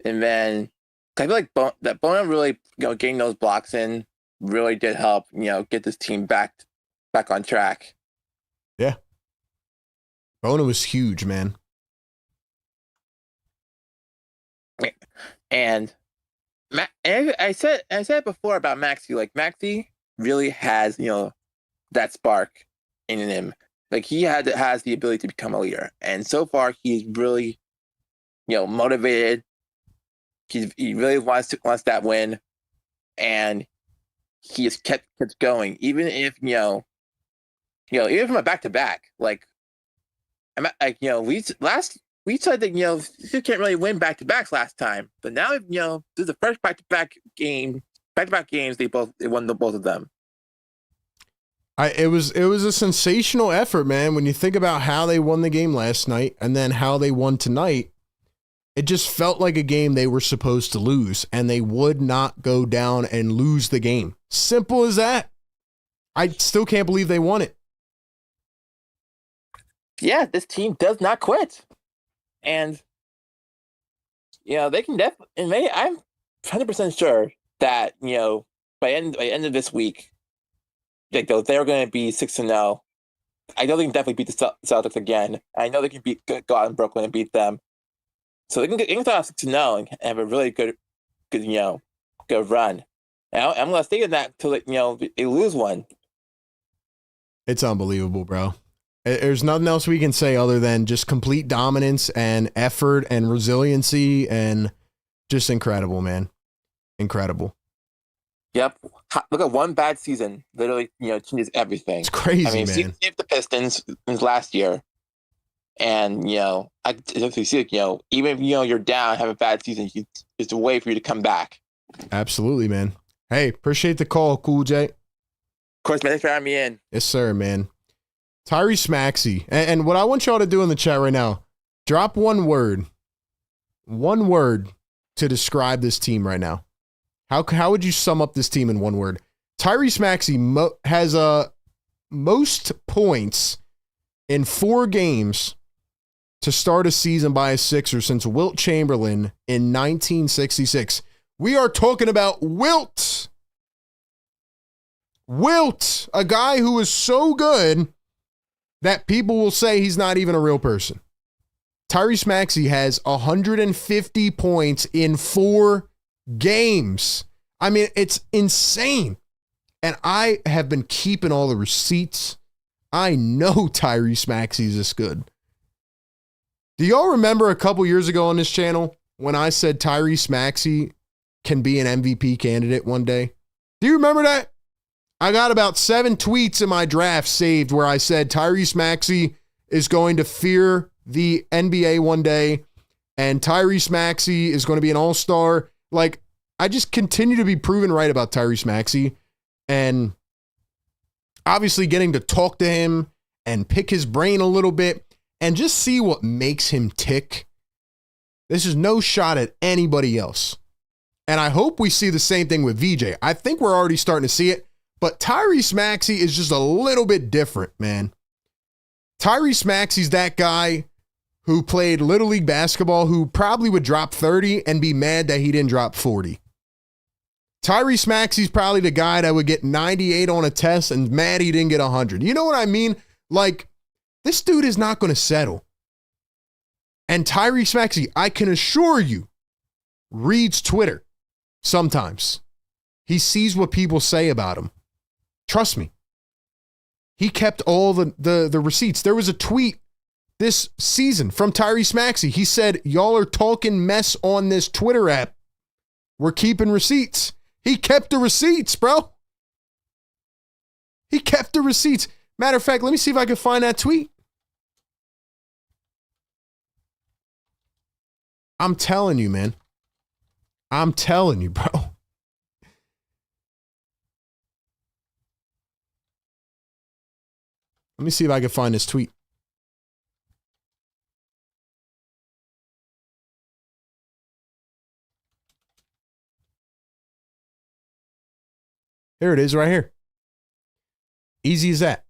and then I feel like that Bona really, getting those blocks in really did help, get this team back on track. Yeah. Bona was huge, man. And I said it before about Maxey. Maxey really has, that spark in him. He has the ability to become a leader. And so far, he's really, motivated. He really wants that win, and he has kept going. Even if even from a back-to-back, we said that you can't really win back-to-backs last time, but now this is the first back-to-back games they won both of them. It was a sensational effort, man. When you think about how they won the game last night and then how they won tonight, it just felt like a game they were supposed to lose, and they would not go down and lose the game. Simple as that. I still can't believe they won it. Yeah, this team does not quit. And, they can definitely, I'm 100% sure that, by end of this week, they're going to be 6-0. I know they can definitely beat the Celtics again. I know they can go out in Brooklyn and beat them. So they can start off 6-0 and have a really good run. And I'm going to stay in that until they lose one. It's unbelievable, bro. There's nothing else we can say other than just complete dominance and effort and resiliency, and just incredible, man. Incredible. Yep. Look at one bad season. Literally, changes everything. It's crazy, man. See if the Pistons last year. And, I definitely see, even if, you're down, have a bad season, it's a way for you to come back. Absolutely, man. Hey, appreciate the call, Cool J. Of course, man. Thanks for having me in. Yes, sir, man. Tyrese Maxey. And what I want y'all to do in the chat right now, drop one word to describe this team right now. How would you sum up this team in one word? Tyrese Maxey has most points in 4 games to start a season by a Sixer since Wilt Chamberlain in 1966. We are talking about Wilt. Wilt, a guy who is so good that people will say he's not even a real person. Tyrese Maxey has 150 points in 4 games. I mean, it's insane. And I have been keeping all the receipts. I know Tyrese Maxey is this good. Do y'all remember a couple years ago on this channel when I said Tyrese Maxey can be an MVP candidate one day? Do you remember that? I got about 7 tweets in my draft saved where I said Tyrese Maxey is going to fear the NBA one day and Tyrese Maxey is going to be an all-star. Like, I just continue to be proven right about Tyrese Maxey, and obviously getting to talk to him and pick his brain a little bit and just see what makes him tick. This is no shot at anybody else. And I hope we see the same thing with VJ. I think we're already starting to see it, but Tyrese Maxey is just a little bit different, man. Tyrese Maxey's that guy who played Little League basketball who probably would drop 30 and be mad that he didn't drop 40. Tyrese Maxey's probably the guy that would get 98 on a test and mad he didn't get 100. You know what I mean? Like, this dude is not going to settle. And Tyrese Maxey, I can assure you, reads Twitter sometimes. He sees what people say about him. Trust me. He kept all the receipts. There was a tweet this season from Tyrese Maxey. He said, y'all are talking mess on this Twitter app. We're keeping receipts. He kept the receipts, bro. He kept the receipts. Matter of fact, let me see if I can find that tweet. I'm telling you, man. I'm telling you, bro. Let me see if I can find this tweet. Here it is right here. Easy as that.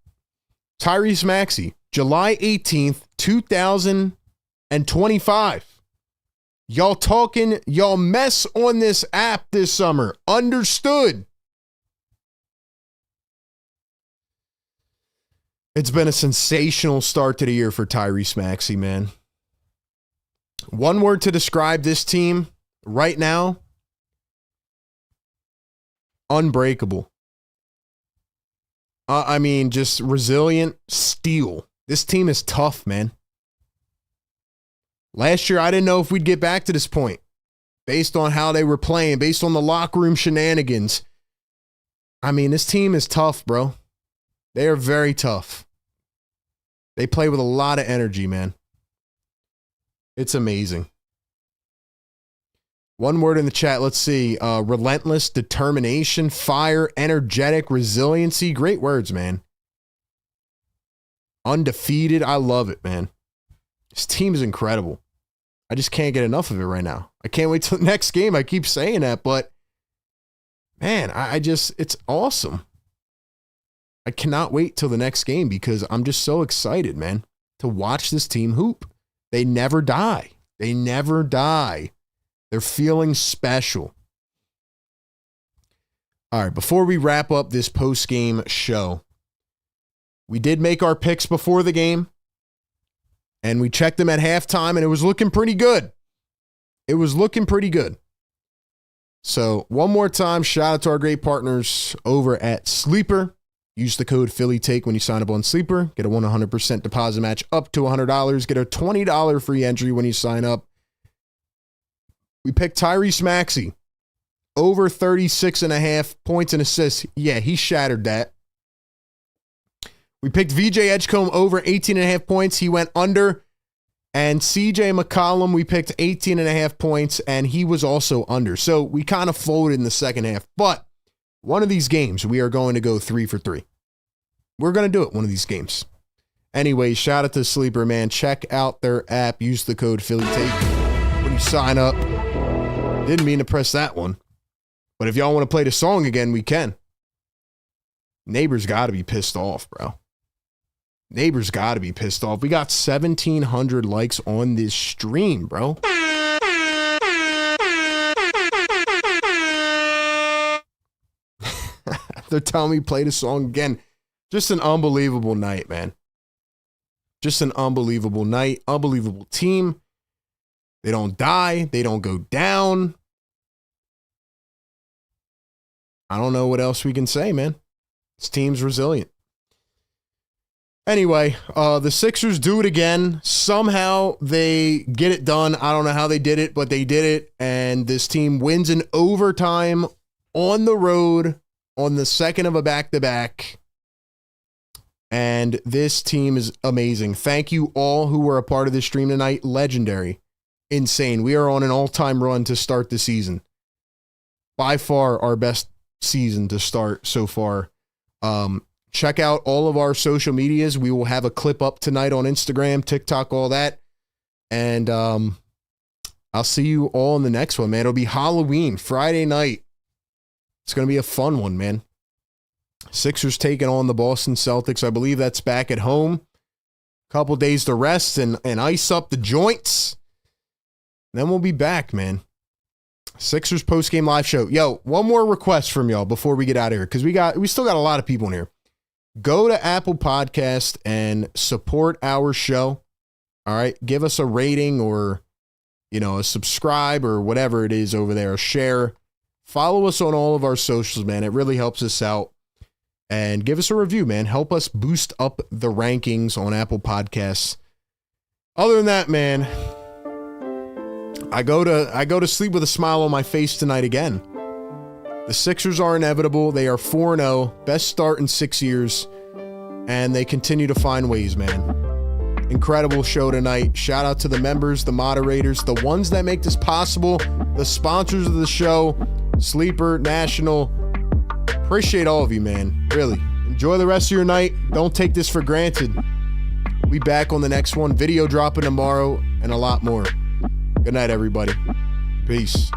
Tyrese Maxey, July 18th, 2025. Y'all talking, y'all mess on this app this summer. Understood. It's been a sensational start to the year for Tyrese Maxey, man. One word to describe this team right now: unbreakable. I mean, just resilient steel. This team is tough, man. Last year, I didn't know if we'd get back to this point based on how they were playing, based on the locker room shenanigans. I mean, this team is tough, bro. They are very tough. They play with a lot of energy, man. It's amazing. One word in the chat. Let's see. Relentless, determination, fire, energetic, resiliency. Great words, man. Undefeated. I love it, man. This team is incredible. I just can't get enough of it right now. I can't wait till the next game. I keep saying that, but man, it's awesome. I cannot wait till the next game because I'm just so excited, man, to watch this team hoop. They never die. They never die. They're feeling special. All right, before we wrap up this post-game show, we did make our picks before the game, and we checked them at halftime, and it was looking pretty good. It was looking pretty good. So one more time, shout out to our great partners over at Sleeper. Use the code PhillyTake when you sign up on Sleeper. Get a 100% deposit match up to $100. Get a $20 free entry when you sign up. We picked Tyrese Maxey over 36.5 points and assists. Yeah, he shattered that. We picked VJ Edgecombe over 18.5 points. He went under. And CJ McCollum, we picked 18.5 points, and he was also under. So we kind of folded in the second half. But one of these games, we are going to go 3 for 3. We're going to do it one of these games. Anyway, shout out to Sleeper, man. Check out their app. Use the code PhillyTake when you sign up. Didn't mean to press that one. But if y'all want to play the song again, we can. Neighbors got to be pissed off, bro. Neighbors got to be pissed off. We got 1,700 likes on this stream, bro. They're telling me play the song again. Just an unbelievable night, man. Just an unbelievable night. Unbelievable team. They don't die. They don't go down. I don't know what else we can say, man. This team's resilient. Anyway, the Sixers do it again. Somehow they get it done. I don't know how they did it, but they did it. And this team wins in overtime on the road on the second of a back-to-back. And this team is amazing. Thank you all who were a part of this stream tonight. Legendary. Insane. We are on an all-time run to start the season. By far our best season to start so far. Check out all of our social medias. We will have a clip up tonight on Instagram, TikTok, all that. And I'll see you all in the next one, man. It'll be Halloween, Friday night. It's going to be a fun one, man. Sixers taking on the Boston Celtics. I believe that's back at home. Couple days to rest and ice up the joints. Then we'll be back, man. Sixers post-game live show. Yo, one more request from y'all before we get out of here, because we still got a lot of people in here. Go to Apple Podcast and support our show. All right. Give us a rating or, a subscribe or whatever it is over there. A share. Follow us on all of our socials, man. It really helps us out. And give us a review, man. Help us boost up the rankings on Apple Podcasts. Other than that, man, I go to sleep with a smile on my face tonight again. The Sixers are inevitable. They are 4-0, best start in 6 years, and they continue to find ways, man. Incredible show tonight. Shout out to the members, the moderators, the ones that make this possible, the sponsors of the show, Sleeper, National. Appreciate all of you, man. Really. Enjoy the rest of your night. Don't take this for granted. We back on the next one. Video dropping tomorrow and a lot more. Good night, everybody. Peace.